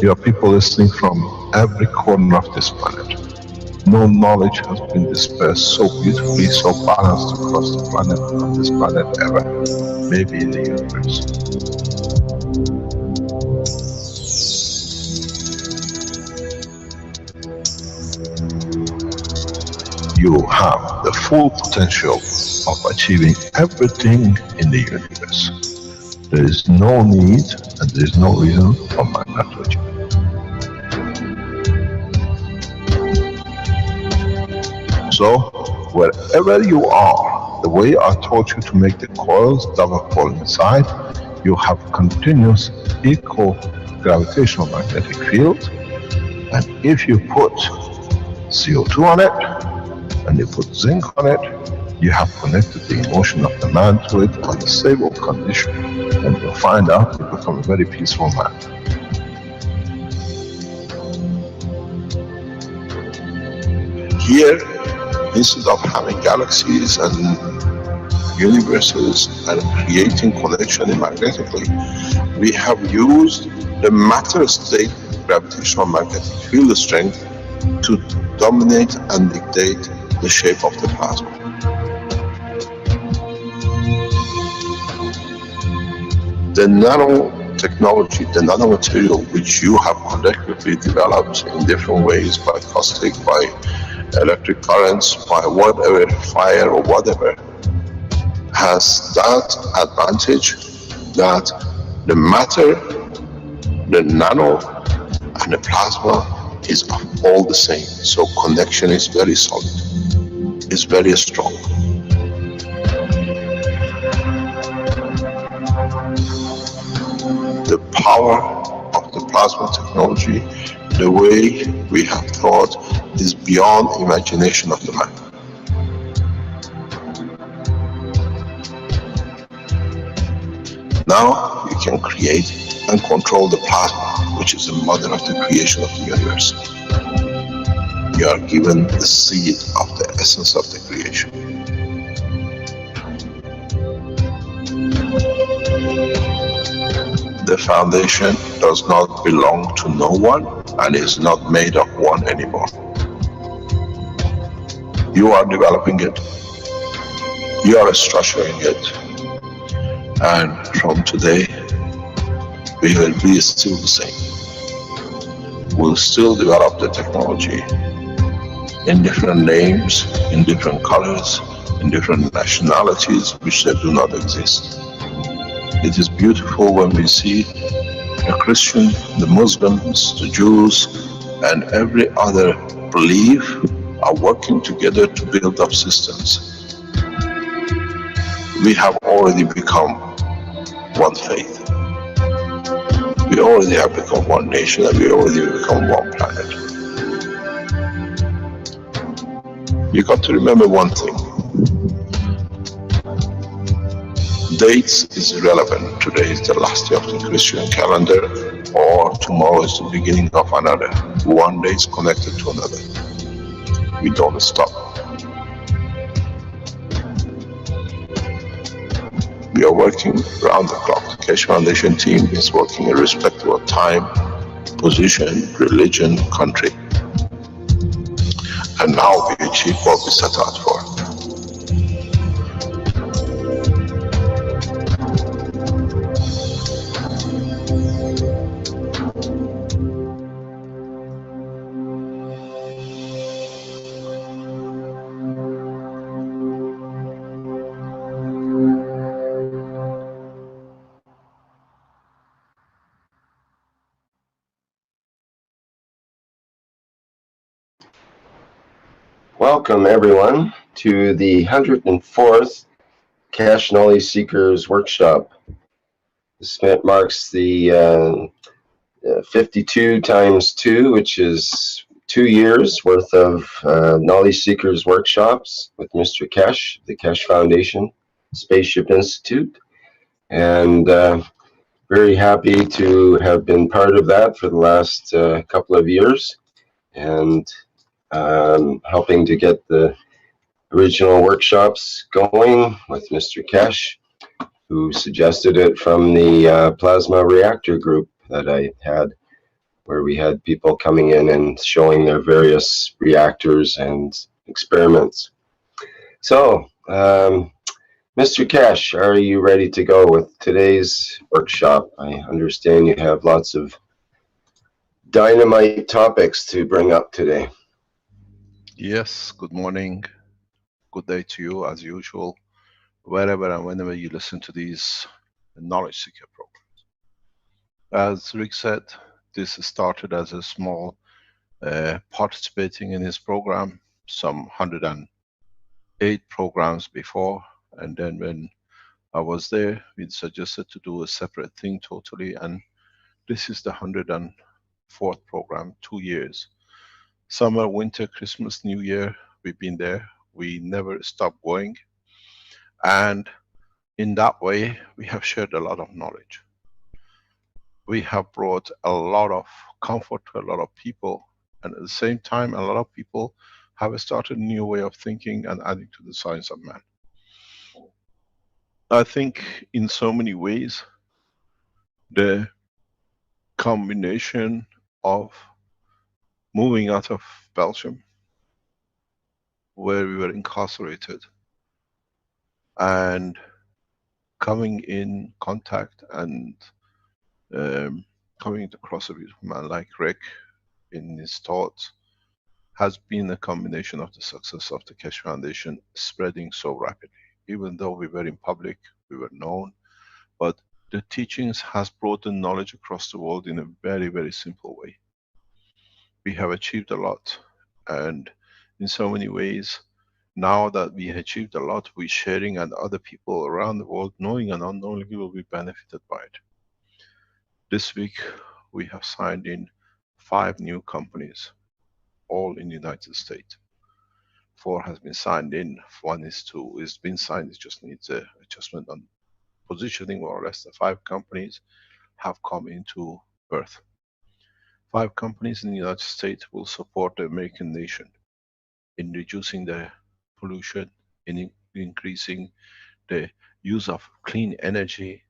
You are people listening from every corner of this planet. No knowledge has been dispersed so beautifully, so balanced across the planet, on this planet ever, maybe in the universe. You have the full potential of achieving everything in the universe. There is no need and there is no reason for man not to achieve. So, wherever you are, the way I taught you to make the coils double pole inside, you have continuous equal gravitational magnetic field, and if you put CO2 on it, and you put zinc on it, you have connected the emotion of the man to it on a stable condition, and you'll find out you become a very peaceful man. Here, instead of having galaxies and universes and creating connection magnetically, we have used the matter state gravitational magnetic field strength to dominate and dictate the shape of the plasma. The nanotechnology, the nanomaterial which you have collectively developed in different ways, by caustic, by electric currents, by whatever, fire or whatever, has that advantage that the matter, the nano and the plasma is all the same. So connection is very solid, it's very strong. The power of the plasma technology, the way we have thought, is beyond imagination of the man. Now you can create and control the plasma, which is the mother of the creation of the universe. You are given the seed of the essence of the creation. The foundation does not belong to no one and is not made of one anymore. You are developing it, you are structuring it, and from today we will be still the same. We'll still develop the technology in different names, in different colors, in different nationalities which they do not exist. It is beautiful when we see the Christian, the Muslims, the Jews, and every other belief are working together to build up systems. We have already become one faith. We already have become one nation, and we already become one planet. You got to remember one thing. Dates is irrelevant. Today is the last day of the Christian calendar, or tomorrow is the beginning of another. One day is connected to another. We don't stop. We are working around the clock. The Keshe Foundation team is working irrespective of time, position, religion, country. And now we achieve what we set out for. Welcome everyone to the 104th Keshe Knowledge Seekers Workshop. This marks the 52 times 2, which is 2 years worth of Knowledge Seekers workshops with Mr. Keshe, the Keshe Foundation, Spaceship Institute, and very happy to have been part of that for the last couple of years, and helping to get the original workshops going with Mr. Keshe, who suggested it from the plasma reactor group that I had where we had people coming in and showing their various reactors and experiments. So, Mr. Cash, are you ready to go with today's workshop? I understand you have lots of dynamite topics to bring up today. Yes, good morning, good day to you as usual, wherever and whenever you listen to these Knowledge Seeker programs. As Rick said, this started as a small participating in his program, some 108 programs before, and then when I was there, we suggested to do a separate thing totally, and this is the 104th program, 2 years. Summer, winter, Christmas, New Year, we've been there. We never stop going. And in that way, we have shared a lot of knowledge. We have brought a lot of comfort to a lot of people. And at the same time, a lot of people have started a new way of thinking and adding to the science of man. I think in so many ways, the combination of moving out of Belgium, where we were incarcerated, and coming in contact and coming across a beautiful man like Rick in his thoughts, has been a combination of the success of the Keshe Foundation spreading so rapidly. Even though we were in public, we were known, but the teachings has brought the knowledge across the world in a very, very simple way. We have achieved a lot, and in so many ways, now that we achieved a lot, we're sharing, and other people around the world, knowing and unknowingly, will be benefited by it. This week, we have signed in 5 new companies, all in the United States. 4 has been signed in, 1 is been signed, it just needs an adjustment on positioning, more or less. The 5 companies have come into birth. 5 companies in the United States will support the American nation in reducing the pollution, in increasing the use of clean energy,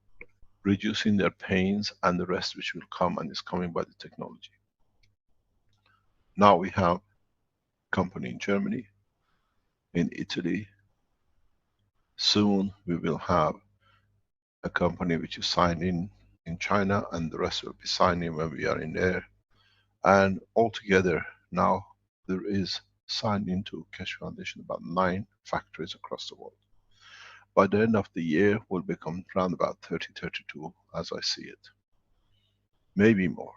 reducing their pains, and the rest which will come and is coming by the technology. Now we have a company in Germany, in Italy. Soon we will have a company which is signed in China, and the rest will be signed in when we are in there. And altogether now there is signed into Keshe Foundation about 9 factories across the world. By the end of the year will become around about 30, 32 as I see it. Maybe more.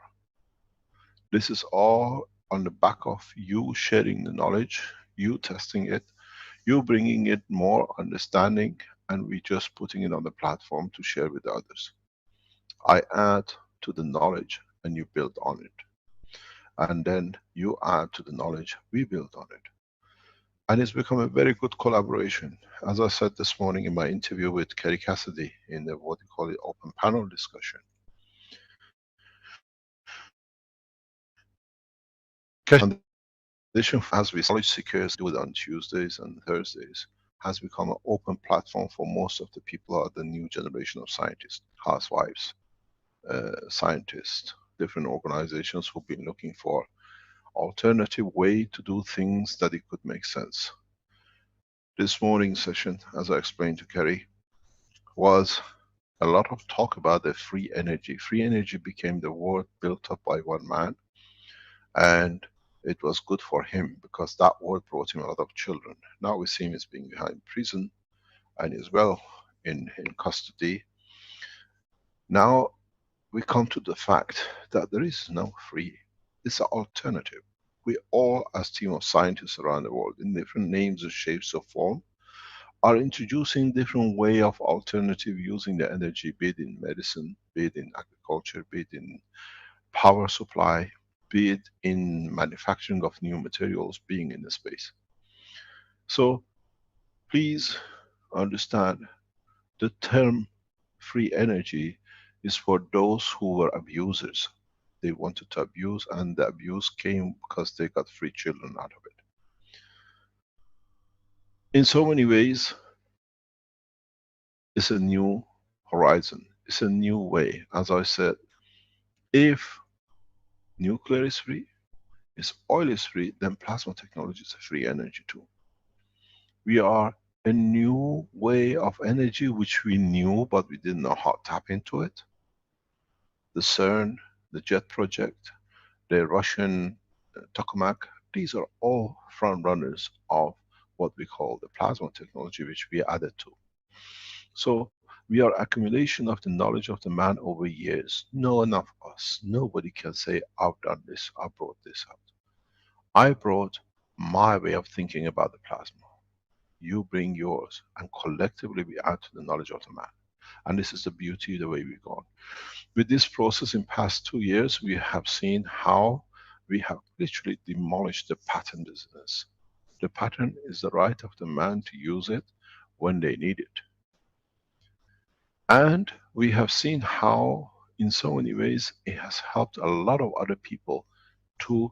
This is all on the back of you sharing the knowledge, you testing it, you bringing it more understanding, and we just putting it on the platform to share with others. I add to the knowledge and you build on it. And then you add to the knowledge, we build on it. And it's become a very good collaboration. As I said this morning in my interview with Kerry Cassidy in the, what you call it, open panel discussion. Keshe Foundation, as we knowledge seekers do it on Tuesdays and Thursdays, has become an open platform for most of the people of the new generation of scientists, housewives, scientists, different organizations who've been looking for alternative way to do things that it could make sense. This morning's session, as I explained to Kerry, was a lot of talk about the free energy. Free energy became the word built up by one man, and it was good for him because that word brought him a lot of children. Now we see him as being behind prison and is well in custody. Now we come to the fact that there is no free. It's an alternative. We all, as team of scientists around the world, in different names or shapes or form, are introducing different way of alternative using the energy, be it in medicine, be it in agriculture, be it in power supply, be it in manufacturing of new materials, being in the space. So please understand, the term free energy is for those who were abusers. They wanted to abuse, and the abuse came because they got free children out of it. In so many ways, it's a new horizon. It's a new way. As I said, if nuclear is free, if oil is free, then plasma technology is a free energy too. We are a new way of energy which we knew but we didn't know how to tap into it. The CERN, the JET project, the Russian tokamak, these are all front runners of what we call the plasma technology which we added to. So we are accumulation of the knowledge of the man over years. No one of us, nobody can say, I've done this, I brought this out. I brought my way of thinking about the plasma. You bring yours, and collectively we add to the knowledge of the man. And this is the beauty of the way we've gone. With this process in past 2 years, we have seen how we have literally demolished the patent business. The patent is the right of the man to use it when they need it. And we have seen how, in so many ways, it has helped a lot of other people to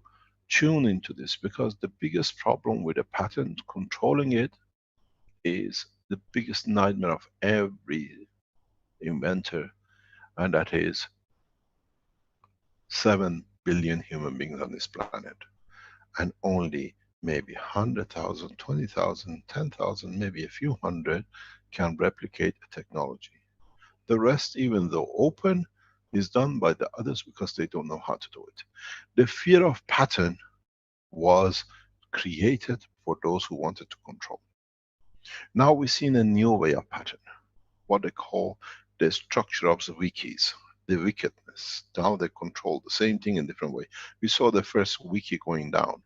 tune into this, because the biggest problem with a patent, controlling it, is the biggest nightmare of every inventor, and that is 7 billion human beings on this planet. And only maybe 100,000, 20,000, 10,000, maybe a few hundred can replicate a technology. The rest, even though open, is done by the others because they don't know how to do it. The fear of patent was created for those who wanted to control. Now we've seen a new way of patent, what they call the structure of the wikis, the wickedness. Now they control the same thing in different way. We saw the first wiki going down,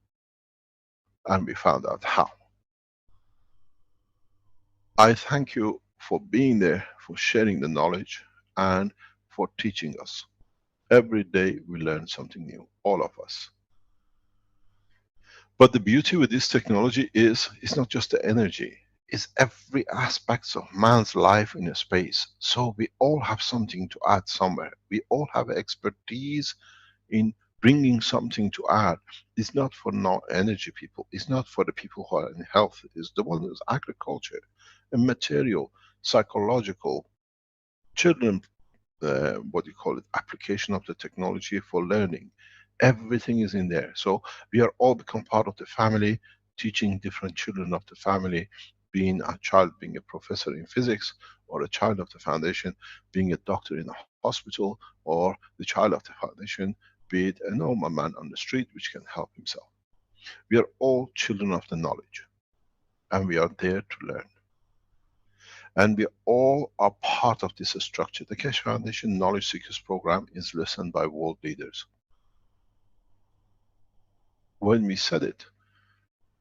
and we found out how. I thank you for being there, for sharing the knowledge, and for teaching us. Every day we learn something new, all of us. But the beauty with this technology is, it's not just the energy, it's every aspect of man's life in a space. So we all have something to add somewhere. We all have expertise in bringing something to add. It's not for non-energy people, it's not for the people who are in health, it's the one who's agriculture, and material, psychological, children, what do you call it, application of the technology for learning. Everything is in there. So we are all become part of the family, teaching different children of the family, being a child, being a professor in physics, or a child of the foundation, being a doctor in a hospital, or the child of the foundation, be it a normal man on the street which can help himself. We are all children of the knowledge, and we are there to learn. And we all are part of this structure. The Keshe Foundation Knowledge Seekers Program is listened by world leaders. When we said it,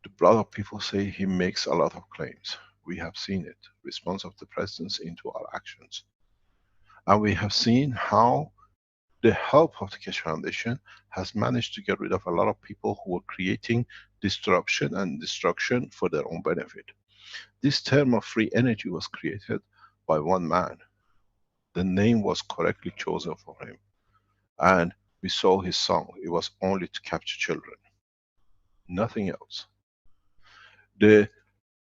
a lot of people say he makes a lot of claims. We have seen it, response of the presidents into our actions. And we have seen how the help of the Keshe Foundation has managed to get rid of a lot of people who were creating disruption and destruction for their own benefit. This term of free energy was created by one man. The name was correctly chosen for him. And we saw his song, it was only to capture children. Nothing else. The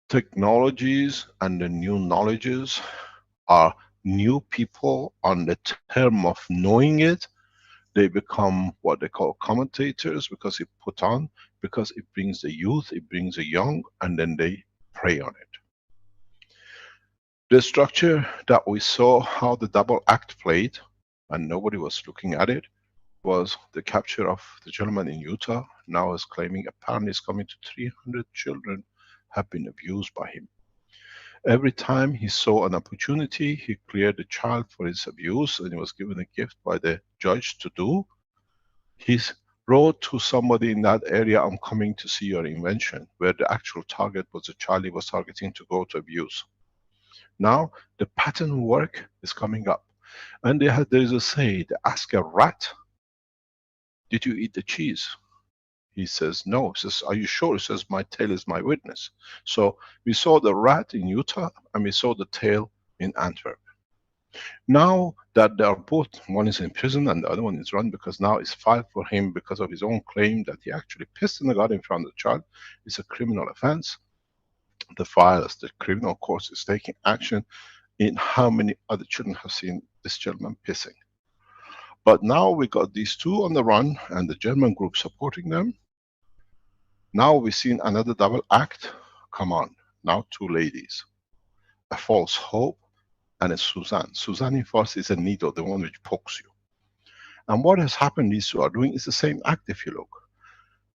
technologies and the new knowledges are new people on the term of knowing it. They become what they call commentators because it put on, because it brings the youth, it brings the young, and then they prey on it. The structure that we saw how the double act played, and nobody was looking at it, was the capture of the gentleman in Utah. Now is claiming apparently it's coming to 300 children have been abused by him. Every time he saw an opportunity, he cleared the child for his abuse, and he was given a gift by the judge to do. He wrote to somebody in that area, I'm coming to see your invention, where the actual target was the child he was targeting to go to abuse. Now the pattern work is coming up, and there is a say, they ask a rat, did you eat the cheese? He says no. He says, are you sure? He says, my tail is my witness. So we saw the rat in Utah and we saw the tail in Antwerp. Now that they are both, one is in prison and the other one is run because now it's filed for him because of his own claim that he actually pissed in the garden in front of the child. It's a criminal offense. The files, the criminal court is taking action in how many other children have seen this gentleman pissing. But now we got these two on the run and the German group supporting them. Now we've seen another double act. Come on, now two ladies. A false hope and a Suzanne. Suzanne in Farsi is a needle, the one which pokes you. And what has happened, these two are doing is the same act if you look.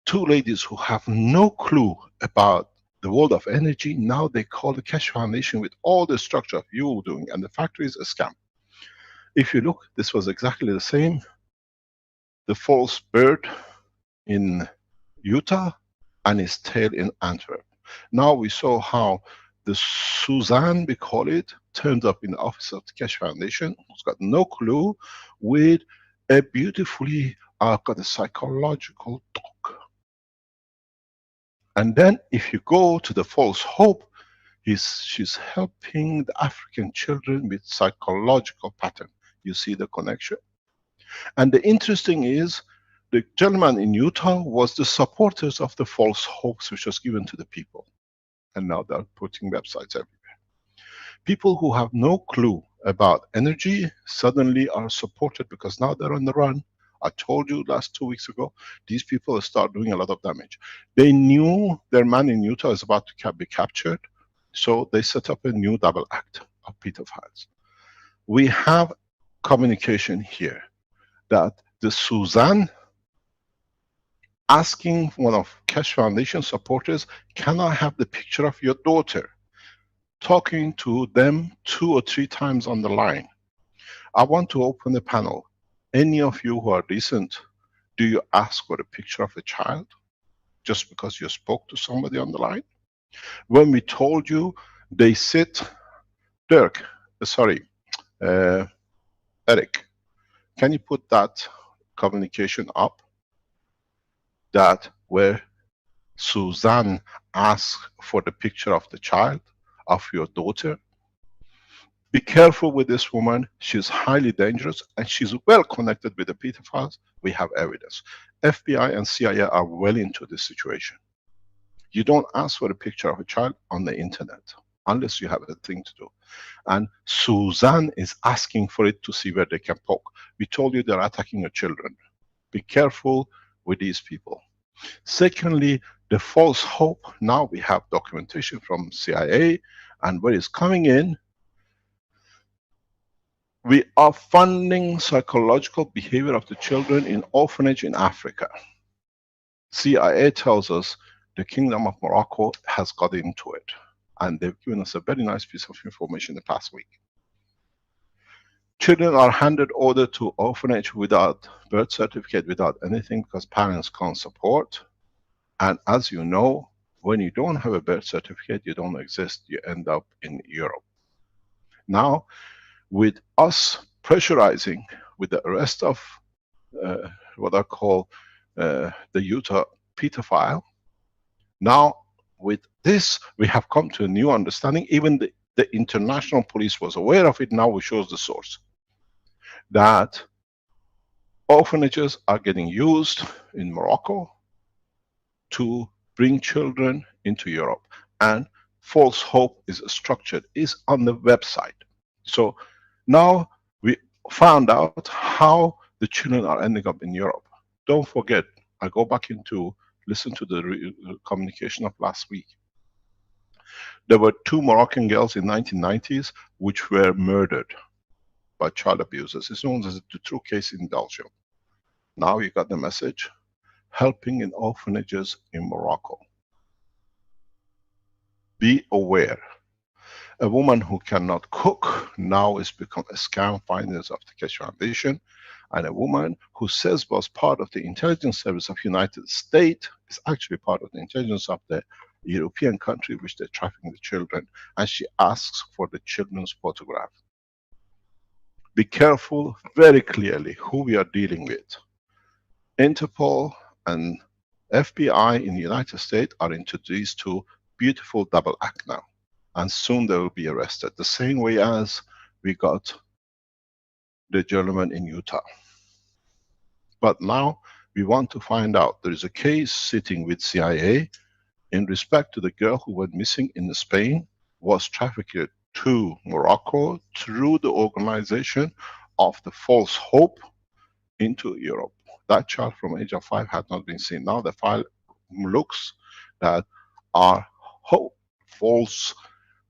Two ladies who have no clue about the world of energy, now they call the Keshe Foundation with all the structure of you doing, and the factory is a scam. If you look, this was exactly the same. The false bird in Utah and his tail in Antwerp. Now we saw how the Suzanne, we call it, turns up in the office of the Keshe Foundation, who's got no clue, with a beautifully got a psychological dog. And then if you go to the false hope, she's helping the African children with psychological pattern. You see the connection? And the interesting is, the gentleman in Utah was the supporters of the false hopes which was given to the people. And now they're putting websites everywhere. People who have no clue about energy suddenly are supported because now they're on the run. I told you last 2 weeks ago, these people start doing a lot of damage. They knew their man in Utah is about to be captured, so they set up a new double act of pedophiles. We have communication here that the Suzanne asking one of Keshe Foundation supporters, can I have the picture of your daughter? Talking to them 2 or 3 times on the line. I want to open the panel. Any of you who are decent, do you ask for a picture of a child just because you spoke to somebody on the line? When we told you, they sit, Eric, can you put that communication up? That where Suzanne asked for the picture of the child, of your daughter. Be careful with this woman, she's highly dangerous and she's well connected with the pedophiles. We have evidence. FBI and CIA are well into this situation. You don't ask for a picture of a child on the internet unless you have a thing to do. And Suzanne is asking for it to see where they can poke. We told you they're attacking your children. Be careful with these people. Secondly, the false hope. Now we have documentation from CIA and where it's coming in. We are funding psychological behavior of the children in orphanage in Africa. CIA tells us the Kingdom of Morocco has got into it. And they've given us a very nice piece of information the past week. Children are handed over to orphanage without birth certificate, without anything, because parents can't support. And as you know, when you don't have a birth certificate, you don't exist, you end up in Europe. Now, with us pressurizing with the arrest of what I call the Utah pedophile, now with this we have come to a new understanding. Even the international police was aware of it. Now we show the source. That orphanages are getting used in Morocco to bring children into Europe. And false hope is structured, is on the website. So now we found out how the children are ending up in Europe. Don't forget, I go back into, listen to the communication of last week. There were 2 Moroccan girls in 1990s which were murdered by child abusers. It's known as the true case in Belgium. Now you got the message, helping in orphanages in Morocco. Be aware. A woman who cannot cook now is become a scam finders of the Keshe Foundation, and a woman who says was part of the intelligence service of United States is actually part of the intelligence of the European country which they're trafficking the children, and she asks for the children's photograph. Be careful very clearly who we are dealing with. Interpol and FBI in the United States are into these 2 beautiful double act now. And soon they will be arrested. The same way as we got the gentleman in Utah. But now we want to find out. There is a case sitting with CIA in respect to the girl who went missing in Spain, was trafficked to Morocco through the organization of the false hope into Europe. That child from age of 5 had not been seen. Now the file looks that our whole false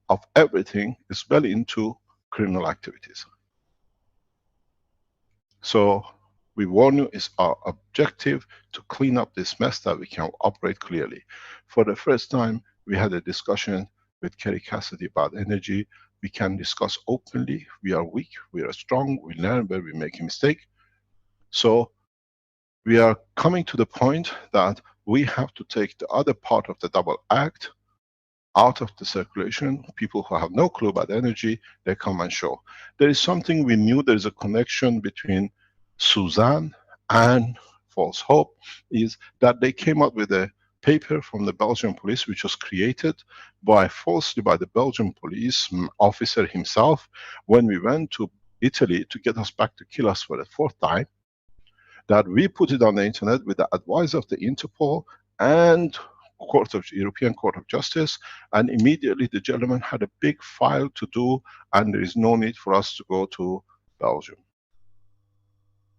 of everything is well into criminal activities. So we warn you, it's our objective to clean up this mess that we can operate clearly. For the first time, we had a discussion with Kerry Cassidy about energy. We can discuss openly. We are weak, we are strong, we learn where we make a mistake. So we are coming to the point that we have to take the other part of the double act out of the circulation. People who have no clue about energy, they come and show. There is something we knew, there is a connection between Suzanne and False Hope, is that they came up with a paper from the Belgian police, which was created falsely by the Belgian police officer himself, when we went to Italy to get us back to kill us for the 4th time, that we put it on the internet with the advice of the Interpol and European Court of Justice, and immediately the gentleman had a big file to do, and there is no need for us to go to Belgium.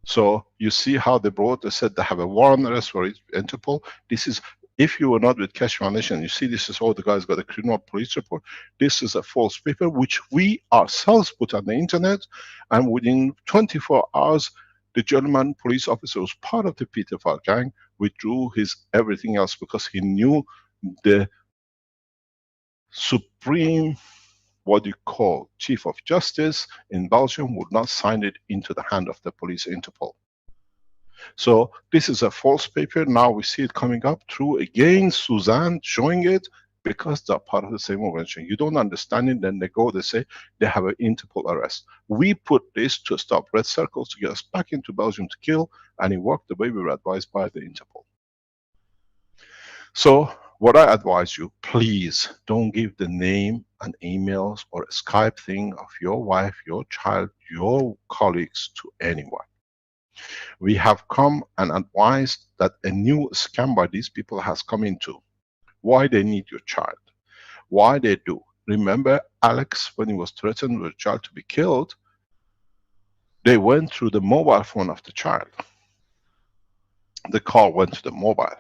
So you see how they said they have a warrant arrest for Interpol. This is, if you were not with Keshe Foundation, you see this is, oh, the guy's got a criminal police report. This is a false paper which we ourselves put on the internet, and within 24 hours the German police officer was part of the Pedophile gang, withdrew his everything else because he knew the supreme, what you call, chief of justice in Belgium would not sign it into the hand of the police Interpol. So this is a false paper. Now we see it coming up through again Suzanne showing it, because they're part of the same organization. You don't understand it, then they go, they say they have an Interpol arrest. We put this to stop red circles, to get us back into Belgium to kill, and it worked the way we were advised by the Interpol. So what I advise you, please don't give the name and emails or a Skype thing of your wife, your child, your colleagues to anyone. We have come and advised that a new scam by these people has come into. Why they need your child, why they do. Remember Alex, when he was threatened with a child to be killed, they went through the mobile phone of the child. The call went to the mobile.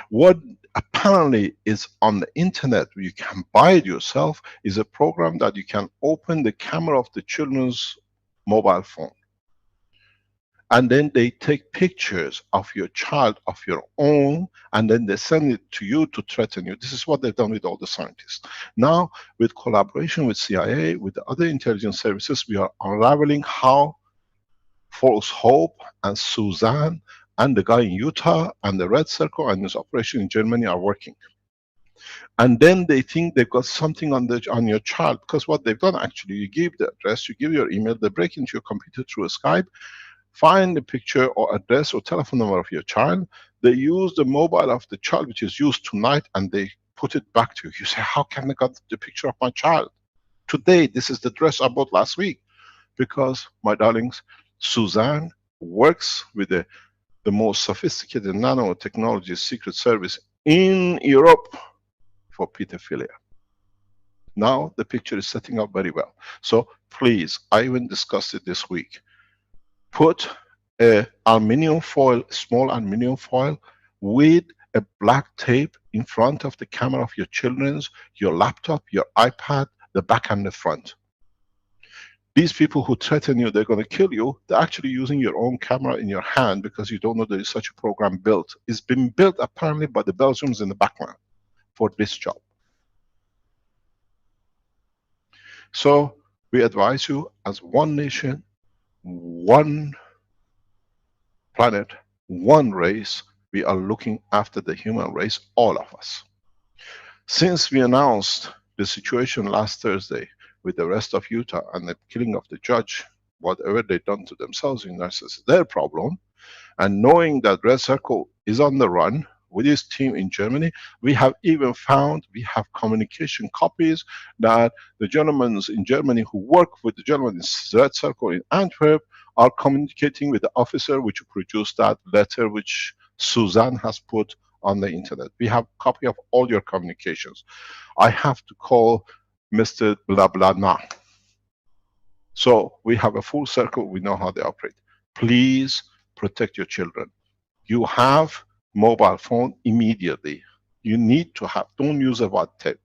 What apparently is on the internet, you can buy it yourself, is a program that you can open the camera of the children's mobile phone. And then they take pictures of your child, of your own, and then they send it to you to threaten you. This is what they've done with all the scientists. Now, with collaboration with CIA, with the other intelligence services, we are unraveling how False Hope and Suzanne and the guy in Utah and the Red Circle and this operation in Germany are working. And then they think they've got something on your child, because what they've done actually, you give the address, you give your email, they break into your computer through a Skype, find the picture or address or telephone number of your child. They use the mobile of the child, which is used tonight, and they put it back to you. You say, how can they got the picture of my child? Today, this is the dress I bought last week. Because, my darlings, Suzanne works with the most sophisticated nanotechnology secret service in Europe for pedophilia. Now the picture is setting up very well. So please, I even discussed it this week. Put a aluminum foil, small aluminum foil with a black tape in front of the camera of your children's, your laptop, your iPad, the back and the front. These people who threaten you, they're going to kill you, they're actually using your own camera in your hand, because you don't know there is such a program built. It's been built apparently by the Belgians in the background for this job. So we advise you, as one nation, one planet, one race, we are looking after the human race, all of us. Since we announced the situation last Thursday with the rest of Utah and the killing of the judge, whatever they've done to themselves, is their problem, and knowing that Red Circle is on the run with his team in Germany, we have even found, we have communication copies that the gentlemen in Germany who work with the gentleman in Red Circle in Antwerp are communicating with the officer which produced that letter which Suzanne has put on the internet. We have a copy of all your communications. I have to call Mr. Blah blah now. So we have a full circle, we know how they operate. Please protect your children. You have mobile phone immediately. You need to have, don't use a white tape.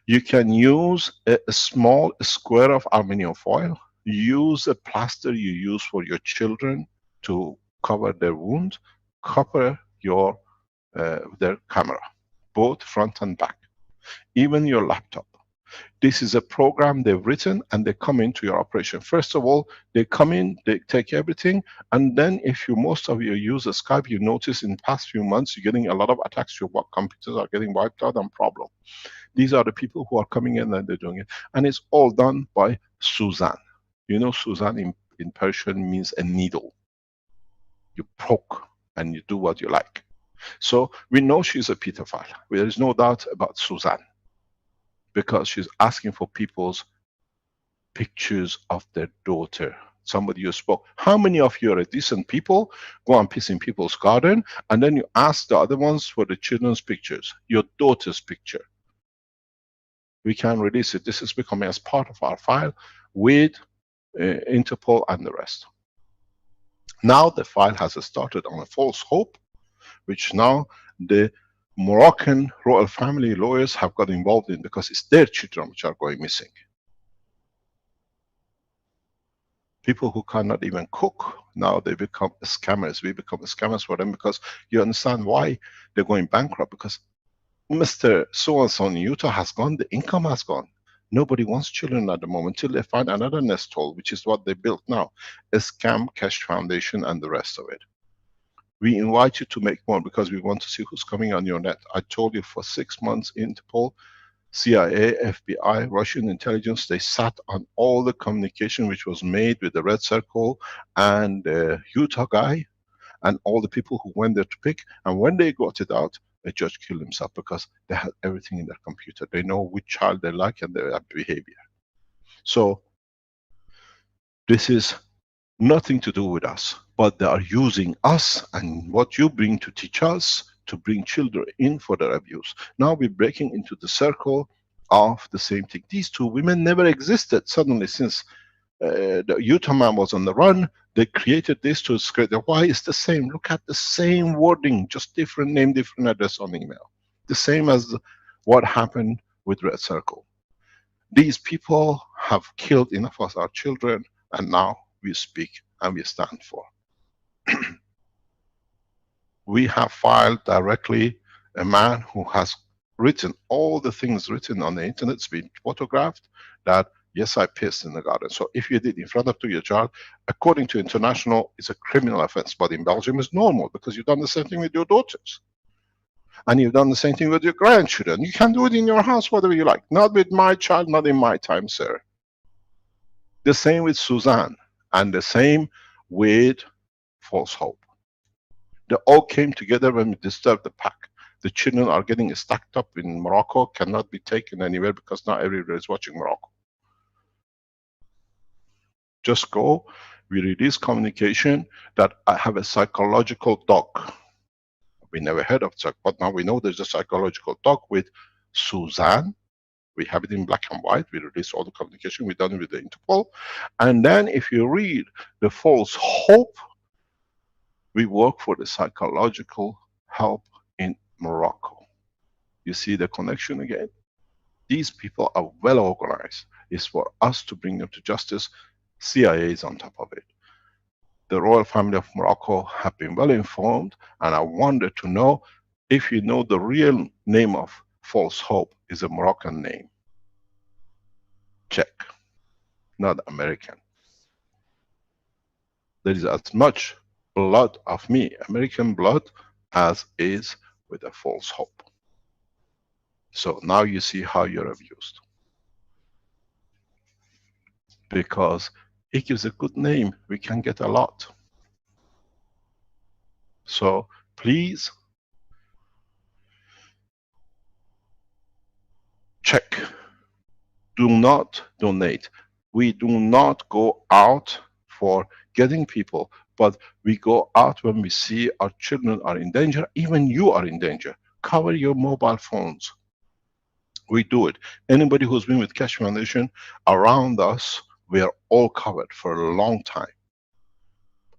You can use a small square of aluminum foil. Use a plaster you use for your children to cover their wound. Cover their camera, both front and back, even your laptop. This is a program they've written and they come into your operation. First of all, they come in, they take everything, and then if you, most of you use Skype, you notice in past few months you're getting a lot of attacks, your work computers are getting wiped out and problem. These are the people who are coming in and they're doing it. And it's all done by Suzanne. You know, Suzanne in Persian means a needle. You poke and you do what you like. So we know she's a pedophile. There is no doubt about Suzanne, because she's asking for people's pictures of their daughter. Somebody you spoke. How many of you are decent people, go and piss in people's garden, and then you ask the other ones for the children's pictures, your daughter's picture? We can release it. This is becoming as part of our file with Interpol and the rest. Now the file has started on a false hope, which now the Moroccan royal family lawyers have got involved in, because it's their children which are going missing. People who cannot even cook, now they become scammers. We become scammers for them, because you understand why they're going bankrupt, because Mr. So-and-so in Utah has gone, the income has gone. Nobody wants children at the moment till they find another nest hole, which is what they built now. A scam, Cash Foundation and the rest of it. We invite you to make more, because we want to see who's coming on your net. I told you for 6 months, Interpol, CIA, FBI, Russian intelligence, they sat on all the communication which was made with the Red Circle and the Utah guy and all the people who went there to pick. And when they got it out, a judge killed himself, because they had everything in their computer. They know which child they like and their behavior. So this is nothing to do with us, but they are using us and what you bring to teach us to bring children in for their abuse. Now we're breaking into the circle of the same thing. These two women never existed. Suddenly, since the Utah man was on the run, they created this to scrape. Why? It's the same. Look at the same wording, just different name, different address on email. The same as what happened with Red Circle. These people have killed enough of our children, and now we speak and we stand for. We have filed directly a man who has written all the things written on the internet, it's been photographed, that yes, I pissed in the garden. So if you did in front of your child, according to international, it's a criminal offense, but in Belgium it's normal, because you've done the same thing with your daughters. And you've done the same thing with your grandchildren. You can do it in your house, whatever you like. Not with my child, not in my time, sir. The same with Suzanne, and the same with False Hope. They all came together when we disturbed the pack. The children are getting stacked up in Morocco, cannot be taken anywhere, because not everybody is watching Morocco. Just go, we release communication that I have a psychological doc. We never heard of it, but now we know there's a psychological doc with Suzanne. We have it in black and white. We release all the communication. We've done it with the Interpol. And then if you read the False Hope, we work for the psychological help in Morocco. You see the connection again? These people are well organized. It's for us to bring them to justice. CIA is on top of it. The royal family of Morocco have been well informed, and I wonder to know if you know the real name of False Hope is a Moroccan name. Check. Not American. There is as much blood of me, American blood, as is with a False Hope. So now you see how you're abused. Because it gives a good name, we can get a lot. So please check. Do not donate. We do not go out for getting people, but we go out when we see our children are in danger. Even you are in danger. Cover your mobile phones. We do it. Anybody who's been with Keshe Foundation around us, we are all covered for a long time.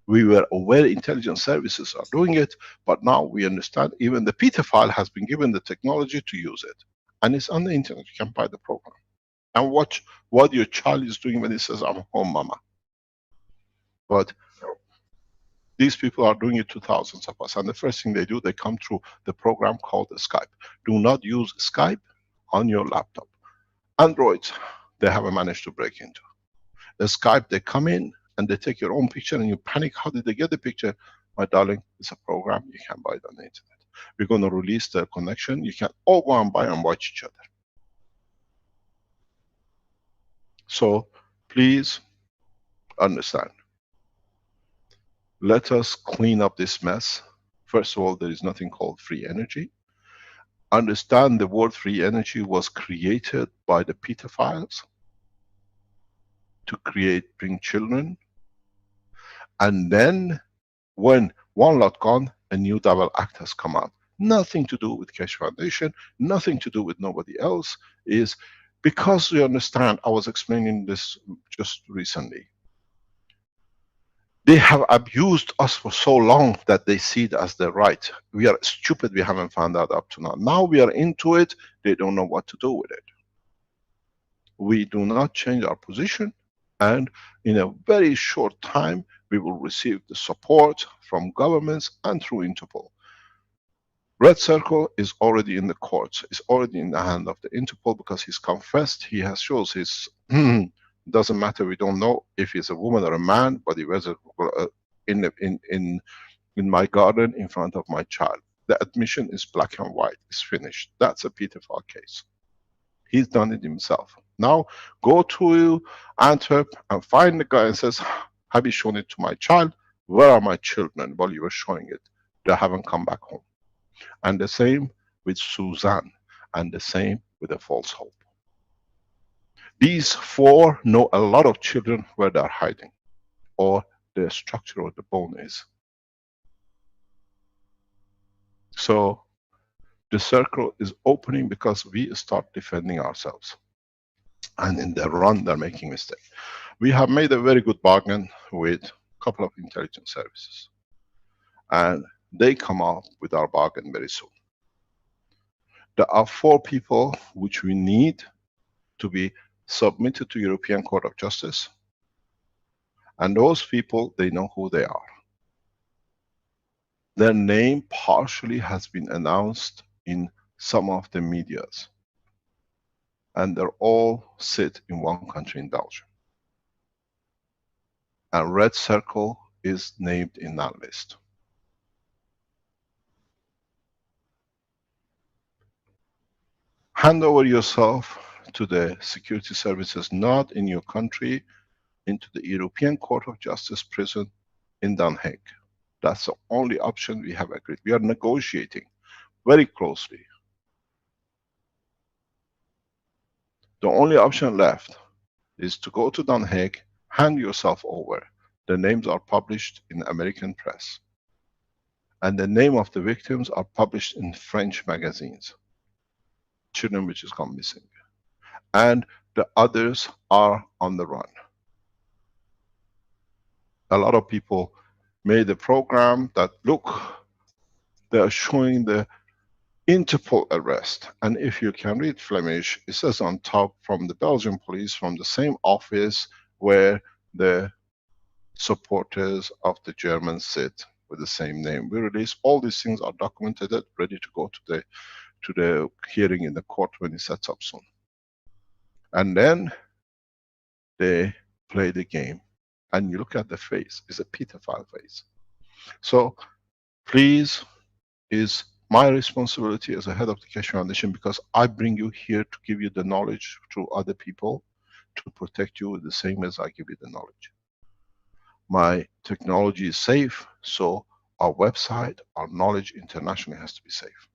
We were aware intelligence services are doing it, but now we understand even the pedophile has been given the technology to use it. And it's on the internet, you can buy the program. And watch what your child is doing when he says, I'm home, mama. But these people are doing it to thousands of us. And the first thing they do, they come through the program called Skype. Do not use Skype on your laptop. Androids, they haven't managed to break into. The Skype, they come in and they take your own picture and you panic. How did they get the picture? My darling, it's a program. You can buy it on the internet. We're going to release the connection. You can all go and buy and watch each other. So please understand. Let us clean up this mess. First of all, there is nothing called free energy. Understand the word free energy was created by the pedophiles to bring children. And then when one lot gone, a new double act has come out. Nothing to do with Keshe Foundation, nothing to do with nobody else. Is because you understand, I was explaining this just recently. They have abused us for so long that they see it as their right. We are stupid, we haven't found out up to now. Now we are into it, they don't know what to do with it. We do not change our position, and in a very short time, we will receive the support from governments and through Interpol. Red Circle is already in the courts, it's already in the hand of the Interpol because he's confessed, he has shows his doesn't matter, we don't know if he's a woman or a man, but he was in my garden in front of my child. The admission is black and white, it's finished. That's a pedophile case. He's done it himself. Now go to Antwerp and find the guy and says, have you shown it to my child? Where are my children? While you were showing it, they haven't come back home. And the same with Suzanne, and the same with the false hope. These four know a lot of children where they're hiding, or the structure of the bone is. So the circle is opening because we start defending ourselves. And in the run, they're making mistakes. We have made a very good bargain with a couple of intelligence services. And they come up with our bargain very soon. There are 4 people which we need to be submitted to European Court of Justice. And those people, they know who they are. Their name partially has been announced in some of the medias. And they're all sit in one country, in Belgium. And Red Circle is named in that list. Hand over yourself to the security services, not in your country, into the European Court of Justice prison in Den Haag. That's the only option we have agreed. We are negotiating very closely. The only option left is to go to Den Haag, hand yourself over. The names are published in American press. And the name of the victims are published in French magazines. Children which has gone missing. And the others are on the run. A lot of people made a program that, look, they are showing the Interpol arrest. And if you can read Flemish, it says on top, from the Belgian police, from the same office where the supporters of the Germans sit with the same name. We release all these things, are documented, ready to go to the hearing in the court when it sets up soon. And then they play the game. And you look at the face, it's a pedophile face. So please, is my responsibility as a head of the Keshe Foundation, because I bring you here to give you the knowledge through other people, to protect you the same as I give you the knowledge. My technology is safe, so our website, our knowledge internationally has to be safe.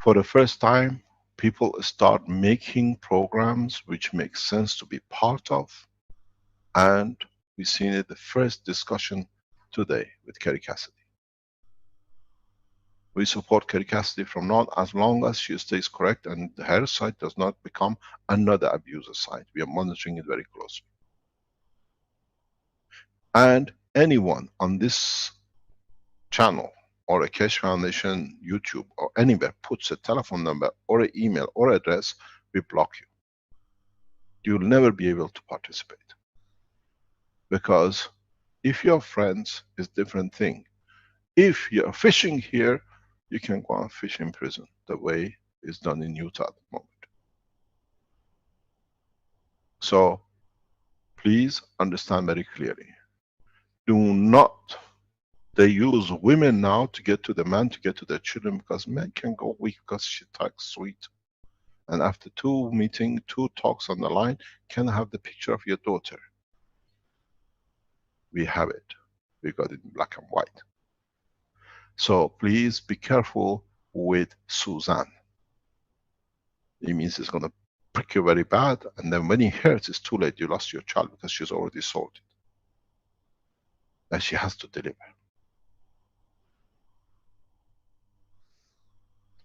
For the first time, people start making programs which make sense to be part of, and we've seen it, the first discussion today with Kerry Cassidy. We support Kerry Cassidy from now as long as she stays correct and her site does not become another abuser site. We are monitoring it very closely. And anyone on this channel or a Keshe Foundation YouTube or anywhere puts a telephone number or an email or address, we block you. You'll never be able to participate. Because if you're friends, it's a different thing. If you're fishing here, you can go and fish in prison, the way it's done in Utah at the moment. So please understand very clearly. Do not, they use women now to get to the man, to get to their children, because men can go weak because she talks sweet. And after 2 meetings, 2 talks on the line, can I have the picture of your daughter? We have it. We got it in black and white. So please be careful with Suzanne. It means it's going to prick you very bad, and then when it hurts, it's too late. You lost your child because she's already sold it. And she has to deliver.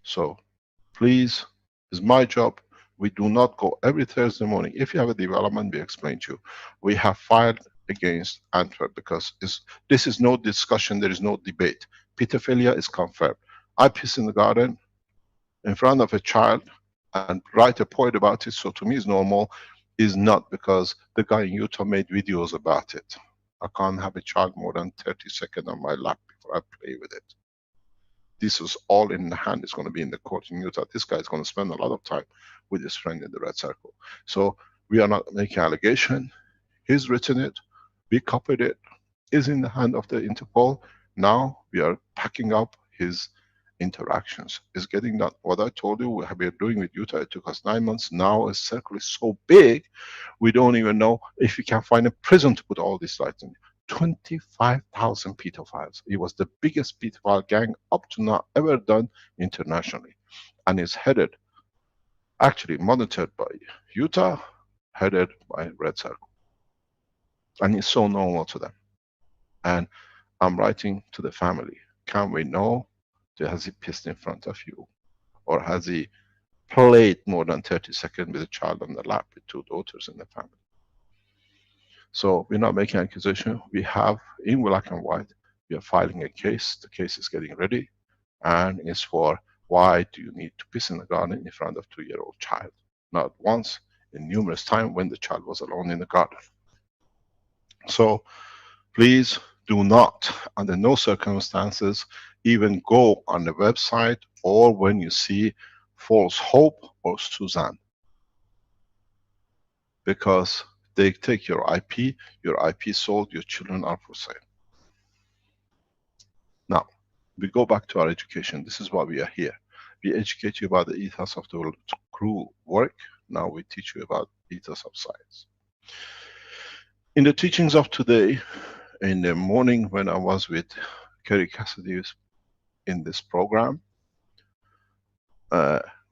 So please, it's my job. We do not go every Thursday morning. If you have a development, we explain to you. We have filed against Antwerp because this is no discussion, there is no debate. Pedophilia is confirmed. I piss in the garden in front of a child and write a poem about it, so to me it's normal, is not because the guy in Utah made videos about it. I can't have a child more than 30 seconds on my lap before I play with it. This is all in the hand. It's going to be in the court in Utah. This guy is going to spend a lot of time with his friend in the red circle. So we are not making allegation. He's written it. We copied it. It's in the hand of the Interpol. Now we are packing up his interactions. It's getting done. What I told you we have been doing with Utah, it took us 9 months. Now a circle is so big, we don't even know if we can find a prison to put all these lights in. 25,000 pedophiles. It was the biggest pedophile gang up to now ever done internationally. And it's headed, actually monitored by Utah, headed by Red Circle. And it's so normal to them. And I'm writing to the family. Can we know, has he pissed in front of you? Or has he played more than 30 seconds with a child on the lap with 2 daughters in the family? So we're not making an accusation. We have, in black and white, we are filing a case. The case is getting ready. And it's for why do you need to piss in the garden in front of a 2-year-old child? Not once, in numerous times when the child was alone in the garden. So please do not, under no circumstances, even go on the website or when you see False Hope or Suzanne. Because they take your IP sold, your children are for sale. Now, we go back to our education. This is why we are here. We educate you about the ethos of the crew work. Now we teach you about ethos of science. In the teachings of today, in the morning when I was with Kerry Cassidy in this program,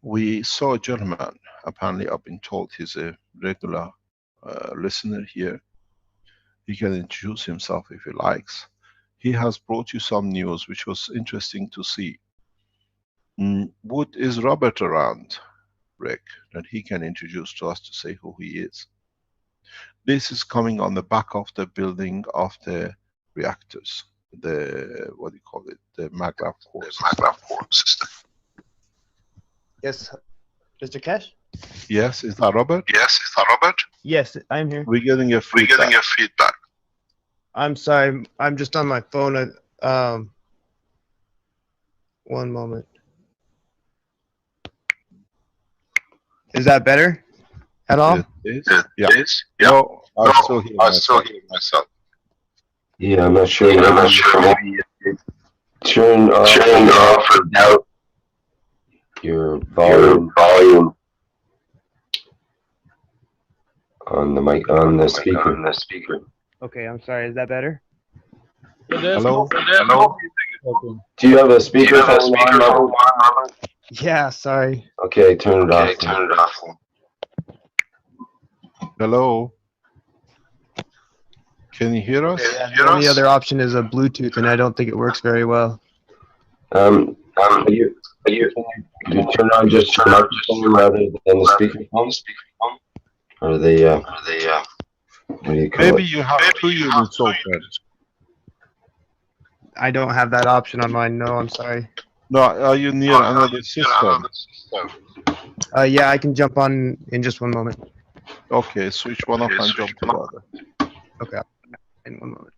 we saw a gentleman. Apparently I've been told he's a regular listener here. He can introduce himself if he likes. He has brought you some news which was interesting to see. Is Robert around, Rick, that he can introduce to us to say who he is? This is coming on the back of the building of the reactors, the, what do you call it, the maglev core system. Yes, Mr. Keshe? Yes, is that Robert? Yes, I'm here. We're getting a feedback. I'm sorry, I'm just on my phone. One moment. Is that better at all? It is? Yeah. No, I still hear myself. Yeah, I'm not sure. Maybe turn off or down your volume on the mic, on the speaker. Okay, I'm sorry. Is that better? Hello? Do you have a speaker on, Robert? Yeah, sorry. Okay, turn it off. Hello? Can you hear us? The only other option is a Bluetooth, and I don't think it works very well. You turn on just your microphone rather than the speakerphone? Or the what do you call Maybe it? you have two units open. I don't have that option on mine. No, I'm sorry. No, are you near another system? Yeah, I can jump on in just one moment. Okay, switch one off and jump to the other. Okay, in one moment.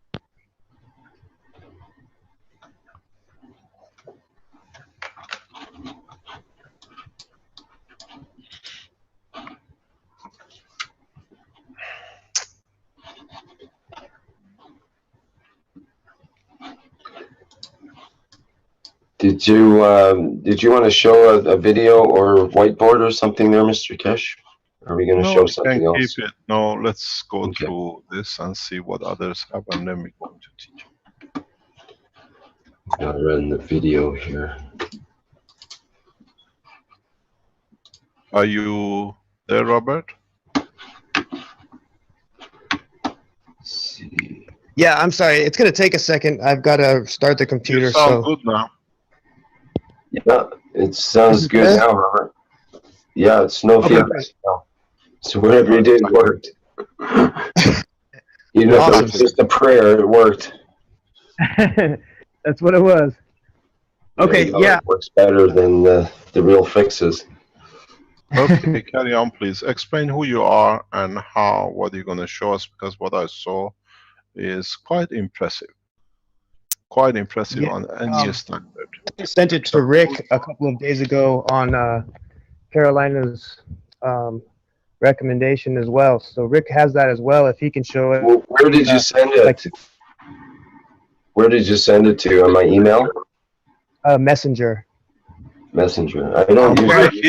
Did you want to show a video or whiteboard or something there, Mr. Kesh? Are we going to No, show we something can else? keep it. No, let's go Okay. through this and see what others have, and then we're going to teach. I'll run the video here. Are you there, Robert? Let's see. Yeah, I'm sorry. It's gonna take a second. I've got to start the computer. You sound So good now. Yeah, it sounds good good? now, Robert. Yeah, it's no Okay, feedback great. now. So whatever you did worked. You know, Awesome. it's just a prayer. It worked. That's what it was. Okay, There you go. yeah. It works better than the real fixes. Okay, carry on, please. Explain who you are and what you're going to show us, because what I saw is quite impressive. Quite impressive Yeah, on any standard. I sent it to Rick a couple of days ago on Carolina's recommendation as well. So Rick has that as well. If he can show it. Well, where did you send it? Where did you send it to? On my email? Messenger. Messenger. I don't usually.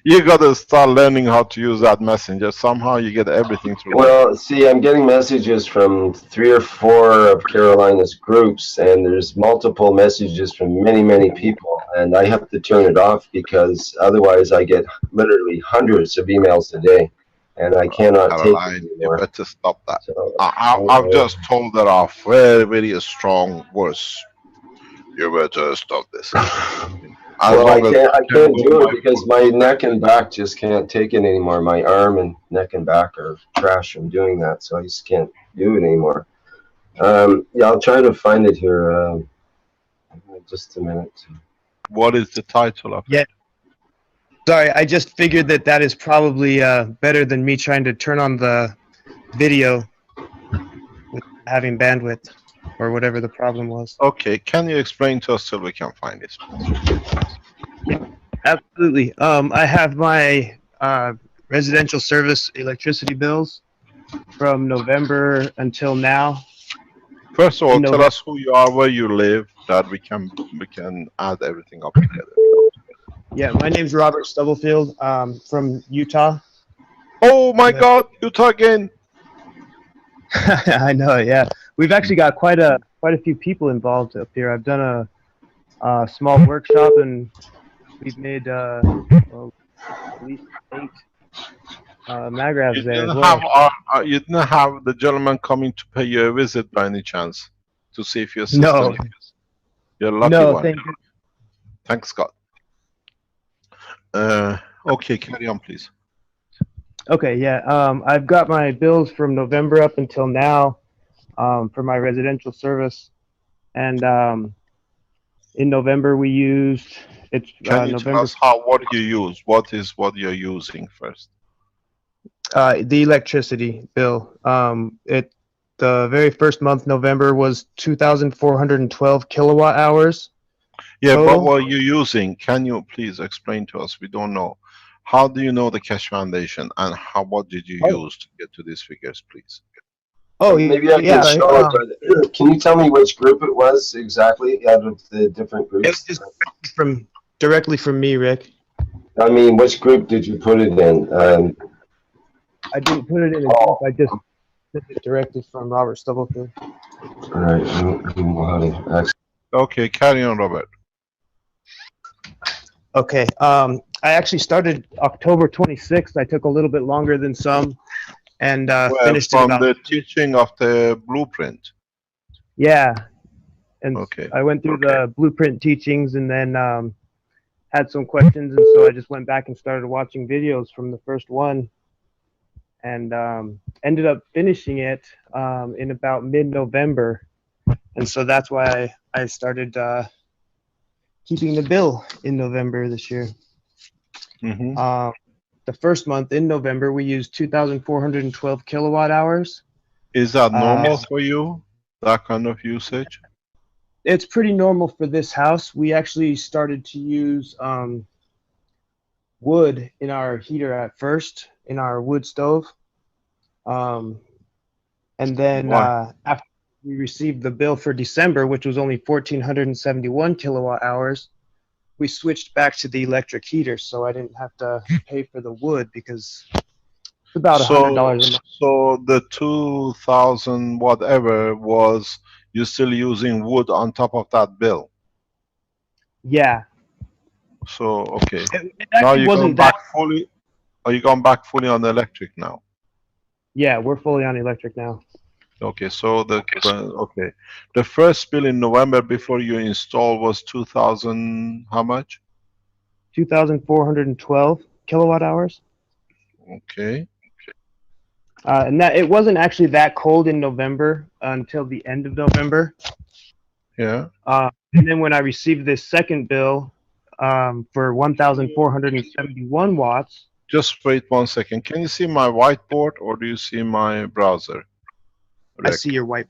You gotta start learning how to use that messenger. Somehow you get everything through. Well, see, I'm getting messages from 3 or 4 of Carolina's groups, and there's multiple messages from many, many people, and I have to turn it off because otherwise I get literally hundreds of emails a day, and I cannot take Caroline, it you anymore. better stop that. So, I've just told her off very, very strong words. You better stop this. well, I can't do it because my neck and back just can't take it anymore. My arm and neck and back are trash from doing that, so I just can't do it anymore. Yeah, I'll try to find it here. Just a minute. What is the title of it? Yeah. Sorry, I just figured that is probably better than me trying to turn on the video with having bandwidth or whatever the problem was. Okay, can you explain to us so we can find this? Absolutely. I have my residential service electricity bills from November until now. First of all, No. tell us who you are, where you live, that we can add everything up together. Yeah, my name's Robert Stubblefield, from Utah. Oh my God, Utah again! I know, yeah. We've actually got quite a few people involved up here. I've done a small workshop, and we've made well, at least 8 magraphs You there as didn't well. have you didn't have the gentleman coming to pay you a visit by any chance to see if your system No. is. You're a lucky No, one. thank you. Thanks God. Okay, carry on, please. Okay, yeah. I've got my bills from November up until now for my residential service, and in November we used it's Can you November. tell us what you use? What is what you're using first? The electricity bill. The very first month, November, was 2,412 kilowatt hours. Yeah, Total? what were you using? Can you please explain to us? We don't know. How do you know the Keshe Foundation, and what did you use to get to these figures, please? Oh, Maybe I can yeah. show it. But can you tell me which group it was exactly out of the different groups? It's just directly from me, Rick. I mean, which group did you put it in? I didn't put it in a group. I just sent it directly from Robert Stubblefield. All right. I don't know how to access. Okay, carry on, Robert. Okay. I actually started October 26th. I took a little bit longer than some, and finished it from about. the teaching of the blueprint. Yeah. And Okay. I went through the blueprint teachings, and then had some questions, and so I just went back and started watching videos from the first one. and ended up finishing it in about mid-November, and so that's why I started keeping the bill in November this year. Mm-hmm. The first month in November, we used 2,412 kilowatt hours. Is that normal Uh, for you? That kind of usage? It's pretty normal for this house. We actually started to use wood in our heater at first, in our wood stove. And then Why? after we received the bill for December, which was only 1,471 kilowatt hours, we switched back to the electric heater, so I didn't have to pay for the wood because it's about $100 a month. So the 2,000 whatever was you still using wood on top of that bill? Yeah, So okay. it Now actually you gone wasn't that. back fully. Are you gone back fully on the electric now? Yeah, we're fully on electric now. Okay. So okay. The first bill in November before you install was 2,000. How much? 2,412 kilowatt hours. Okay. And that it wasn't actually that cold in November until the end of November. Yeah. And then when I received this second bill for 1,471 watts, Just wait 1 second. Can you see my whiteboard or do you see my browser? I Rick? see your white.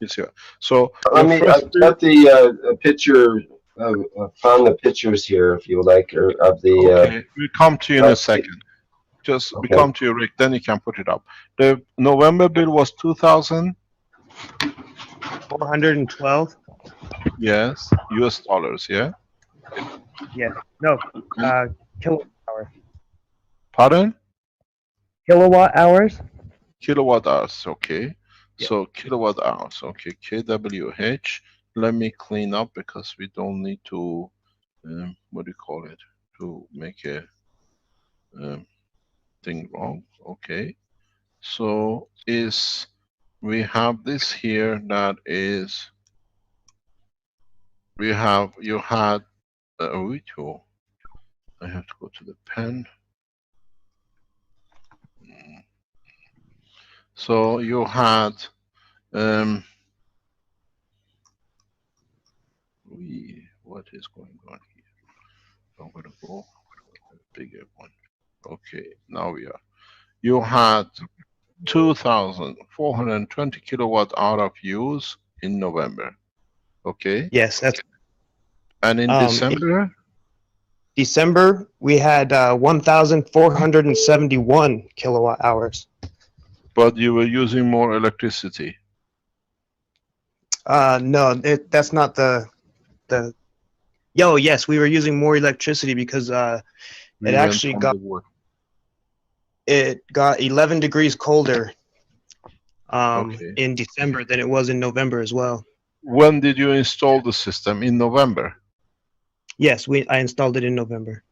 You see it. So Let the me, first I've bill. got the picture, found the pictures here, if you would like, of the, Okay, we'll come to you in a second. Just we Okay. come to you, Rick. Then you can put it up. The November bill was 2,000. 412. Yes, US dollars. Yeah. Yeah. No. Kilowatt hour. Pardon? Kilowatt hours. Kilowatt hours. Okay. Yeah. So kilowatt hours. Okay. kWh. Let me clean up because we don't need to. What do you call it? To make a thing wrong. Okay. So we have this here that is. You had oh, I have to go to the pen. So you had what is going on here? I'm gonna go a bigger one. Okay, now we are. You had 2,420 kilowatt hour of use in November. Okay. Yes, that's. And in In December, December, we had 1,471 kilowatt hours. but you were using more electricity. No, that's not the. Yes, we were using more electricity because We went actually from got. the wood. It got 11 degrees colder Okay. in December than it was in November as well. When did you install the system? In November? Yes, I installed it in November.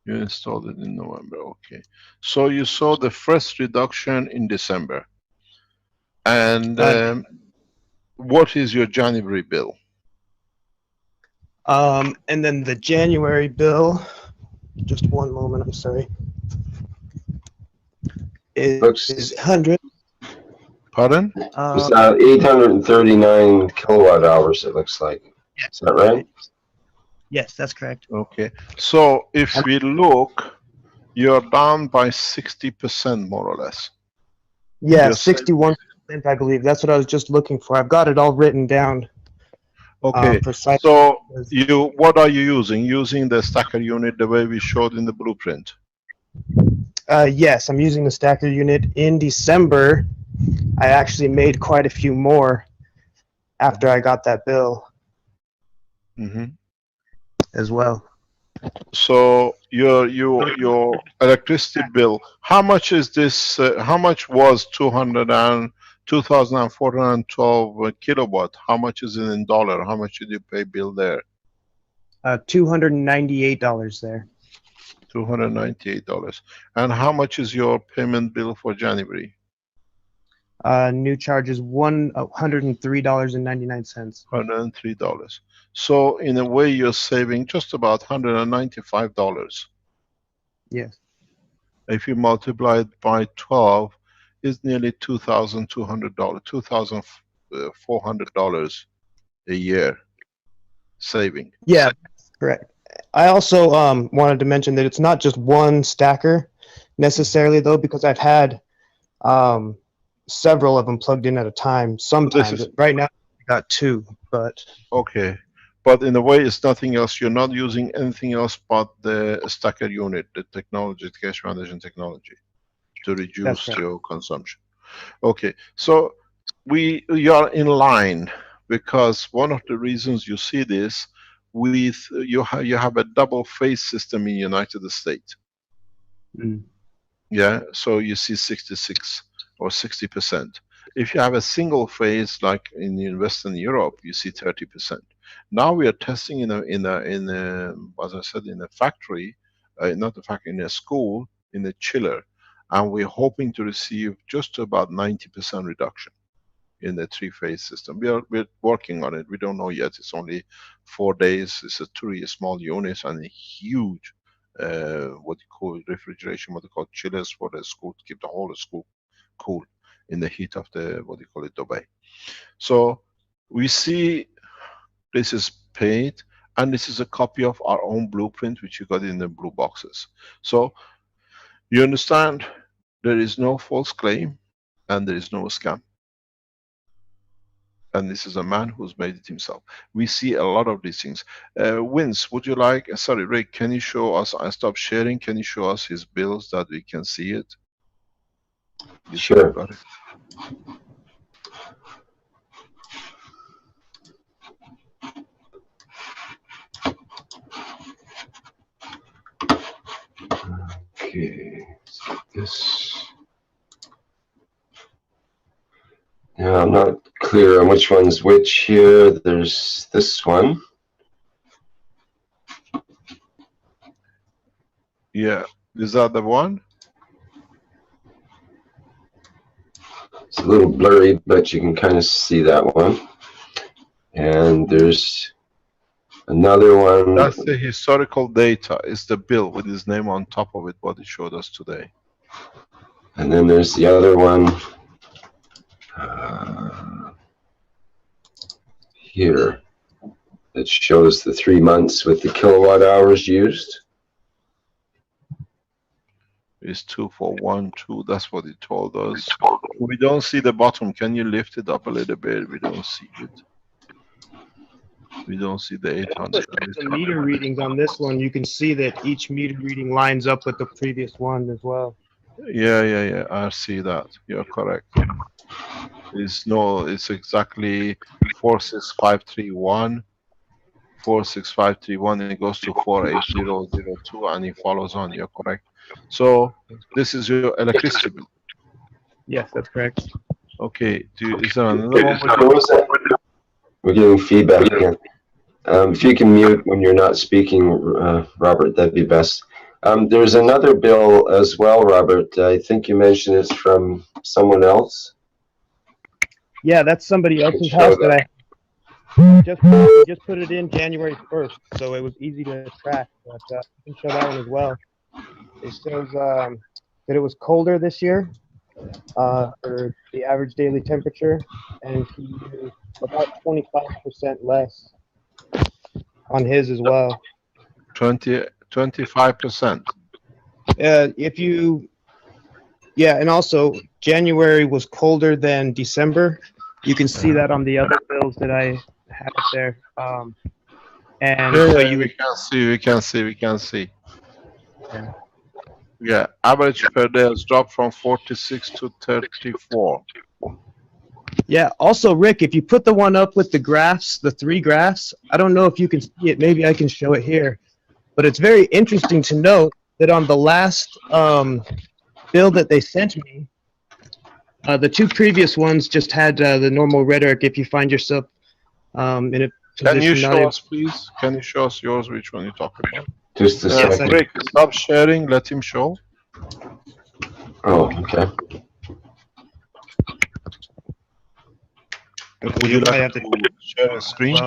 You installed it in November, okay. So you saw the first reduction in December. And what is your January bill? And then the January bill, just one moment, I'm sorry, is 100. Pardon? it's 839 kilowatt hours, it looks like. Is that right? Yes, that's correct. Okay. So if we look, you're down by 60% more or less. Yeah, Yes. 61%, I believe. That's what I was just looking for. I've got it all written down. Okay. Precise. So what are you using? Using the stacker unit the way we showed in the blueprint? Yes, I'm using the stacker unit. In December, I actually made quite a few more after I got that bill as well. So your electricity bill, how much is this? How much was 2,412 kilowatt? How much is it in dollar? How much did you pay bill there? $298 there. $298. And how much is your payment bill for January? New charge is $103.99. $103. So in a way, you're saving just about $195. Yes. If you multiply it by 12, it's nearly $2,200, $2,400 a year saving. Yeah, correct. I also wanted to mention that it's not just one stacker necessarily, though, because I've had several of them plugged in at a time. Sometimes, right now, I got 2, but Okay, but in a way, it's nothing else. You're not using anything else but the stacker unit, the technology, the cache management technology, to reduce right. your consumption. Okay, so you are in line, because one of the reasons you see this with you have a double phase system in United States. Yeah, so you see 66 or 60%. If you have a single phase like in Western Europe, you see 30%. Now we are testing in a as I said, in a factory, not a factory, in a school, in a chiller, and we're hoping to receive just about 90% reduction in the 3-phase system. We're working on it. We don't know yet. It's only 4 days. It's a 3 small units and a huge what you call refrigeration, what you call chillers for the school, to keep the whole school cool in the heat of the, what you call it, Dubai. So we see this is paid, and this is a copy of our own blueprint, which you got in the blue boxes. So you understand, there is no false claim and there is no scam. And this is a man who's made it himself. We see a lot of these things. Vince, would you like, sorry, Rick, can you show us, I stopped sharing, can you show us his bills that we can see it? You Sure. got it. Okay, so this. Now I'm not clear on which one's which here. There's this one. Yeah, is that the one? It's a little blurry, but you can kind of see that one. And there's another one. That's the historical data. It's the bill with his name on top of it, what it showed us today. And then there's the other one here that shows the 3 months with the kilowatt hours used. It's 2412. That's what it told us. We don't see the bottom. Can you lift it up a little bit? We don't see it. We don't see the 800. The meter readings on this one, you can see that each meter reading lines up with the previous one as well. Yeah. I see that. You're correct. It's exactly 46531. 46531, and it goes to 48002, and it follows on. You're correct. So this is your electricity bill. Yes, that's correct. Okay. Is there another one? What was that? We're getting feedback again. If you can mute when you're not speaking, Robert, that'd be best. There's another bill as well, Robert. I think you mentioned it's from someone else. Yeah, that's somebody else's house that I just put it in January 1st, so it was easy to track. But I can show that one as well. It shows that it was colder this year for the average daily temperature, and he used about 25% less on his as well. 25%. And also January was colder than December. You can see that on the other bills that I have up there. And so we can see. Yeah, average per day has dropped from 46 to 34. Yeah, also, Rick, if you put the one up with the graphs, the 3 graphs, I don't know if you can see it. Maybe I can show it here. But it's very interesting to note that on the last bill that they sent me, the 2 previous ones just had the normal rhetoric. If you find yourself in a position... Can you show us, please? Can you show us yours, which one you're talking about? Just a second. Rick, stop sharing. Let him show. Oh, okay. Would you like to share a screen?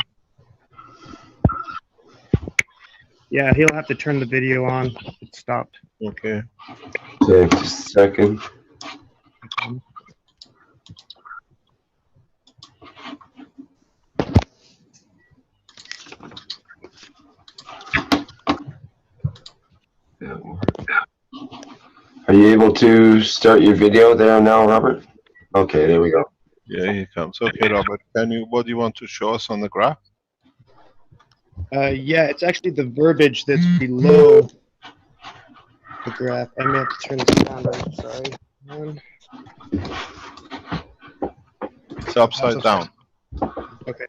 Yeah, he'll have to turn the video on. It stopped. Okay. Okay, just a second. Are you able to start your video there now, Robert? Okay, there we go. Yeah, he comes. Okay, Robert, what do you want to show us on the graph? Yeah, it's actually the verbiage that's below the graph. I may have to turn this down. Sorry. It's upside down. Okay.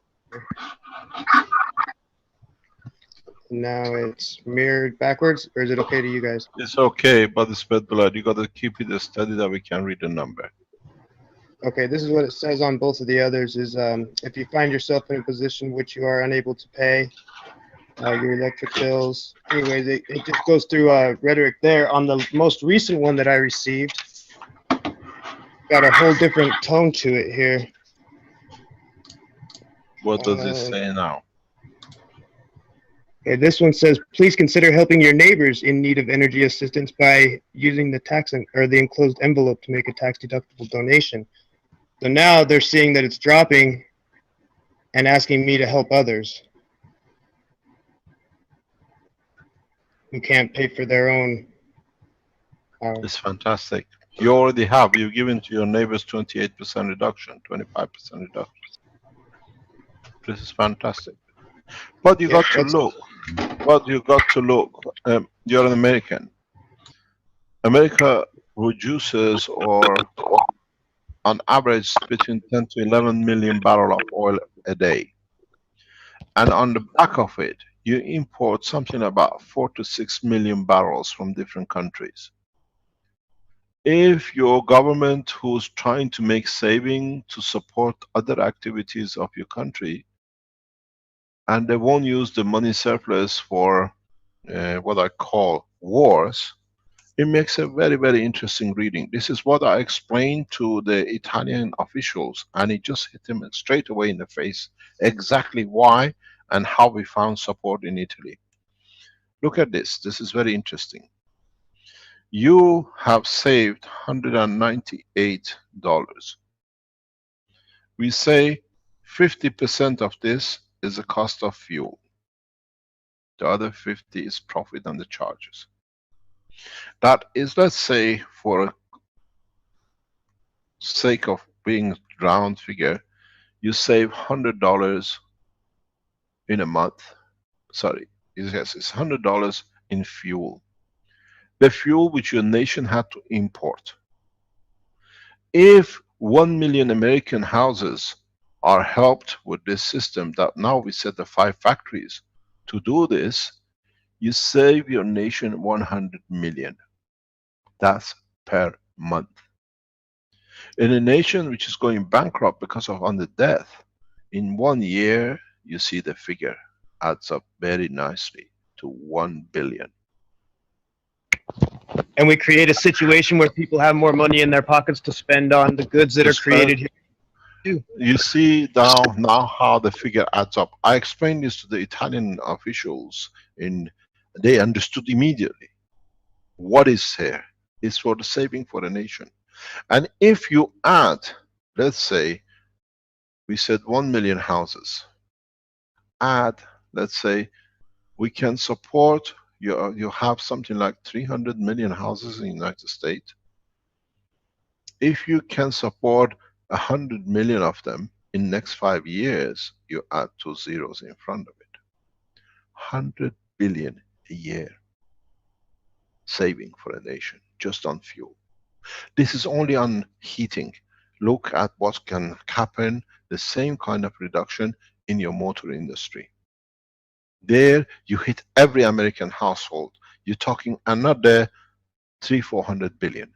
Now it's mirrored backwards, or is it okay to you guys? It's okay, but it's bad blood. You got to keep it steady that we can read the number. Okay, this is what it says on both of the others is if you find yourself in a position which you are unable to pay your electric bills. Anyways, it just goes through rhetoric there. On the most recent one that I received, got a whole different tone to it here. What does it say now? Okay, this one says, please consider helping your neighbors in need of energy assistance by using the the enclosed envelope to make a tax-deductible donation. So now they're seeing that it's dropping and asking me to help others who can't pay for their own. It's fantastic. You already have. You've given to your neighbors 28% reduction, 25% reduction. This is fantastic. But you got to look. But you got to look. You're an American. America produces, or on average, between 10 to 11 million barrels of oil a day. And on the back of it, you import something about 4 to 6 million barrels from different countries. If your government, who's trying to make saving to support other activities of your country, and they won't use the money surplus for what I call wars, it makes a very, very interesting reading. This is what I explained to the Italian officials, and it just hit them straight away in the face, exactly why and how we found support in Italy. Look at this. This is very interesting. You have saved $198. We say 50% of this is the cost of fuel. The other 50 is profit and the charges. That is, let's say, for sake of being round figure, you save $100 in a month. Sorry, yes, it's $100 in fuel. The fuel which your nation had to import. If 1 million American houses are helped with this system, that now we set the 5 factories to do this, you save your nation 100 million. That's per month. In a nation which is going bankrupt because of under death, in 1 year, you see the figure adds up very nicely to 1 billion. And we create a situation where people have more money in their pockets to spend on the goods that are created here. You see now how the figure adds up. I explained this to the Italian officials, they understood immediately. What is here is for the saving for the nation. And if you add, let's say, we said 1 million houses, add, let's say, we can support, you have something like 300 million houses in the United States. If you can support 100 million of them in next 5 years, you add 2 zeros in front of it. 100 billion a year saving for a nation, just on fuel. This is only on heating. Look at what can happen, the same kind of reduction in your motor industry. There you hit every American household. You're talking another 300-400 billion.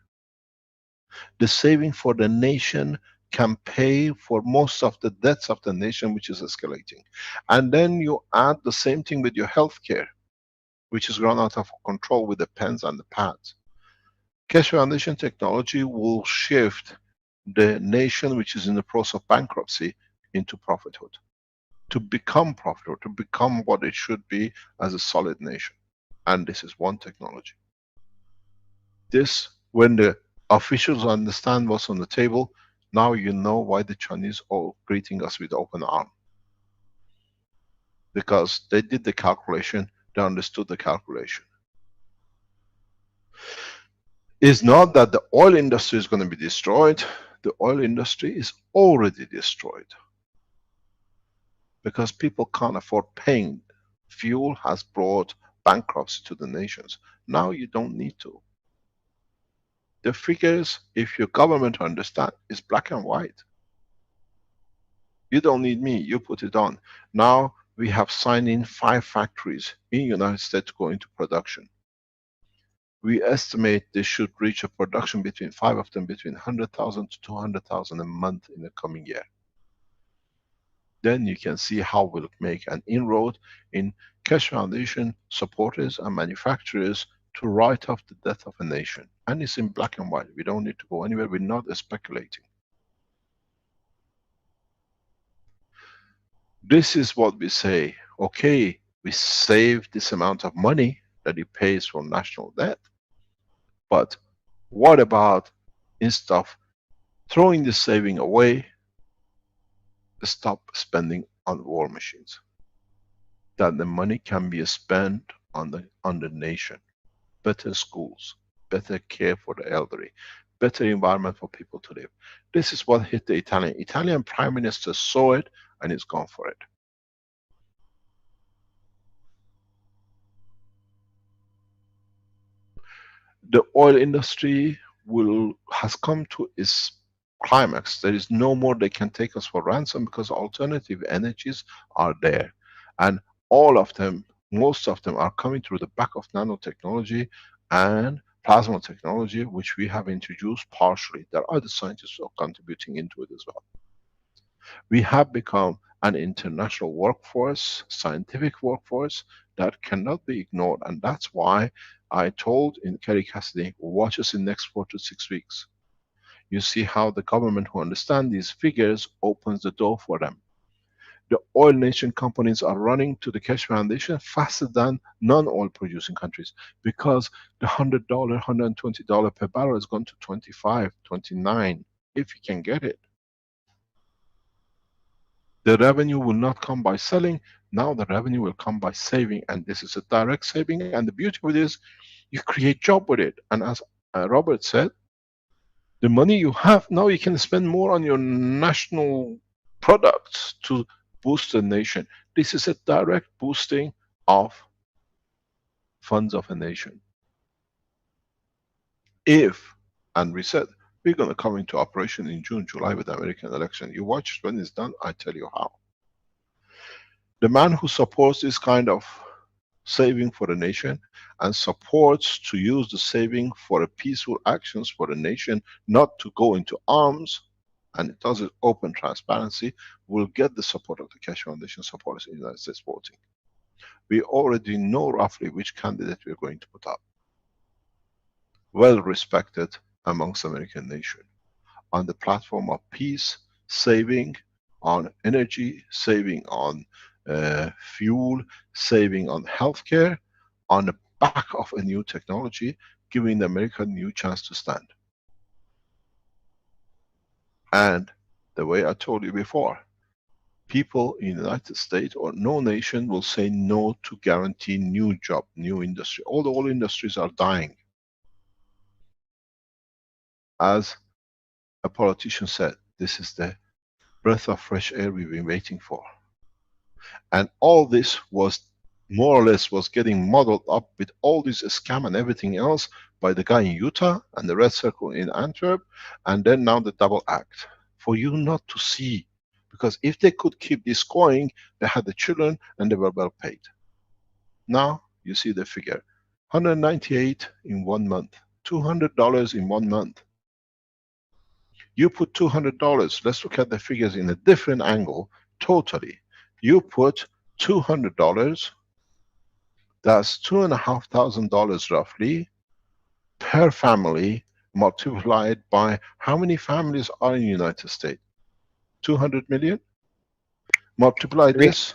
The saving for the nation can pay for most of the debts of the nation, which is escalating. And then you add the same thing with your healthcare, which is run out of control with the pens and the pads. Keshe Foundation technology will shift the nation which is in the process of bankruptcy into prophethood. To become profitable, to become what it should be as a solid nation. And this is one technology. This, when the officials understand what's on the table, now you know why the Chinese are greeting us with open arms. Because they did the calculation, they understood the calculation. It's not that the oil industry is going to be destroyed. The oil industry is already destroyed. Because people can't afford paying. Fuel has brought bankruptcy to the nations. Now you don't need to. The figures, if your government understand, is black and white. You don't need me, you put it on. Now we have signed in 5 factories in the United States to go into production. We estimate they should reach a production between 5 of them between 100,000 to 200,000 a month in the coming year. Then you can see how we'll make an inroad in Keshe Foundation supporters and manufacturers to write off the death of a nation. And it's in black and white. We don't need to go anywhere. We're not speculating. This is what we say. Okay, we save this amount of money that it pays for national debt. But what about, instead of throwing the saving away, stop spending on war machines? That the money can be spent on the nation. Better schools, better care for the elderly, better environment for people to live. This is what hit the Italian Prime Minister saw it and is gone for it. The oil industry has come to its climax. There is no more they can take us for ransom because alternative energies are there. And all of them, most of them are coming through the back of nanotechnology and plasma technology, which we have introduced partially. There are other scientists who are contributing into it as well. We have become an international workforce, scientific workforce that cannot be ignored. And that's why I told in Kerry Cassidy, watch us in the next 4 to 6 weeks. You see how the government who understand these figures opens the door for them. The oil nation companies are running to the Keshe Foundation faster than non-oil producing countries because the $100, $120 per barrel has gone to 25, 29, if you can get it. The revenue will not come by selling. Now the revenue will come by saving, and this is a direct saving. And the beauty of it is you create job with it. And as Robert said, the money you have now, you can spend more on your national products to boost the nation. This is a direct boosting of funds of a nation. If, and we said, we're going to come into operation in June, July with the American election. You watch when it's done, I tell you how. The man who supports this kind of saving for the nation and supports to use the saving for a peaceful actions for the nation, not to go into arms, and it does it open transparency, will get the support of the Keshe Foundation supporters in the United States voting. We already know roughly which candidate we're going to put up. Well respected amongst American nation. On the platform of peace, saving on energy, saving on fuel, saving on healthcare, on the back of a new technology, giving the America a new chance to stand. And the way I told you before, people in the United States or no nation will say no to guarantee new job, new industry. All the old industries are dying. As a politician said, this is the breath of fresh air we've been waiting for. And all this was more or less was getting modeled up with all this scam and everything else by the guy in Utah and the Red Circle in Antwerp, and then now the double act. For you not to see, because if they could keep this going, they had the children and they were well paid. Now you see the figure, 198 in 1 month, $200 in 1 month. You put $200, let's look at the figures in a different angle, totally. You put $200, that's $2,500 roughly per family, multiplied by how many families are in the United States? 200 million? Multiply this,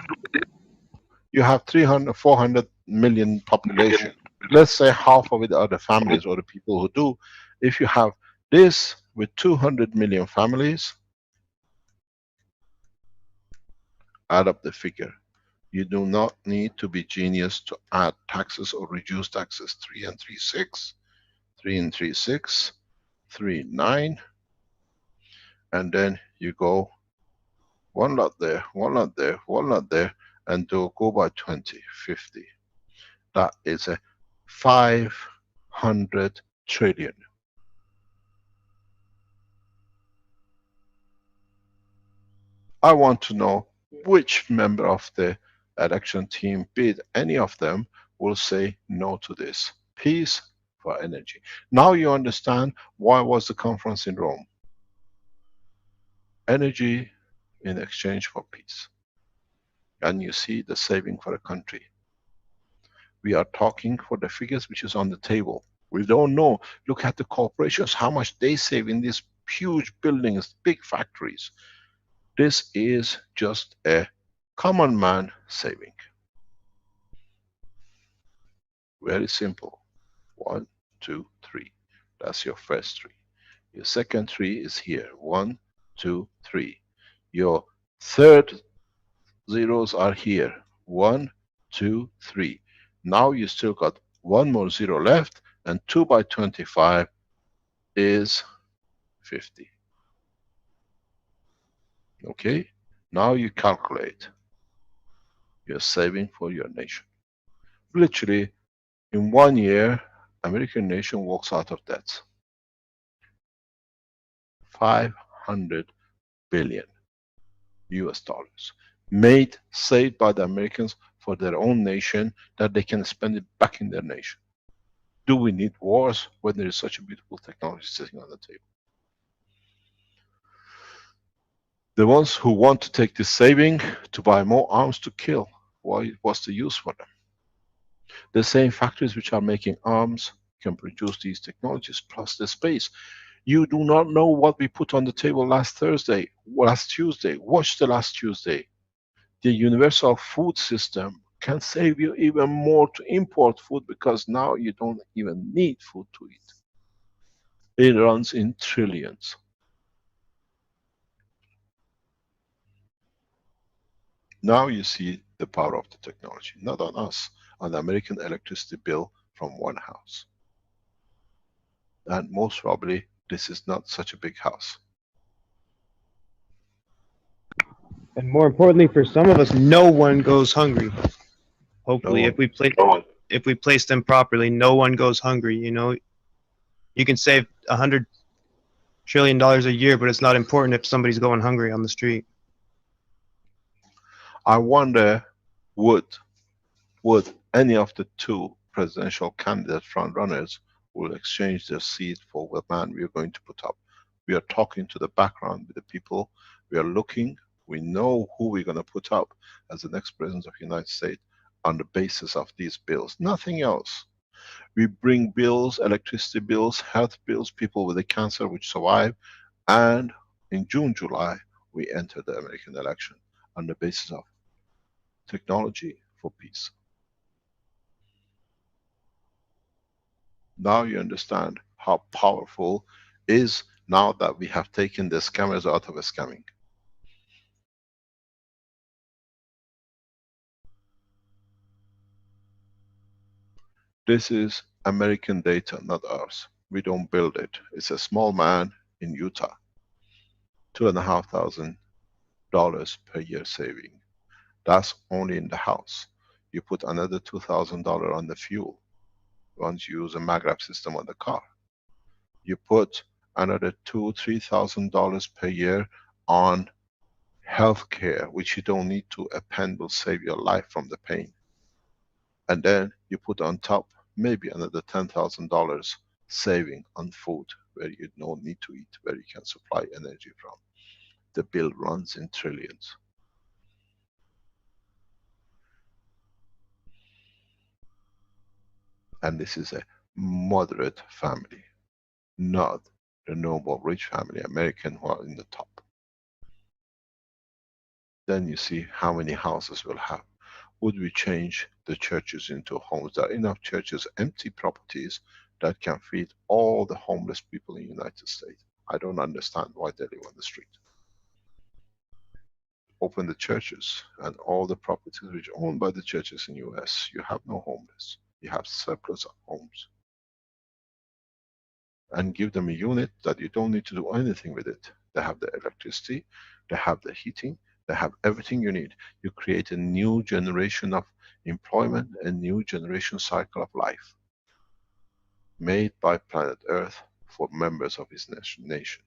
you have 300, 400 million population. let's say half of it are the families or the people who do. If you have this with 200 million families, add up the figure. You do not need to be genius to add taxes or reduce taxes. 3 and 3, 6. 3 and 3, 6. 3, 9. And then you go one lot there, one lot there, one lot there, and go by 20, 50. That is a 500 trillion. I want to know which member of the election team, be it any of them, will say no to this. Peace for energy. Now you understand why was the conference in Rome. Energy in exchange for peace. And you see the saving for a country. We are talking for the figures which is on the table. We don't know. Look at the corporations, how much they save in these huge buildings, big factories. This is just a common man saving. Very simple. 1, 2, 3. That's your first 3. Your second 3 is here. 1, 2, 3. Your third zeros are here. 1, 2, 3. Now you still got one more 0 left, and 2 by 25 is 50. Okay? Now you calculate your saving for your nation. Literally, in 1 year, American nation walks out of debt. 500 billion US dollars. Made, saved by the Americans for their own nation, that they can spend it back in their nation. Do we need wars when there is such a beautiful technology sitting on the table? The ones who want to take this saving to buy more arms to kill, what's the use for them? The same factories which are making arms can produce these technologies plus the space. You do not know what we put on the table last Thursday, last Tuesday. Watch the last Tuesday. The universal food system can save you even more to import food, because now you don't even need food to eat. It runs in trillions. Now you see the power of the technology, not on us, on the American electricity bill from one house. And most probably, this is not such a big house. And more importantly, for some of us, no one goes hungry. Hopefully, No if we place them properly, no one goes hungry. You know, you can save $100 trillion a year, but it's not important if somebody's going hungry on the street. I wonder, would any of the 2 presidential candidate front runners will exchange their seat for what man we are going to put up? We are talking to the background with the people. We are looking. We know who we're going to put up as the next president of the United States on the basis of these bills. Nothing else. We bring bills, electricity bills, health bills, people with the cancer which survive, and in June, July, we enter the American election on the basis of technology for peace. Now you understand how powerful is, now that we have taken the scammers out of scamming. This is American data, not ours. We don't build it. It's a small man in Utah. $2,500 per year saving. That's only in the house. You put another $2,000 on the fuel once you use a maglev system on the car. You put another $2,000-3,000 per year on healthcare, which you don't need to. A pen will save your life from the pain. And then you put on top maybe another $10,000 saving on food, where you don't need to eat, where you can supply energy from. The bill runs in trillions. And this is a moderate family, not the noble rich family, American, who are in the top. Then you see how many houses we'll have. would we change the churches into homes? There are enough churches, empty properties that can feed all the homeless people in the United States. I don't understand why they live on the street. Open the churches and all the properties which are owned by the churches in US, you have no homeless. You have surplus of homes. And give them a unit that you don't need to do anything with it. They have the electricity, they have the heating, they have everything you need. You create a new generation of employment, a new generation cycle of life made by planet Earth for members of his nation.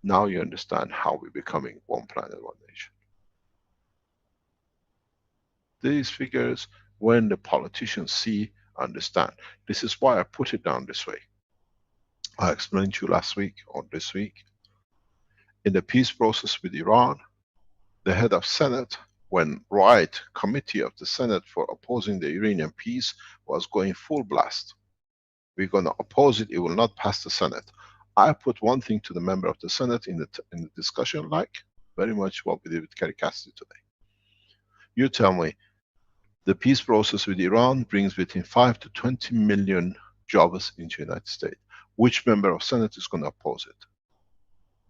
Now you understand how we're becoming one planet, one nation. These figures, when the politicians see, understand. This is why I put it down this way. I explained to you last week or this week, in the peace process with Iran, the head of Senate, when right committee of the Senate for opposing the Iranian peace was going full blast. We're going to oppose it, it will not pass the Senate. I put one thing to the member of the Senate in the discussion, like very much what we did with Kerry Cassidy today. You tell me, the peace process with Iran brings between 5 to 20 million jobs into the United States. Which member of Senate is going to oppose it?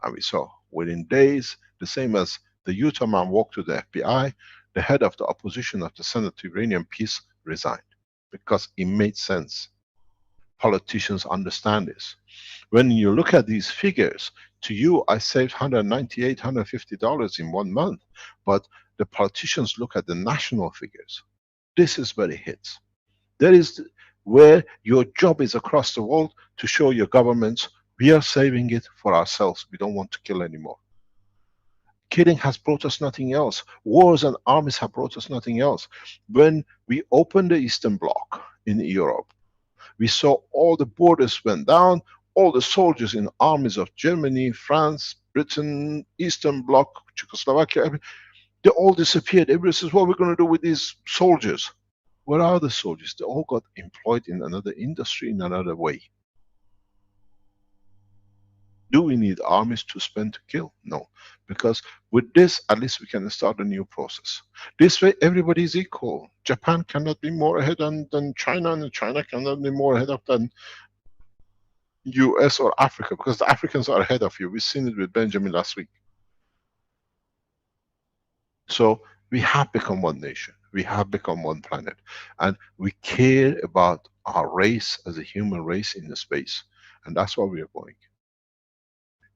And we saw within days, the same as the Utah man walked to the FBI, the head of the opposition of the Senate to Iranian peace resigned because it made sense. Politicians understand this. When you look at these figures, to you, I saved $198, $150 in 1 month, but the politicians look at the national figures. This is where it hits. That is where your job is across the world to show your governments, we are saving it for ourselves. We don't want to kill anymore. Killing has brought us nothing else. Wars and armies have brought us nothing else. When we opened the Eastern Bloc in Europe, we saw all the borders went down, all the soldiers in armies of Germany, France, Britain, Eastern Bloc, Czechoslovakia, they all disappeared. Everybody says, what are we going to do with these soldiers? Where are the soldiers? They all got employed in another industry, in another way. Do we need armies to spend to kill? No. Because with this, at least we can start a new process. This way, everybody is equal. Japan cannot be more ahead than China, and China cannot be more ahead of than US or Africa, because the Africans are ahead of you. We've seen it with Benjamin last week. So we have become one nation. We have become one planet. And we care about our race as a human race in the space. And that's where we are going.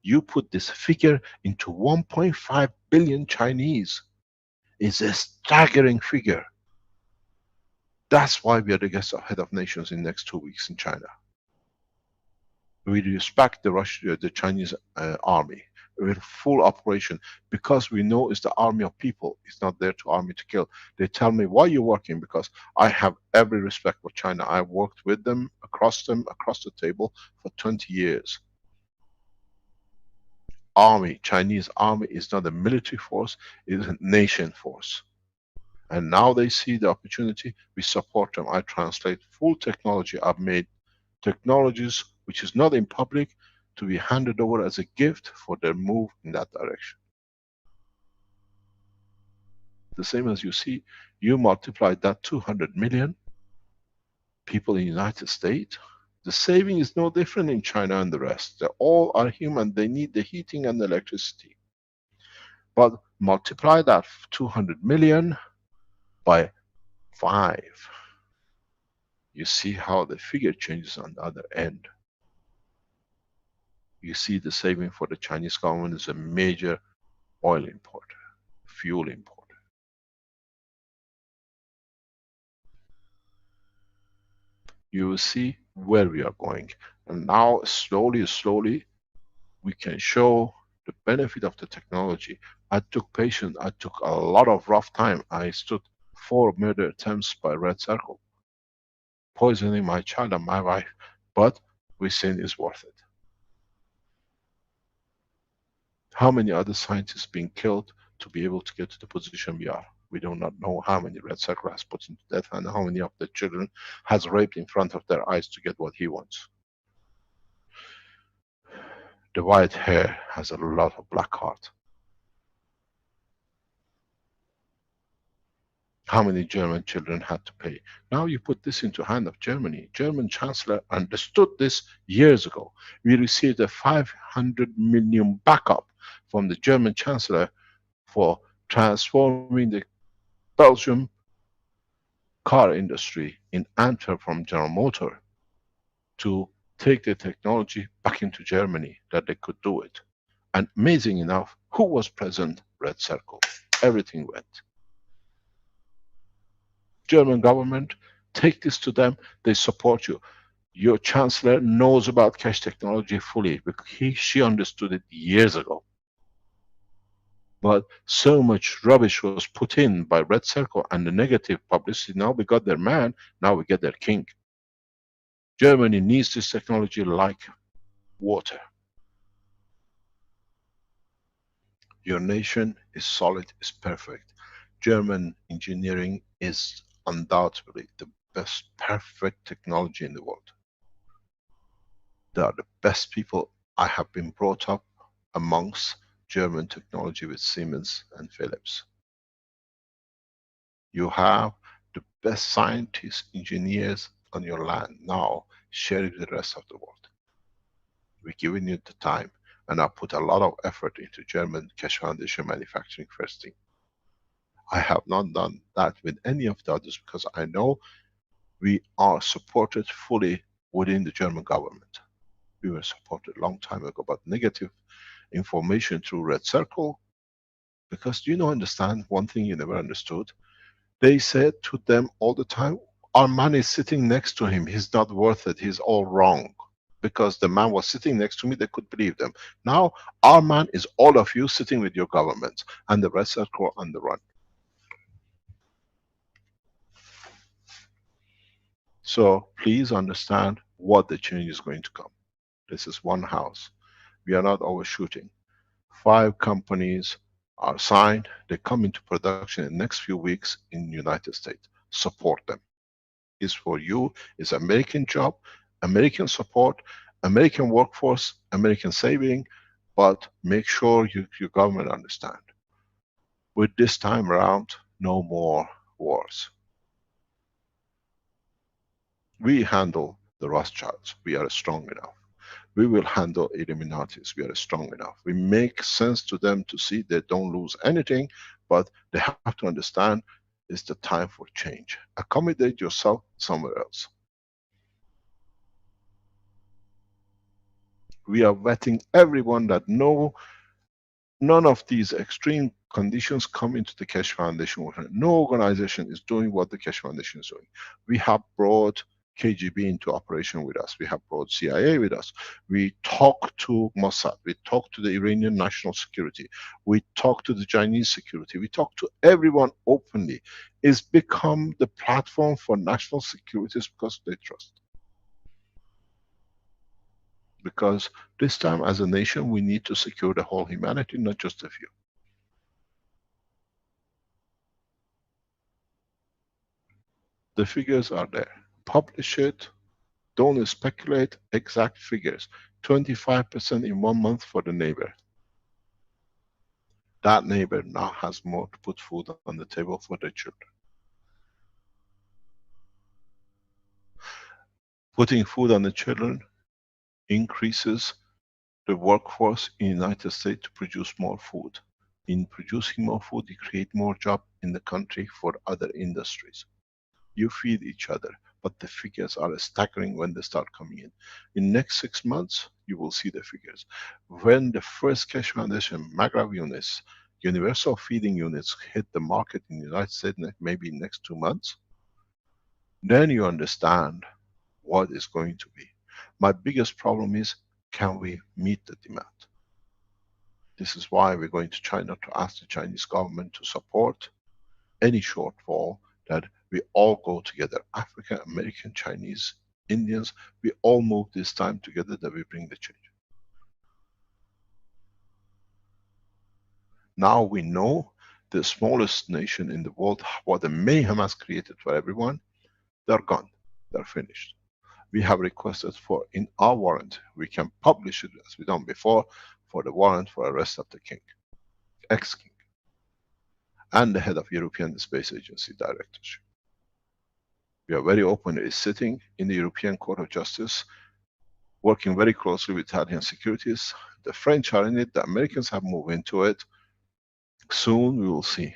You put this figure into 1.5 billion Chinese. It's a staggering figure. That's why we are the guest of head of nations in the next 2 weeks in China. We respect the Chinese army with full operation, because we know it's the army of people. It's not there to army to kill. They tell me, why are you working? Because I have every respect for China. I've worked with them, across the table for 20 years. Army, Chinese army is not a military force, it is a nation force. And now they see the opportunity, we support them. I translate full technology. I've made technologies which is not in public to be handed over as a gift for their move in that direction. The same as you see, you multiply that 200 million people in the United States, the saving is no different in China and the rest. They all are human, they need the heating and the electricity. But multiply that 200 million by 5. You see how the figure changes on the other end. You see the saving for the Chinese government is a major oil importer, fuel importer. You will see where we are going. And now slowly, we can show the benefit of the technology. I took patience, I took a lot of rough time. I stood 4 murder attempts by Red Circle, poisoning my child and my wife, but we seen it's worth it. How many other scientists being killed to be able to get to the position we are? We do not know how many Red Circle has put into death and how many of the children has raped in front of their eyes to get what he wants. The white hair has a lot of black heart. how many German children had to pay. Now you put this into hand of Germany. German Chancellor understood this years ago. We received a 500 million backup from the German Chancellor for transforming the Belgium car industry in Antwerp from General Motor to take the technology back into Germany, that they could do it. And amazing enough, who was present? Red Circle. Everything went. German government, take this to them, they support you. Your chancellor knows about cash technology fully because she understood it years ago. But so much rubbish was put in by Red Circle and the negative publicity. Now we got their man, now we get their king. Germany needs this technology like water. Your nation is solid, is perfect. German engineering is undoubtedly the best perfect technology in the world. They are the best people. I have been brought up amongst German technology with Siemens and Philips. You have the best scientists, engineers on your land. Now share it with the rest of the world. We're giving you the time, and I put a lot of effort into German Keshe Foundation manufacturing first thing. I have not done that with any of the others because I know we are supported fully within the German government. We were supported a long time ago, but negative information through Red Circle, because you don't understand one thing you never understood. They said to them all the time, our man is sitting next to him, he's not worth it, he's all wrong. Because the man was sitting next to me, they could believe them. Now, our man is all of you sitting with your government, and the Red Circle on the run. So please understand what the change is going to come. This is one house. We are not overshooting. 5 companies are signed. They come into production in the next few weeks in the United States. Support them. It's for you. It's American job, American support, American workforce, American saving, but make sure your government understand. With this time around, no more wars. We handle the Rothschilds. We are strong enough. We will handle Illuminatis. We are strong enough. We make sense to them to see they don't lose anything, but they have to understand it's the time for change. Accommodate yourself somewhere else. We are vetting everyone that none of these extreme conditions come into the Keshe Foundation. No organization is doing what the Keshe Foundation is doing. We have brought KGB into operation with us. We have brought CIA with us. We talk to Mossad. We talk to the Iranian national security. We talk to the Chinese security. We talk to everyone openly. It's become the platform for national securities because they trust. Because this time as a nation, we need to secure the whole humanity, not just a few. The figures are there. Publish it. Don't speculate. Exact figures. 25% in 1 month for the neighbor. That neighbor now has more to put food on the table for their children. Putting food on the children increases the workforce in the United States to produce more food. In producing more food, you create more jobs in the country for other industries. You feed each other, but the figures are staggering when they start coming in. In next 6 months, you will see the figures. When the first Keshe Foundation Magrav units, universal feeding units hit the market in the United States, maybe next 2 months, then you understand what is going to be. My biggest problem is, can we meet the demand? This is why we're going to China to ask the Chinese government to support any shortfall, that we all go together. African, American, Chinese, Indians, we all move this time together, that we bring the change. Now we know the smallest nation in the world, what the mayhem has created for everyone, they're gone, they're finished. We have requested for, in our warrant, we can publish it as we done before, for the warrant for arrest of the king, ex-king. and the head of European Space Agency directorship. We are very open. It's sitting in the European Court of Justice, working very closely with Italian securities. The French are in it, the Americans have moved into it. Soon we will see.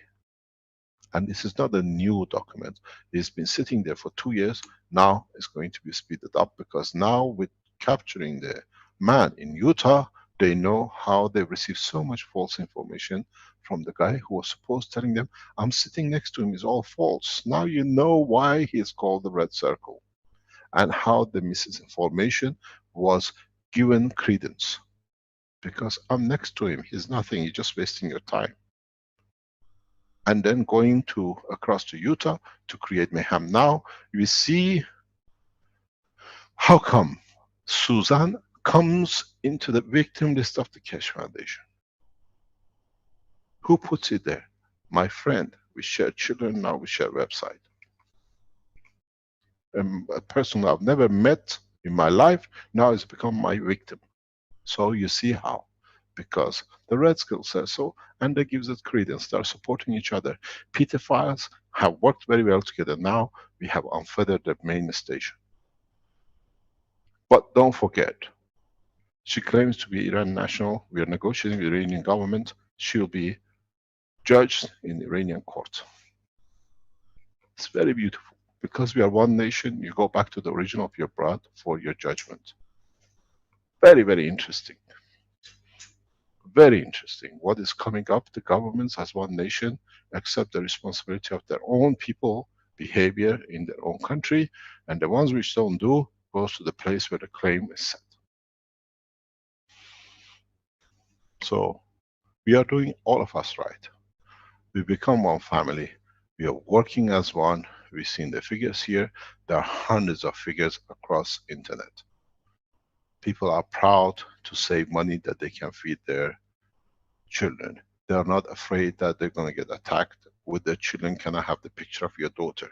And this is not a new document. It's been sitting there for 2 years. Now it's going to be speeded up, because now with capturing the man in Utah, they know how they received so much false information from the guy who was supposed telling them, I'm sitting next to him, it's all false. Now you know why he is called the Red Circle, and how the misinformation was given credence. Because I'm next to him, he's nothing, you're just wasting your time. And then going across to Utah to create mayhem. Now we see how come Suzanne comes into the victim list of the Keshe Foundation. Who puts it there? My friend. We share children, now we share website. A person I've never met in my life now has become my victim. So you see how. Because the Red Circle says so, and they gives it credence. They are supporting each other. Pedophiles have worked very well together. Now we have unfeathered the main station. But don't forget, she claims to be Iran national. We are negotiating with the Iranian government. She will be judged in the Iranian court. It's very beautiful. Because we are one nation, you go back to the origin of your blood for your judgment. Very, very interesting. Very interesting. What is coming up, the governments as one nation accept the responsibility of their own people behavior in their own country, and the ones which don't do goes to the place where the claim is set. So we are doing all of us right. We become one family. We are working as one. We've seen the figures here. There are hundreds of figures across internet. People are proud to save money that they can feed their children. They are not afraid that they're going to get attacked. With their children, can I have the picture of your daughter?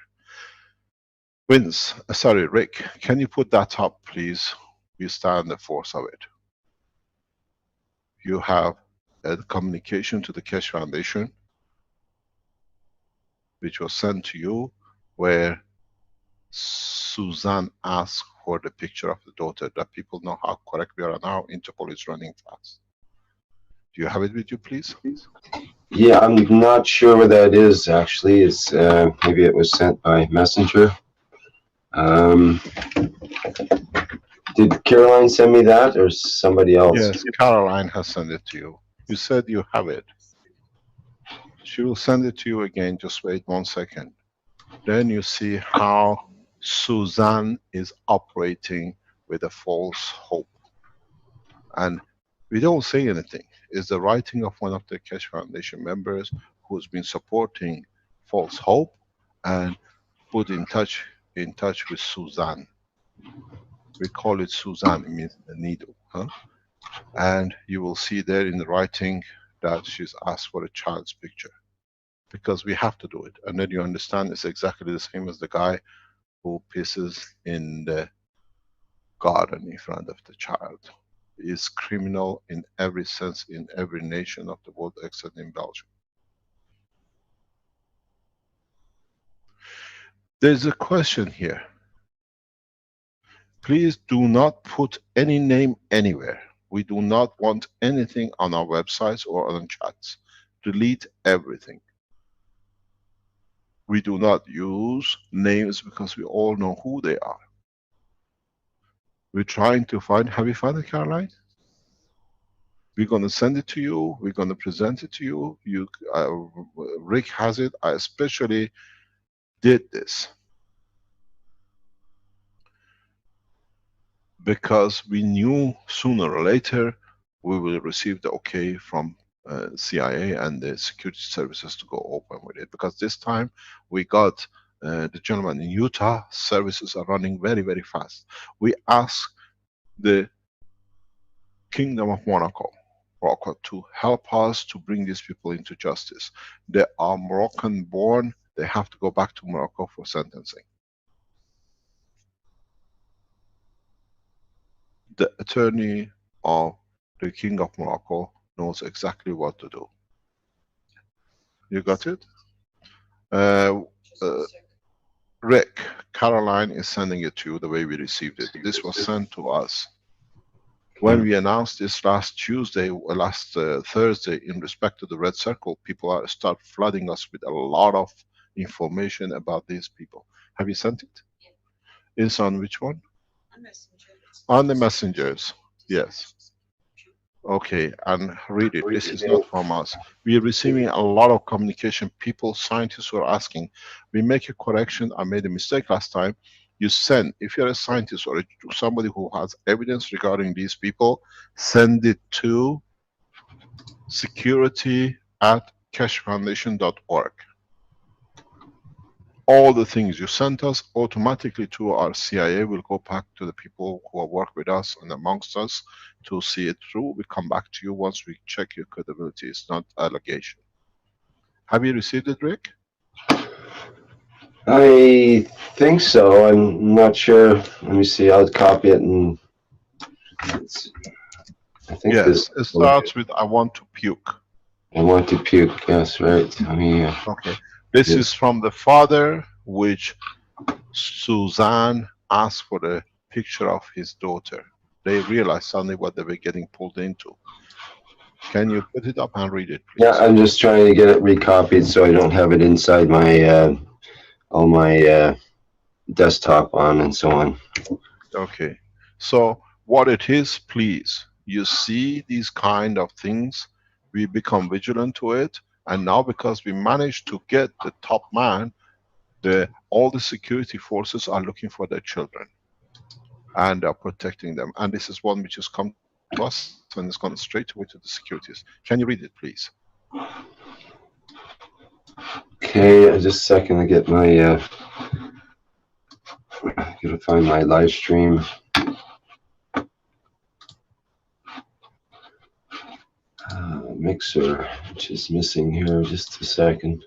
Rick, can you put that up, please? We stand the force of it. You have a communication to the Keshe Foundation, which was sent to you, where Suzanne asked for the picture of the daughter, that people know how correct we are now. Interpol is running fast. Do you have it with you, please? Yeah, I'm not sure where that is actually. It's maybe it was sent by messenger. Did Caroline send me that, or somebody else? Yes, Caroline has sent it to you. You said you have it. She will send it to you again. Just wait 1 second. Then you see how Suzanne is operating with a false hope. And we don't say anything. It's the writing of one of the Keshe Foundation members who's been supporting false hope and put in touch with Suzanne. We call it Suzanne, it means the needle. Huh? And you will see there in the writing that she's asked for a child's picture. Because we have to do it. And then you understand it's exactly the same as the guy who pisses in the garden in front of the child. Is criminal in every sense, in every nation of the world except in Belgium. There's a question here. Please do not put any name anywhere. We do not want anything on our websites or on chats. Delete everything. We do not use names because we all know who they are. We're trying to find, have you found it, Caroline? We're going to send it to you. We're going to present it to you. Rick has it. I especially did this because we knew sooner or later we will receive the okay from CIA and the security services to go open with it. Because this time we got the gentleman in Utah, services are running very, very fast. We asked the Kingdom of Morocco to help us to bring these people into justice. They are Moroccan born, they have to go back to Morocco for sentencing. The attorney of the King of Morocco knows exactly what to do. You got it? Uh, uh, Rick, Caroline is sending it to you the way we received it. This was sent to us when we announced this last Tuesday, last Thursday, in respect to the Red Circle. People start flooding us with a lot of information about these people. Have you sent it? It's on which one? On the messengers. Yes. Okay, and read it. This is not from us. We are receiving a lot of communication. People, scientists who are asking. We make a correction. I made a mistake last time. You send, if you're a scientist or somebody who has evidence regarding these people, send it to security@keshefoundation.org. All the things you sent us automatically to our CIA will go back to the people who have worked with us and amongst us to see it through. We come back to you once we check your credibility. It's not allegation. Have you received it, Rick? I think so. I'm not sure. Let me see. I'll copy it and. I think Yes, this. it starts with "I want to puke." I want to puke. Yes, right. I mean, Okay. This Yes. is from the father, which Suzanne asked for the picture of his daughter. They realized suddenly what they were getting pulled into. Can you put it up and read it, please? yeah, I'm just trying to get it recopied so I don't have it inside my all my desktop on and so on. Okay. So what it is, please, you see these kind of things, we become vigilant to it, and now because we managed to get the top man, all the security forces are looking for their children and are protecting them. And this is one which has come to us and it's gone straight away to the securities. Can you read it, please? Okay, just a second to get my. I gotta find my live stream. Mixer, which is missing here. Just a second.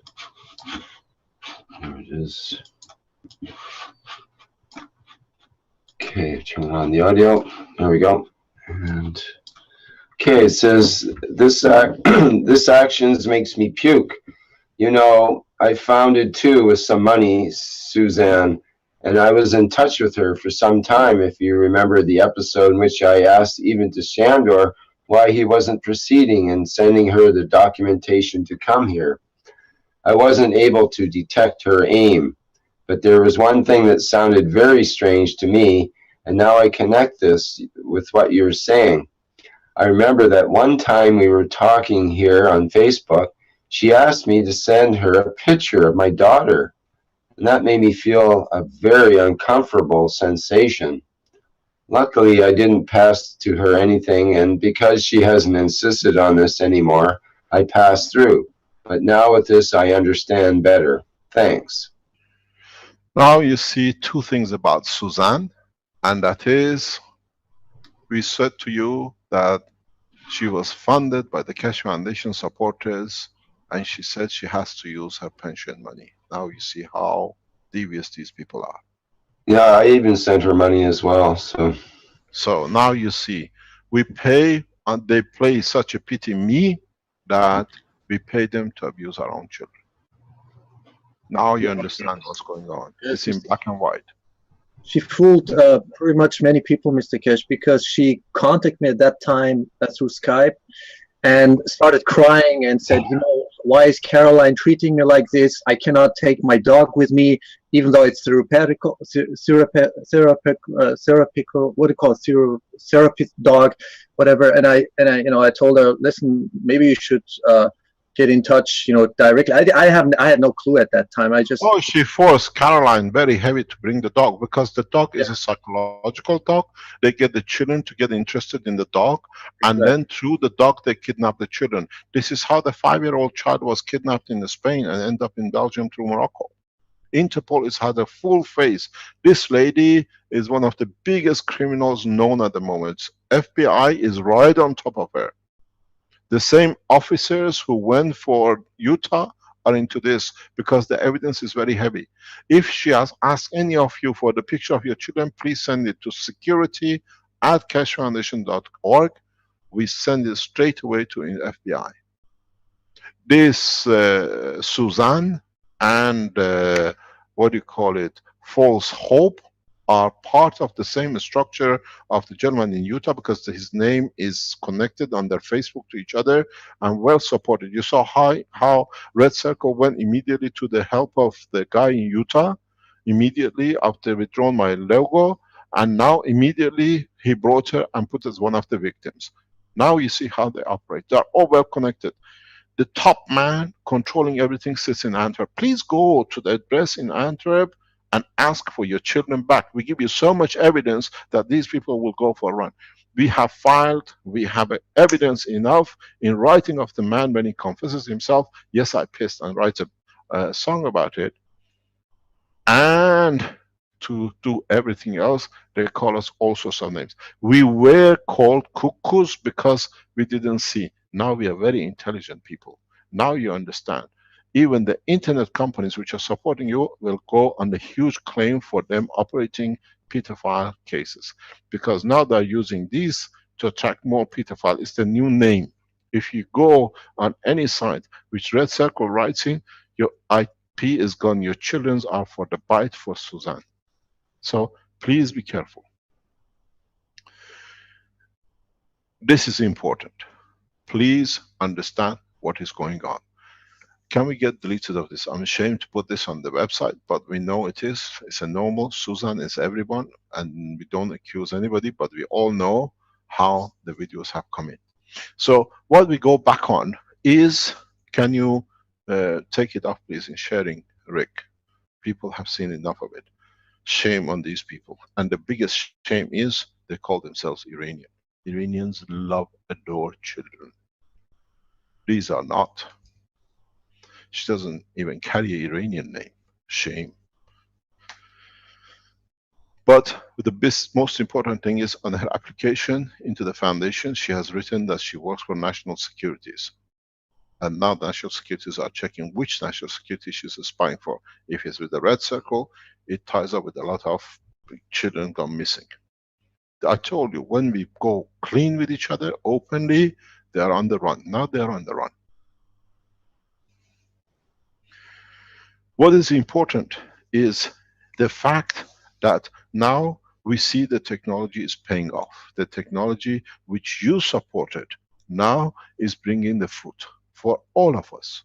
There it is. Okay, turn on the audio. There we go. And okay, it says this this actions makes me puke. You know, I founded too with some money, Suzanne, and I was in touch with her for some time. If you remember the episode in which I asked even to Shandor why he wasn't proceeding and sending her the documentation to come here. I wasn't able to detect her aim, but there was one thing that sounded very strange to me, and now I connect this with what you're saying. I remember that one time we were talking here on Facebook, she asked me to send her a picture of my daughter, and that made me feel a very uncomfortable sensation. Luckily, I didn't pass to her anything, and because she hasn't insisted on this anymore, I passed through. But now with this, I understand better. Thanks. Now you see two things about Suzanne, and that is, we said to you that she was funded by the Keshe Foundation supporters, and she said she has to use her pension money. Now you see how devious these people are. Yeah, I even sent her money as well. So now you see, we pay, and they play such a pity me that we pay them to abuse our own children. Now you understand what's going on. It's in black and white. She fooled pretty much many people, Mr. Keshe, because she contacted me at that time through Skype and started crying and said, you know, why is Caroline treating me like this? I cannot take my dog with me, even though it's therapeutic, what do you call it, therapist dog, whatever. And I, you know, I told her, listen, maybe you should get in touch, you know, directly. I had no clue at that time. I just. Oh, she forced Caroline very heavy to bring the dog, because the dog is a psychological dog. They get the children to get interested in the dog, and then through the dog they kidnap the children. This is how the 5-year-old child was kidnapped in Spain and ended up in Belgium through Morocco. Interpol has had a full face. This lady is one of the biggest criminals known at the moment. FBI is right on top of her. The same officers who went for Utah are into this because the evidence is very heavy. If she has asked any of you for the picture of your children, please send it to security@keshefoundation.org. We send it straight away to the FBI. This Suzanne and what do you call it, false hope are part of the same structure of the gentleman in Utah, because his name is connected on their Facebook to each other and well supported. You saw how Red Circle went immediately to the help of the guy in Utah, immediately after withdrawn my logo, and now immediately he brought her and put as one of the victims. Now you see how they operate. They are all well connected. The top man controlling everything sits in Antwerp. Please go to the address in Antwerp and ask for your children back. We give you so much evidence that these people will go for a run. We have filed, we have evidence enough in writing of the man when he confesses himself. Yes, I pissed, and writes a song about it. And to do everything else, they call us all sorts of names. We were called cuckoos because we didn't see. Now we are very intelligent people. Now you understand. Even the internet companies which are supporting you will go on the huge claim for them operating pedophile cases. Because now they're using these to attract more pedophile. It's the new name. If you go on any site which Red Circle writes in, your IP is gone. Your children's are for the bite for Suzanne. So please be careful. This is important. Please understand what is going on. Can we get deleted of this? I'm ashamed to put this on the website, but we know it is. It's a normal. Susan is everyone, and we don't accuse anybody, but we all know how the videos have come in. So what we go back on is, can you take it off please in sharing, Rick? People have seen enough of it. Shame on these people. And the biggest shame is they call themselves Iranian. Iranians love, adore children. These are not. She doesn't even carry an Iranian name. Shame. But the most important thing is, on her application into the foundation, she has written that she works for national securities. And now national securities are checking which national security she's spying for. If it's with the Red Circle, it ties up with a lot of children gone missing. I told you, when we go clean with each other openly, they are on the run. Now they are on the run. What is important is the fact that now we see the technology is paying off. The technology which you supported now is bringing the fruit for all of us.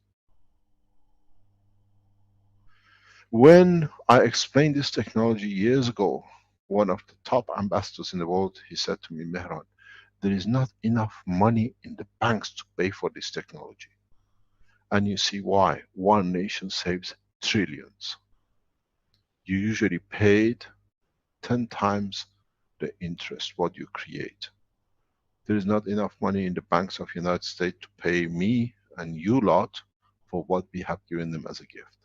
When I explained this technology years ago, one of the top ambassadors in the world, he said to me, Mehran, there is not enough money in the banks to pay for this technology. And you see why. One nation saves trillions. You usually paid 10 times the interest what you create. There is not enough money in the banks of the United States to pay me and you lot for what we have given them as a gift.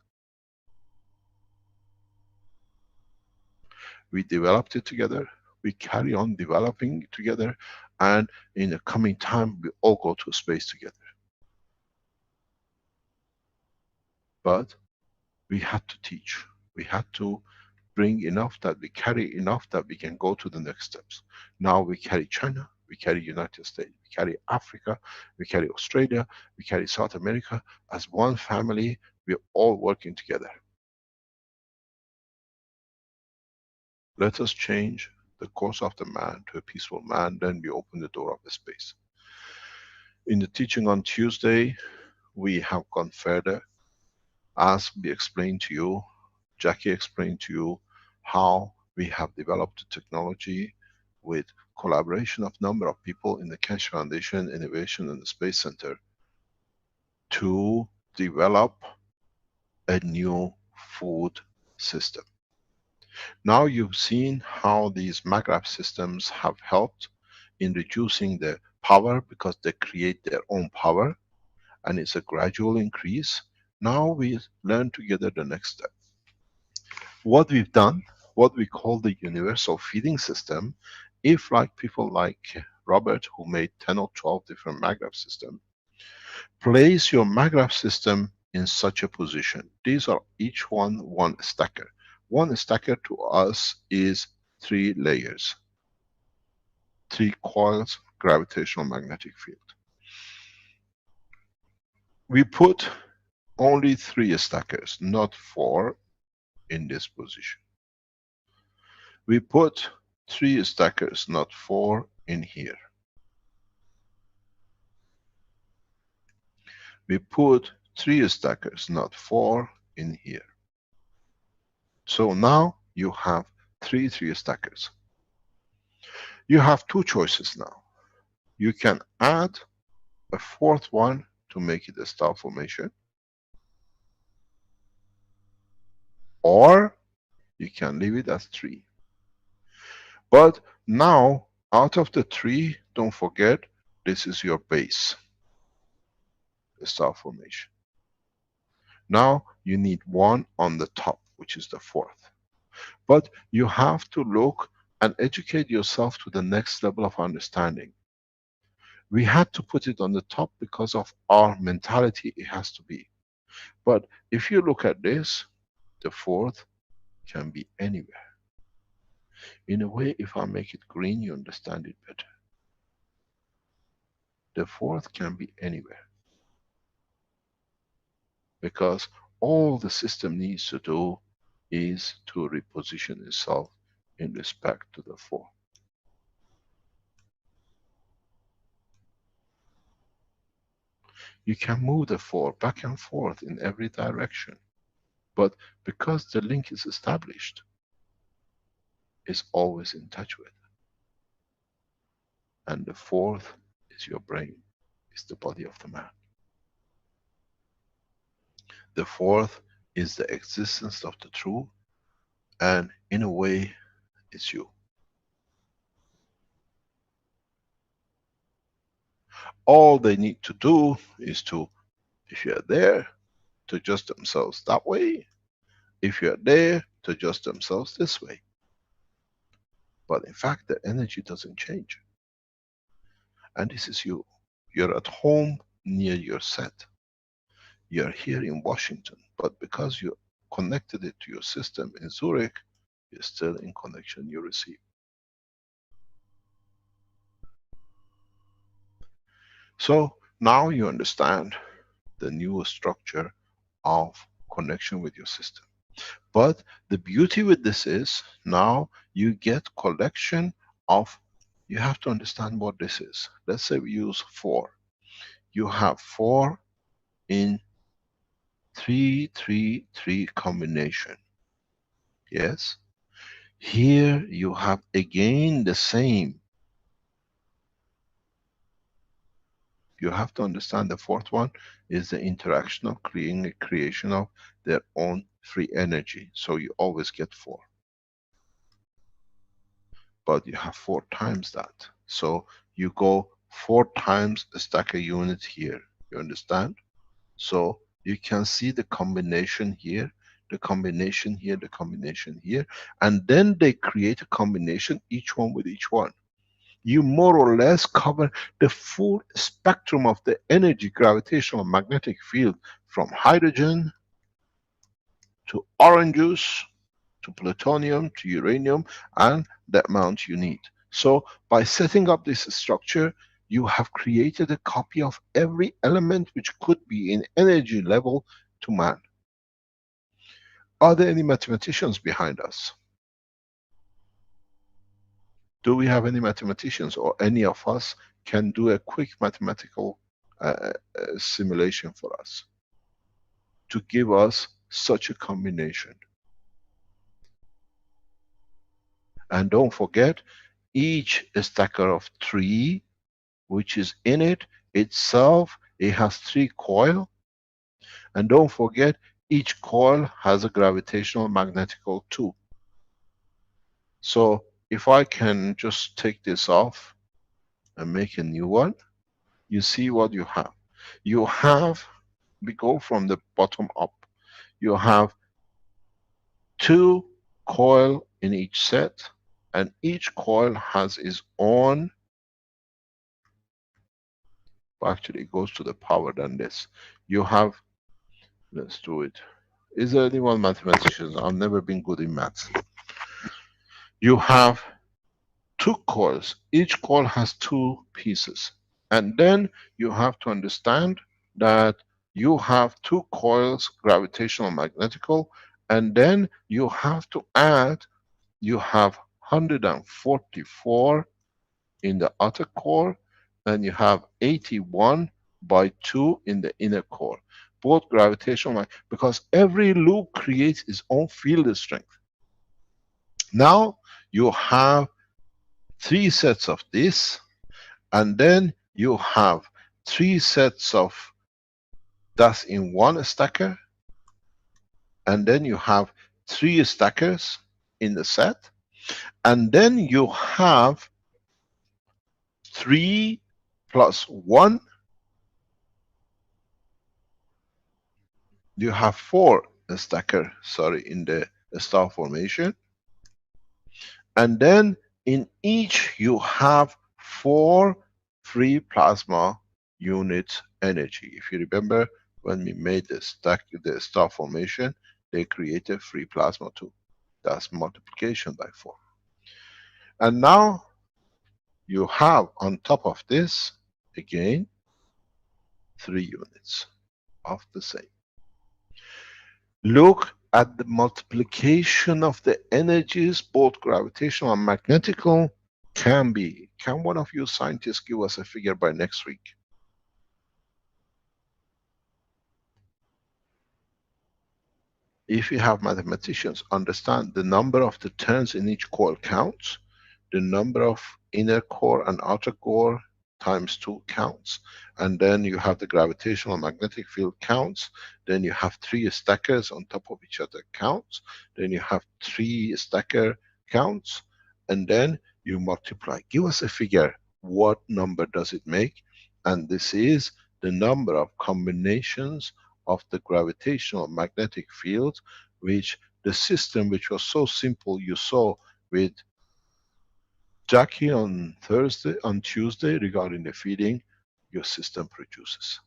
We developed it together, we carry on developing it together, and in the coming time we all go to space together. But we had to teach. We had to bring enough that we carry enough that we can go to the next steps. Now we carry China, we carry United States, we carry Africa, we carry Australia, we carry South America. As one family, we're all working together. Let us change the course of the man to a peaceful man, then we open the door of the space. In the teaching on Tuesday, we have gone further. As we explained to you, Jackie explained to you how we have developed the technology with collaboration of number of people in the Keshe Foundation, Innovation and the Space Center to develop a new food system. Now you've seen how these MagRaf systems have helped in reducing the power because they create their own power, and it's a gradual increase. Now we learn together the next step. What we've done, what we call the universal feeding system, if like people like Robert who made 10 or 12 different MagRaf systems, place your MagRaf system in such a position. These are each one stacker. One stacker to us is 3 layers, 3 coils, gravitational magnetic field. We put only 3 stackers, not 4 in this position. We put 3 stackers, not 4, in here. We put 3 stackers, not 4, in here. So now you have 3 stackers. You have 2 choices now. You can add a 4th one to make it a star formation, or you can leave it as 3. But now, out of the 3, don't forget, this is your base, the star formation. Now you need 1 on the top, which is the 4th. But you have to look and educate yourself to the next level of understanding. We had to put it on the top because of our mentality, it has to be. But if you look at this, the 4th can be anywhere. In a way, if I make it green, you understand it better. The 4th can be anywhere. Because all the system needs to do is to reposition itself in respect to the 4. You can move the 4 back and forth in every direction. But because the link is established, it's always in touch with. And the 4th is your brain, is the body of the man. The 4th is the existence of the truth, and in a way, it's you. All they need to do is to, if you are there, to adjust themselves that way. If you are there, to adjust themselves this way. But in fact, the energy doesn't change. And this is you. You're at home near your set. You're here in Washington, but because you connected it to your system in Zurich, you're still in connection you receive. So now you understand the new structure of connection with your system. But the beauty with this is, now you get collection of, you have to understand what this is. Let's say we use 4. You have 4 in 3-3-3 combination. Yes? Here you have again the same. You have to understand the 4th one is the interaction of creation of their own free energy. So you always get 4. But you have 4 times that. So you go 4 times a stacker unit here. You understand? So you can see the combination here, the combination here, the combination here, and then they create a combination, each one with each one. You more or less cover the full spectrum of the energy, gravitational magnetic field, from hydrogen to orange juice to plutonium to uranium, and the amount you need. So by setting up this structure, you have created a copy of every element which could be in energy level to man. Are there any mathematicians behind us? Do we have any mathematicians, or any of us can do a quick mathematical simulation for us to give us such a combination? And don't forget, each stacker of 3 which is in it itself, it has 3 coils. And don't forget, each coil has a gravitational magnetical too. So if I can just take this off and make a new one, you see what you have. You have, we go from the bottom up, you have 2 coils in each set, and each coil has its own, actually it goes to the power than this. You have, let's do it. Is there anyone mathematician? I've never been good in maths. You have 2 coils. Each coil has 2 pieces. And then you have to understand that you have 2 coils, gravitational magnetical, and then you have to add, you have 144 in the outer core, and you have 81 by 2 in the inner core. Both gravitational, because every loop creates its own field strength. Now you have 3 sets of this, and then you have 3 sets of that's in one stacker, and then you have 3 stackers in the set, and then you have 3 plus 1, you have 4 stacker, sorry, in the star formation, and then in each you have 4 free plasma units energy. If you remember, when we made the star formation, they created free plasma too. That's multiplication by 4. And now you have on top of this again 3 units of the same. Look at the multiplication of the energies, both gravitational and magnetical. Can one of you scientists give us a figure by next week? If you have mathematicians, understand the number of the turns in each coil counts, the number of inner core and outer core times 2 counts, and then you have the gravitational magnetic field counts, then you have 3 stackers on top of each other counts, then you have 3 stacker counts, and then you multiply. Give us a figure, what number does it make? And this is the number of combinations of the gravitational magnetic field, which the system, which was so simple, you saw with Jackie on Tuesday regarding the feeding, your system produces.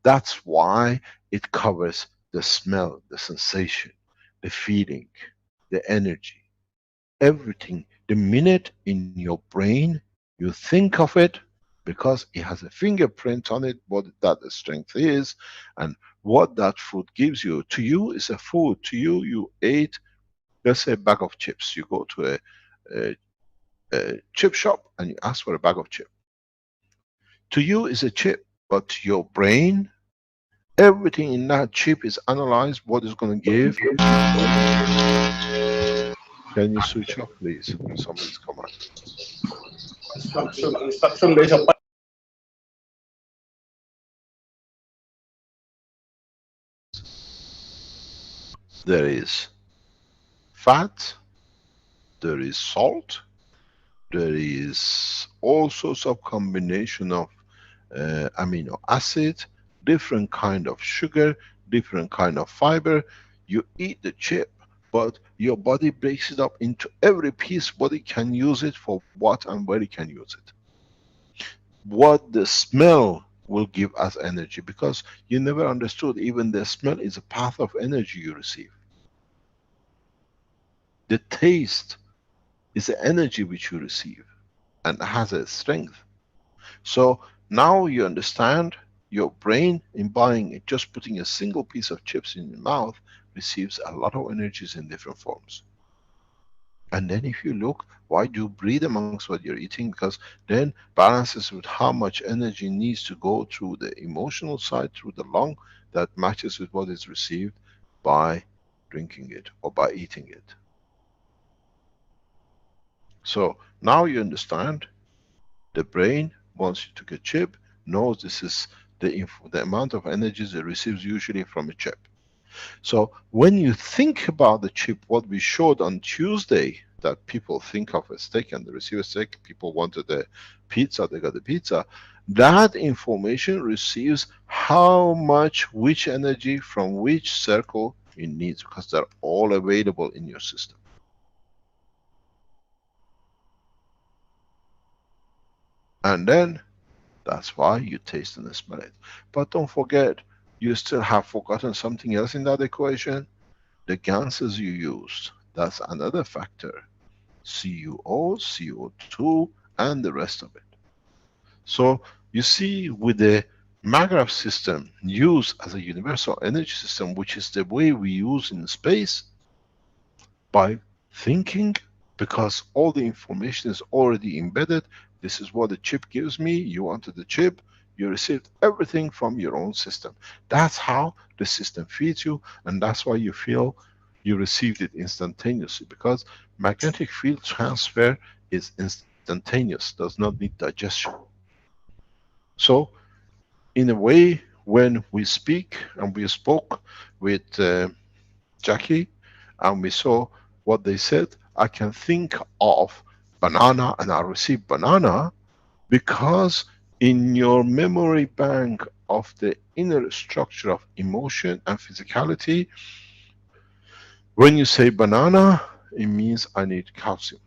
That's why it covers the smell, the sensation, the feeling, the energy, everything. The minute in your brain you think of it, because it has a fingerprint on it, what that strength is, and what that food gives you. To you is a food. To you, you ate, let's say, a bag of chips. You go to a chip shop and you ask for a bag of chips. To you is a chip, but to your brain, everything in that chip is analyzed, what is going to give. Can you switch off, please? Somebody's come on. Instruction based upon There is fat, there is salt, there is all sorts of combination of amino acid, different kind of sugar, different kind of fiber. You eat the chip, but your body breaks it up into every piece, what it can use it for, what and where it can use it. What the smell will give us energy, because you never understood even the smell is a path of energy you receive. The taste is the energy which you receive and has a strength. So now you understand your brain, in buying it, just putting a single piece of chips in your mouth, receives a lot of energies in different forms. And then if you look, why do you breathe amongst what you're eating? Because then balances with how much energy needs to go through the emotional side, through the lung, that matches with what is received by drinking it or by eating it. So now you understand, the brain, once you took a chip, knows this is the amount of energies it receives usually from a chip. So when you think about the chip, what we showed on Tuesday, that people think of a steak and they receive a steak, people wanted a pizza, they got the pizza. That information receives how much, which energy from which circle it needs, because they're all available in your system. And then that's why you taste and smell it. But don't forget, you still have forgotten something else in that equation. The gases you used, that's another factor. CuO, CO2, and the rest of it. So you see, with the Magrav system used as a universal energy system, which is the way we use in space, by thinking, because all the information is already embedded. This is what the chip gives me. You wanted the chip, you received everything from your own system. That's how the system feeds you, and that's why you feel you received it instantaneously, because magnetic field transfer is instantaneous, does not need digestion. So in a way, when we speak, and we spoke with Jackie, and we saw what they said, I can think of banana and I receive banana, because in your memory bank of the inner structure of emotion and physicality, when you say banana, it means I need calcium.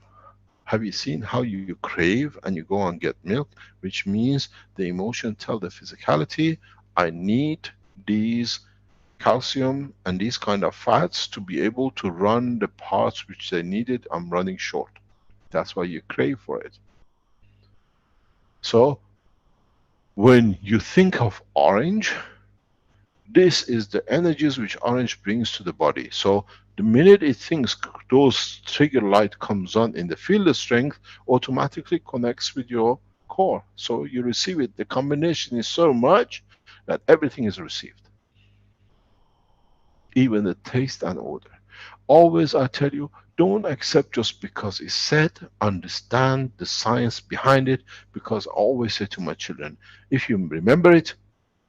Have you seen how you crave and you go and get milk, which means the emotion tell the physicality, I need these calcium and these kind of fats to be able to run the parts which they needed. I'm running short. That's why you crave for it. So when you think of orange, this is the energies which orange brings to the body. So the minute it thinks those trigger light comes on in the field strength, automatically connects with your core. So you receive it. The combination is so much that everything is received. Even the taste and odor. Always I tell you, don't accept just because it's said, understand the science behind it, because I always say to my children, if you remember it,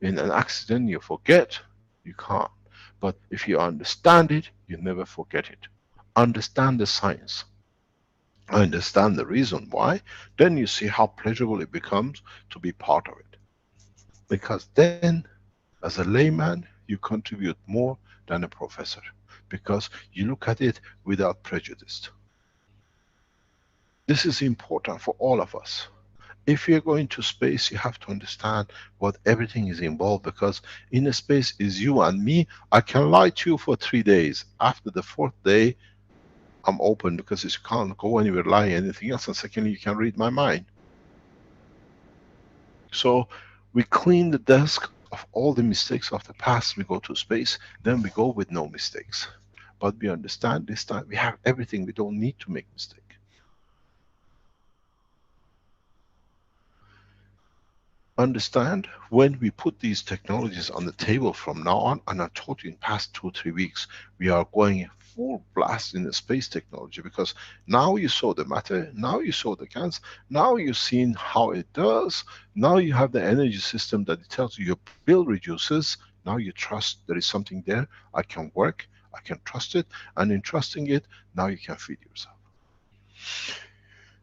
in an accident you forget, you can't. But if you understand it, you never forget it. Understand the science. Understand the reason why, then you see how pleasurable it becomes to be part of it. Because then, as a layman, you contribute more than a professor, because you look at it without prejudice. This is important for all of us. If you're going to space, you have to understand what everything is involved, because in a space is you and me. I can lie to you for 3 days. After the 4th day, I'm open, because you can't go anywhere, lie anything else, and secondly, you can read my mind. So we clean the desk of all the mistakes of the past, we go to space, then we go with no mistakes. But we understand this time we have everything, we don't need to make mistakes. Understand, when we put these technologies on the table from now on, and I told you in past 2-3 weeks, we are going full blast in the space technology, because now you saw the matter, now you saw the GANs, now you've seen how it does, now you have the energy system that it tells you your bill reduces, now you trust there is something there, I can work, I can trust it, and in trusting it, now you can feed yourself.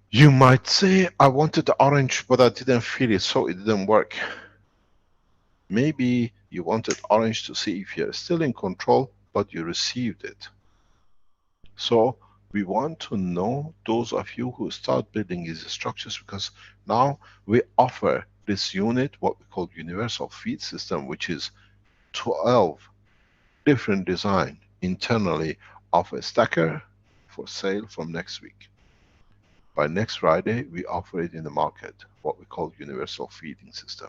You might say, I wanted the orange, but I didn't feel it, so it didn't work. Maybe you wanted orange to see if you're still in control, but you received it. So we want to know those of you who start building these structures, because now we offer this unit, what we call universal feed system, which is 12 different design internally of a stacker for sale from next week. By next Friday, we offer it in the market, what we call universal feeding system.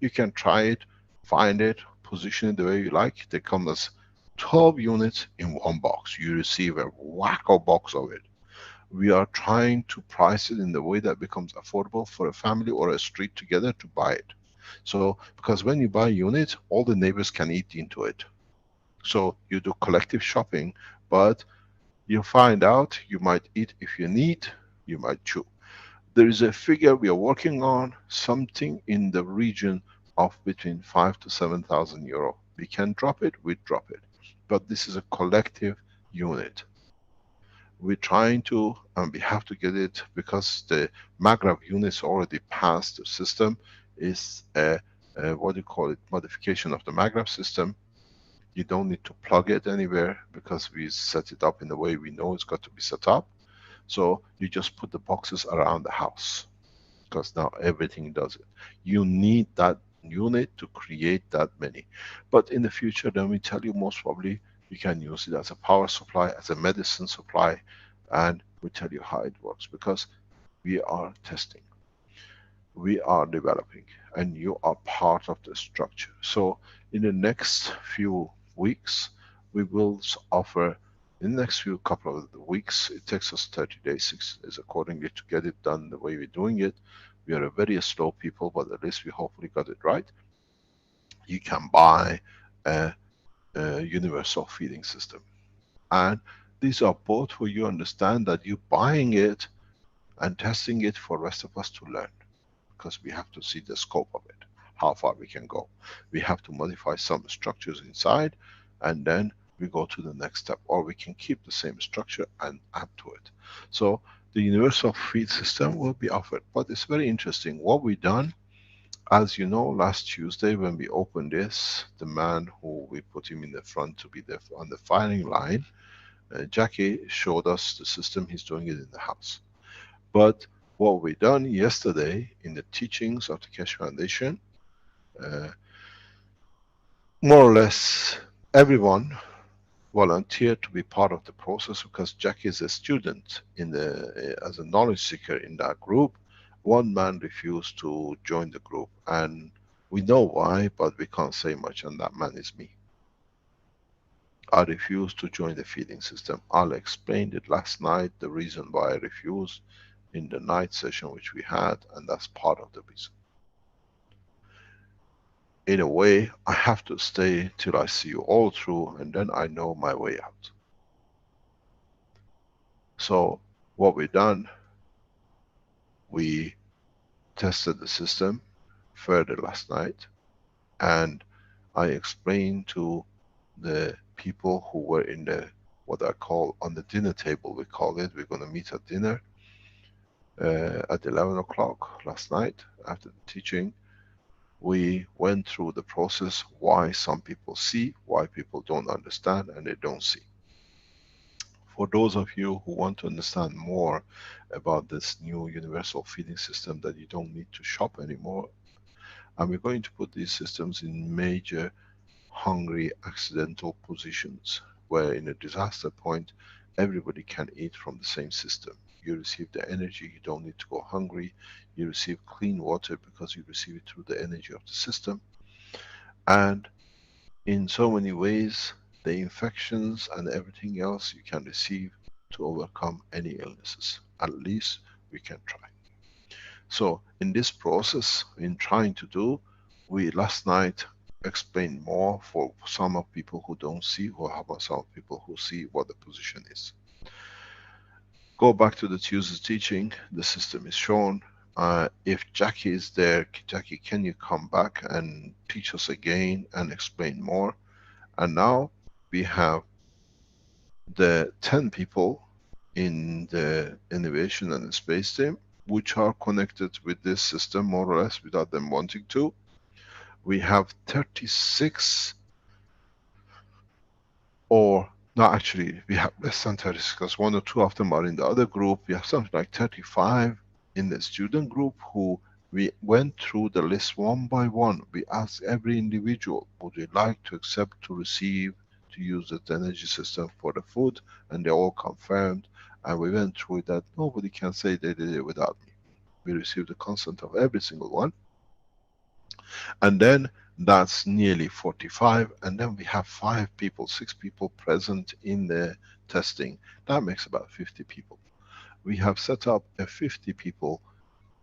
You can try it, find it, position it the way you like. They come as 12 units in one box. You receive a wacko box of it. We are trying to price it in the way that becomes affordable for a family or a street together to buy it. So, because when you buy a unit, all the neighbors can eat into it. So you do collective shopping, but you find out you might eat if you need, you might chew. There is a figure we are working on, something in the region of between 5,000 to 7,000 euro. We can drop it, we drop it. But this is a collective unit. We're trying to, and we have to get it, because the Magrav units already passed the system, is a what do you call it, modification of the Magrav system. You don't need to plug it anywhere, because we set it up in the way we know it's got to be set up. So you just put the boxes around the house, because now everything does it. You need that unit to create that many. But in the future, then we tell you, most probably you can use it as a power supply, as a medicine supply, and we tell you how it works, because we are testing, we are developing, and you are part of the structure. So in the next few weeks, we will offer, in the next few couple of weeks, it takes us 30 days, 60 days accordingly to get it done the way we're doing it. We are a very slow people, but at least we hopefully got it right. You can buy a universal feeding system. And these are both for you understand that you're buying it and testing it for rest of us to learn. Because we have to see the scope of it, how far we can go. We have to modify some structures inside, and then we go to the next step. Or we can keep the same structure and add to it. So the universal feed system will be offered. But it's very interesting. What we've done, as you know, last Tuesday when we opened this, the man who we put him in the front to be there on the firing line, Jackie showed us the system. He's doing it in the house. But what we done yesterday in the teachings of the Keshe Foundation, more or less everyone volunteered to be part of the process, because Jackie is a student in the as a knowledge seeker in that group. One man refused to join the group, and we know why, but we can't say much, and that man is me. I refused to join the feeding system. I'll explain it last night, the reason why I refused, in the night session which we had, and that's part of the reason. In a way, I have to stay till I see you all through, and then I know my way out. So what we done, we tested the system further last night, and I explained to the people who were in the, what I call on the dinner table, we call it, we're going to meet at dinner at 11 o'clock last night after the teaching. We went through the process, why some people see, why people don't understand, and they don't see. For those of you who want to understand more about this new universal feeding system, that you don't need to shop anymore, and we're going to put these systems in major hungry accidental positions, where in a disaster point, everybody can eat from the same system. You receive the energy, you don't need to go hungry. You receive clean water because you receive it through the energy of the system. And in so many ways, the infections and everything else you can receive to overcome any illnesses. At least we can try. So in this process, in trying to do, we last night explained more for some of people who don't see, or how about some people who see what the position is. Go back to the Tuesday teaching, the system is shown. If Jackie is there, Jackie, can you come back and teach us again and explain more? And now we have the 10 people in the innovation and the space team, which are connected with this system more or less without them wanting to. We have 36, or no, actually we have less than 36, because 1 or 2 of them are in the other group. We have something like 35 in the student group, who we went through the list one by one. We asked every individual, would you like to accept to receive, to use the energy system for the food? And they all confirmed, and we went through that. Nobody can say they did it without me. We received the consent of every single one. And then that's nearly 45, and then we have 5 people, 6 people present in the testing. That makes about 50 people. We have set up a 50 people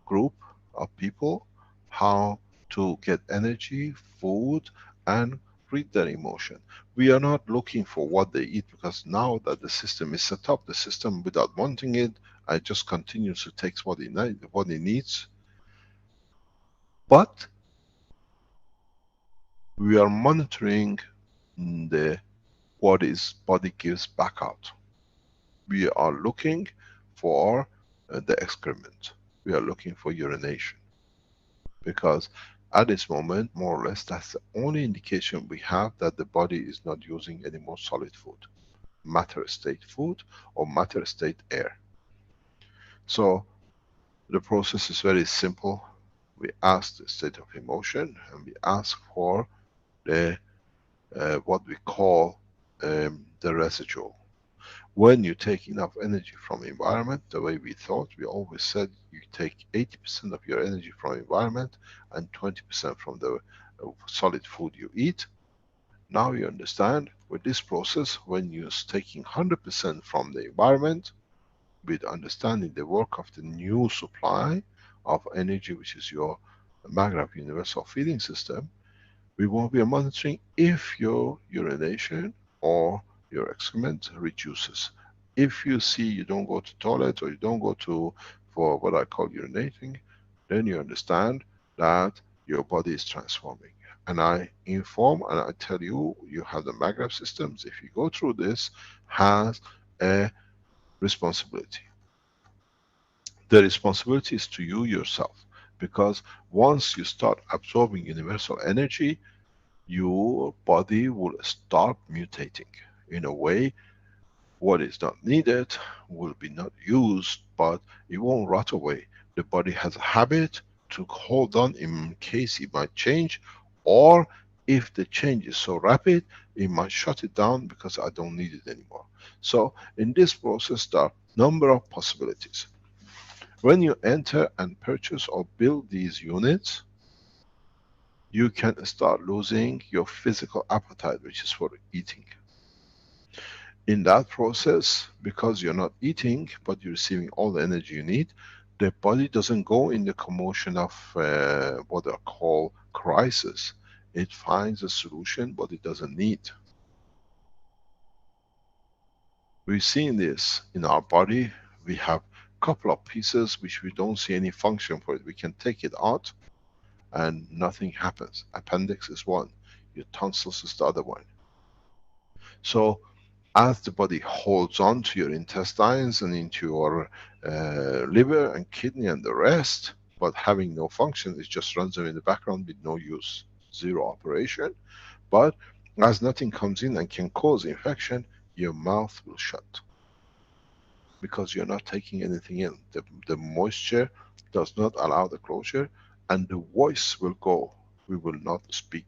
group of people, how to get energy, food, and read their emotion. We are not looking for what they eat, because now that the system is set up, the system without wanting it, I just continuously takes what it needs. But we are monitoring what his body gives back out. We are looking for the excrement. We are looking for urination. Because at this moment, more or less, that's the only indication we have that the body is not using any more solid food. Matter state food or matter state air. So the process is very simple. We ask the state of emotion, and we ask for the what we call the residual. When you take enough energy from environment, the way we thought, we always said you take 80% of your energy from environment and 20% from the solid food you eat. Now you understand with this process, when you're taking 100% from the environment, with understanding the work of the new supply of energy, which is your Magrav universal feeding system, we will be monitoring if your urination or your excrement reduces. If you see you don't go to toilet or you don't go to for what I call urinating, then you understand that your body is transforming. And I inform and I tell you, you have the Magrav systems. If you go through this, has a responsibility. The responsibility is to you yourself, because once you start absorbing universal energy, your body will start mutating. In a way, what is not needed will be not used, but it won't rot away. The body has a habit to hold on in case it might change, or if the change is so rapid, it might shut it down because I don't need it anymore. So in this process, there are a number of possibilities. When you enter and purchase or build these units, you can start losing your physical appetite, which is for eating. In that process, because you're not eating, but you're receiving all the energy you need, the body doesn't go in the commotion of what are called crisis. It finds a solution, but it doesn't need. We've seen this in our body. We have a couple of pieces which we don't see any function for it. We can take it out and nothing happens. Appendix is one, your tonsils is the other one. So as the body holds on to your intestines and into your liver and kidney and the rest, but having no function, it just runs them in the background with no use, zero operation. But as nothing comes in and can cause infection, your mouth will shut, because you're not taking anything in. The moisture does not allow the closure, and the voice will go. We will not speak,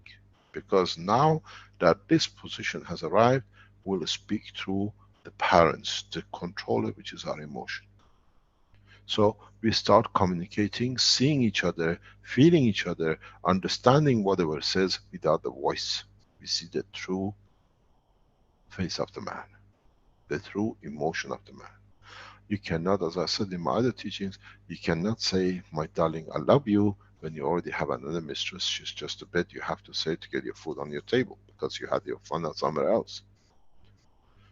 because now that this position has arrived, we'll speak through the parents, the controller, which is our emotion. So we start communicating, seeing each other, feeling each other, understanding whatever says without the voice. We see the true face of the man, the true emotion of the man. You cannot, as I said in my other teachings, you cannot say, my darling, I love you, when you already have another mistress. She's just a bed you have to say to get your food on your table, because you had your fun somewhere else.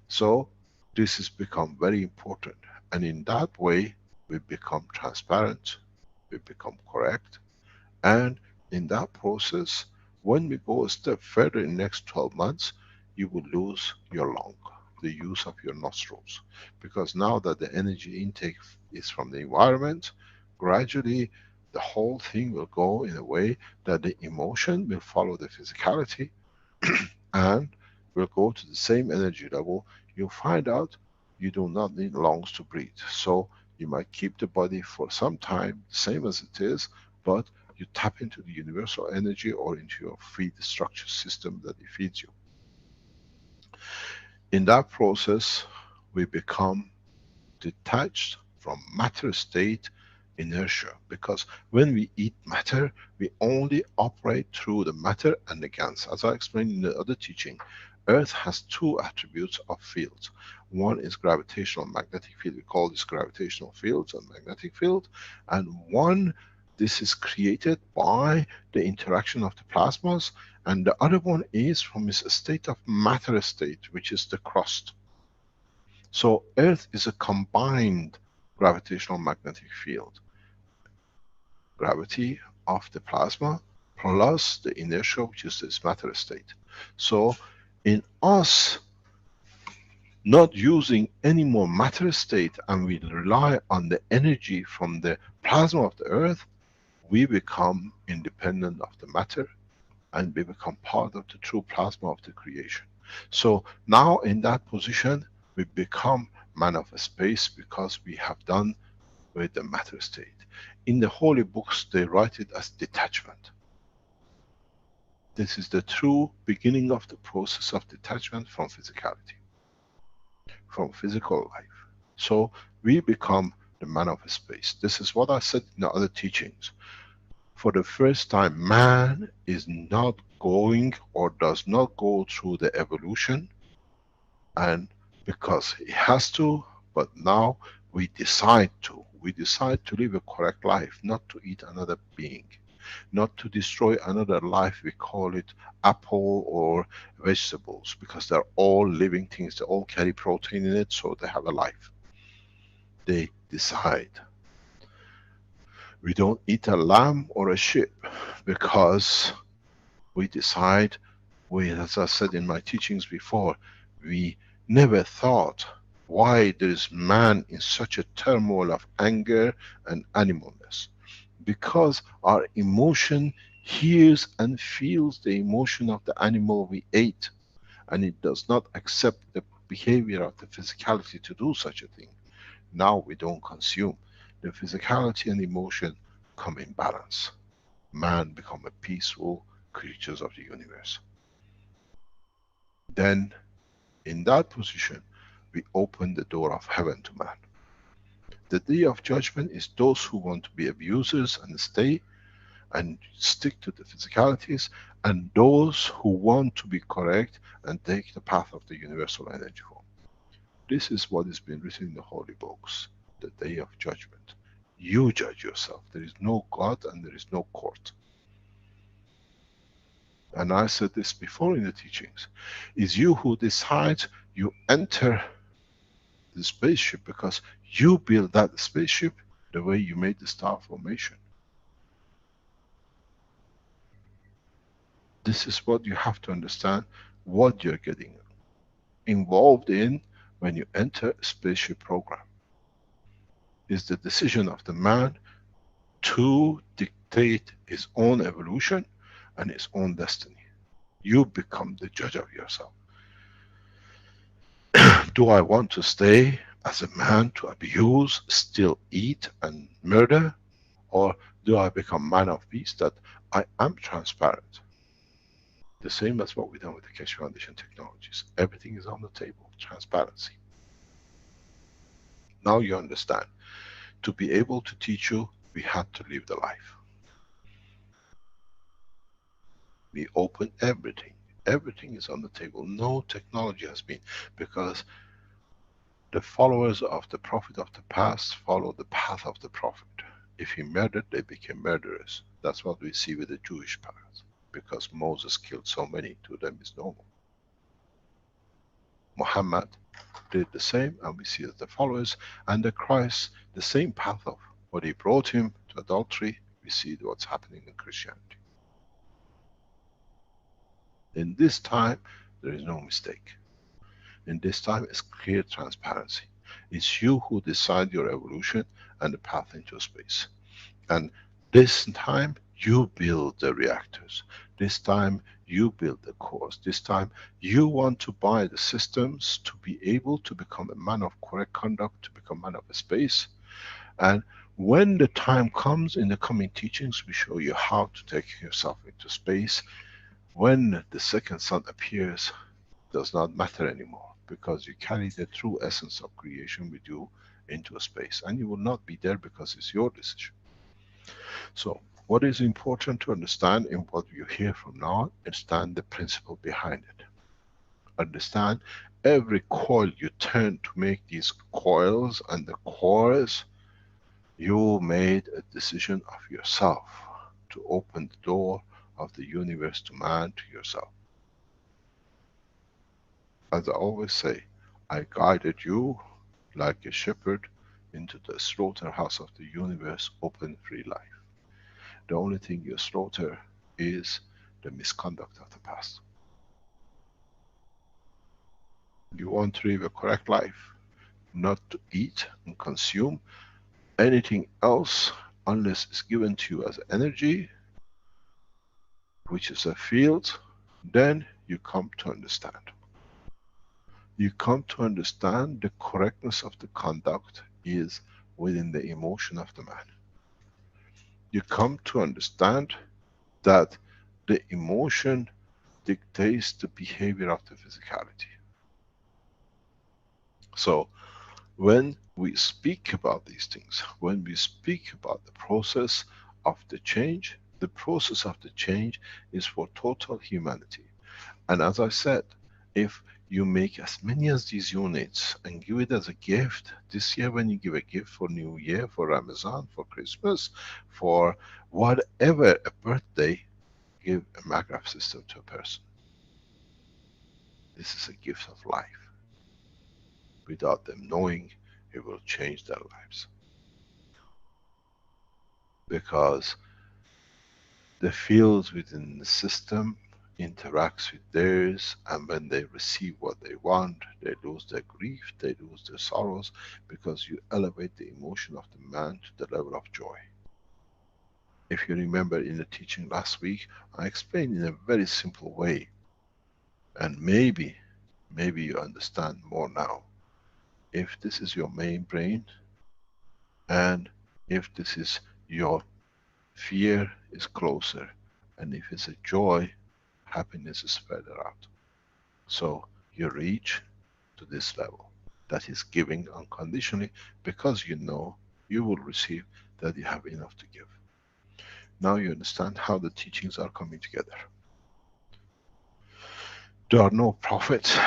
So this has become very important, and in that way we become transparent, we become correct, and in that process, when we go a step further in the next 12 months, you will lose your lung, the use of your nostrils, because now that the energy intake is from the environment, gradually the whole thing will go in a way that the emotion will follow the physicality and will go to the same energy level. You'll find out you do not need lungs to breathe. So you might keep the body for some time, same as it is, but you tap into the universal energy or into your feed structure system that it feeds you. In that process, we become detached from matter state inertia, because when we eat matter, we only operate through the matter and the GANs. As I explained in the other teaching, Earth has two attributes of fields. One is gravitational magnetic field. We call this gravitational fields and magnetic field. And one, this is created by the interaction of the plasmas. And the other one is from its state of matter state, which is the crust. So Earth is a combined gravitational magnetic field. Gravity of the plasma plus the inertia, which is this matter state. So in us not using any more matter state, and we rely on the energy from the plasma of the Earth, we become independent of the matter and we become part of the true plasma of the creation. So now in that position, we become man of space, because we have done with the matter state. In the holy books, they write it as detachment. This is the true beginning of the process of detachment from physicality. from physical life. So we become the man of space. This is what I said in the other teachings. For the first time, man is not going or does not go through the evolution, and because he has to, but now we decide to. We decide to live a correct life, not to eat another being, not to destroy another life. We call it apple or vegetables, because they're all living things. They all carry protein in it, so they have a life. They decide. We don't eat a lamb or a sheep because we decide. As I said in my teachings before, we never thought why there is man in such a turmoil of anger and animalness. Because our emotion hears and feels the emotion of the animal we ate, and it does not accept the behavior of the physicality to do such a thing. Now we don't consume. The physicality and emotion come in balance. Man become a peaceful creatures of the universe. Then, in that position, we open the door of heaven to man. The day of judgment is those who want to be abusers and stay and stick to the physicalities, and those who want to be correct and take the path of the universal energy form. This is what has been written in the holy books, the day of judgment. You judge yourself. There is no God and there is no court. And I said this before in the teachings. It's you who decides you enter the spaceship, because you build that spaceship the way you made the star formation. This is what you have to understand, what you're getting involved in when you enter a spaceship program. Is the decision of the man to dictate his own evolution and his own destiny. You become the judge of yourself. Do I want to stay as a man to abuse, still eat and murder? Or do I become man of peace, that I am transparent? The same as what we've done with the Keshe Foundation technologies. Everything is on the table, transparency. Now you understand. To be able to teach you, we had to live the life. We open everything. Everything is on the table. No technology has been, because the followers of the Prophet of the past follow the path of the Prophet. If he murdered, they became murderers. That's what we see with the Jewish path. Because Moses killed so many, to them is normal. Muhammad did the same, and we see that the followers, and the Christ, the same path of what he brought him to adultery, we see what's happening in Christianity. In this time, there is no mistake. In this time, it's clear transparency. It's you who decide your evolution and the path into space. And this time, you build the reactors. This time, you build the cores. This time, you want to buy the systems to be able to become a man of correct conduct, to become man of space. And when the time comes in the coming teachings, we show you how to take yourself into space. When the second sun appears, does not matter anymore, because you carry the true essence of creation with you into space, and you will not be there because it's your decision. So what is important to understand in what you hear from now, understand the principle behind it. Understand every coil you turn to make these coils and the cores, you made a decision of yourself to open the door of the universe to man, to yourself. As I always say, I guided you like a shepherd into the slaughterhouse of the universe, open free life. The only thing you slaughter is the misconduct of the past. You want to live a correct life, not to eat and consume anything else unless it's given to you as energy, which is a field, then you come to understand. You come to understand the correctness of the conduct is within the emotion of the man. You come to understand that the emotion dictates the behavior of the physicality. So when we speak about these things, when we speak about the process of the change, the process of the change is for total humanity. And as I said, if you make as many as these units and give it as a gift, this year when you give a gift for New Year, for Ramadan, for Christmas, for whatever, a birthday, give a Magraph system to a person. This is a gift of life. Without them knowing, it will change their lives. Because the fields within the system interacts with theirs, and when they receive what they want, they lose their grief, they lose their sorrows, because you elevate the emotion of the man to the level of joy. If you remember in the teaching last week, I explained in a very simple way, and maybe you understand more now. If this is your main brain, and if this is your fear is closer, and if it's a joy, happiness is further out. So you reach to this level. That is giving unconditionally, because you know you will receive, that you have enough to give. Now you understand how the teachings are coming together. There are no prophets,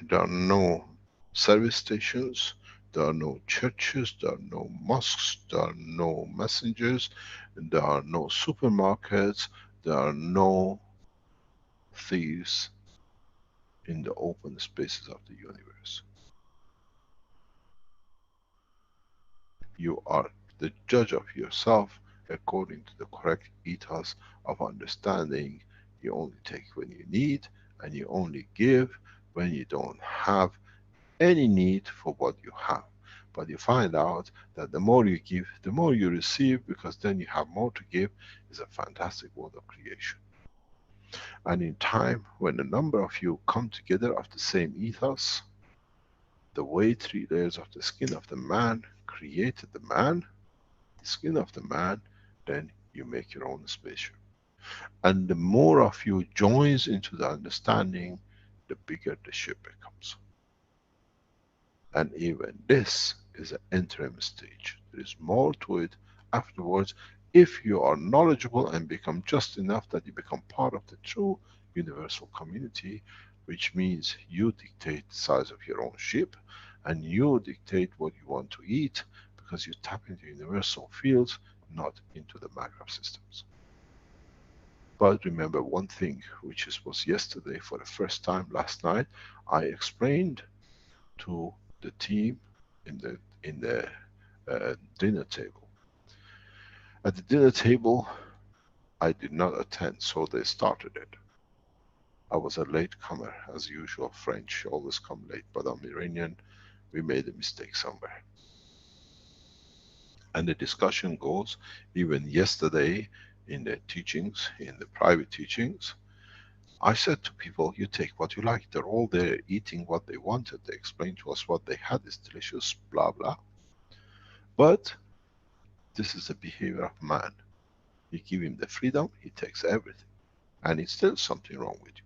there are no service stations, there are no churches, there are no mosques, there are no messengers, there are no supermarkets, there are no thieves in the open spaces of the universe. You are the judge of yourself according to the correct ethos of understanding. You only take when you need, and you only give when you don't have any need for what you have. But you find out that the more you give, the more you receive, because then you have more to give. Is a fantastic world of creation. And in time, when a number of you come together of the same ethos, the way 3 layers of the skin of the man created the man, the skin of the man, then you make your own spaceship. And the more of you joins into the understanding, the bigger the ship becomes. And even this is an interim stage. There is more to it afterwards, if you are knowledgeable and become just enough that you become part of the true universal community, which means you dictate the size of your own ship, and you dictate what you want to eat, because you tap into universal fields, not into the Magraph systems. But remember one thing, which was yesterday for the first time, last night, I explained to the team in the dinner table. At the dinner table, I did not attend, so they started it. I was a latecomer, as usual. French always come late, but I'm Iranian. We made a mistake somewhere. And the discussion goes, even yesterday in the teachings, in the private teachings, I said to people, you take what you like. They're all there eating what they wanted. They explained to us what they had is delicious, blah, blah. But this is the behavior of man. You give him the freedom, he takes everything. And it's still something wrong with you.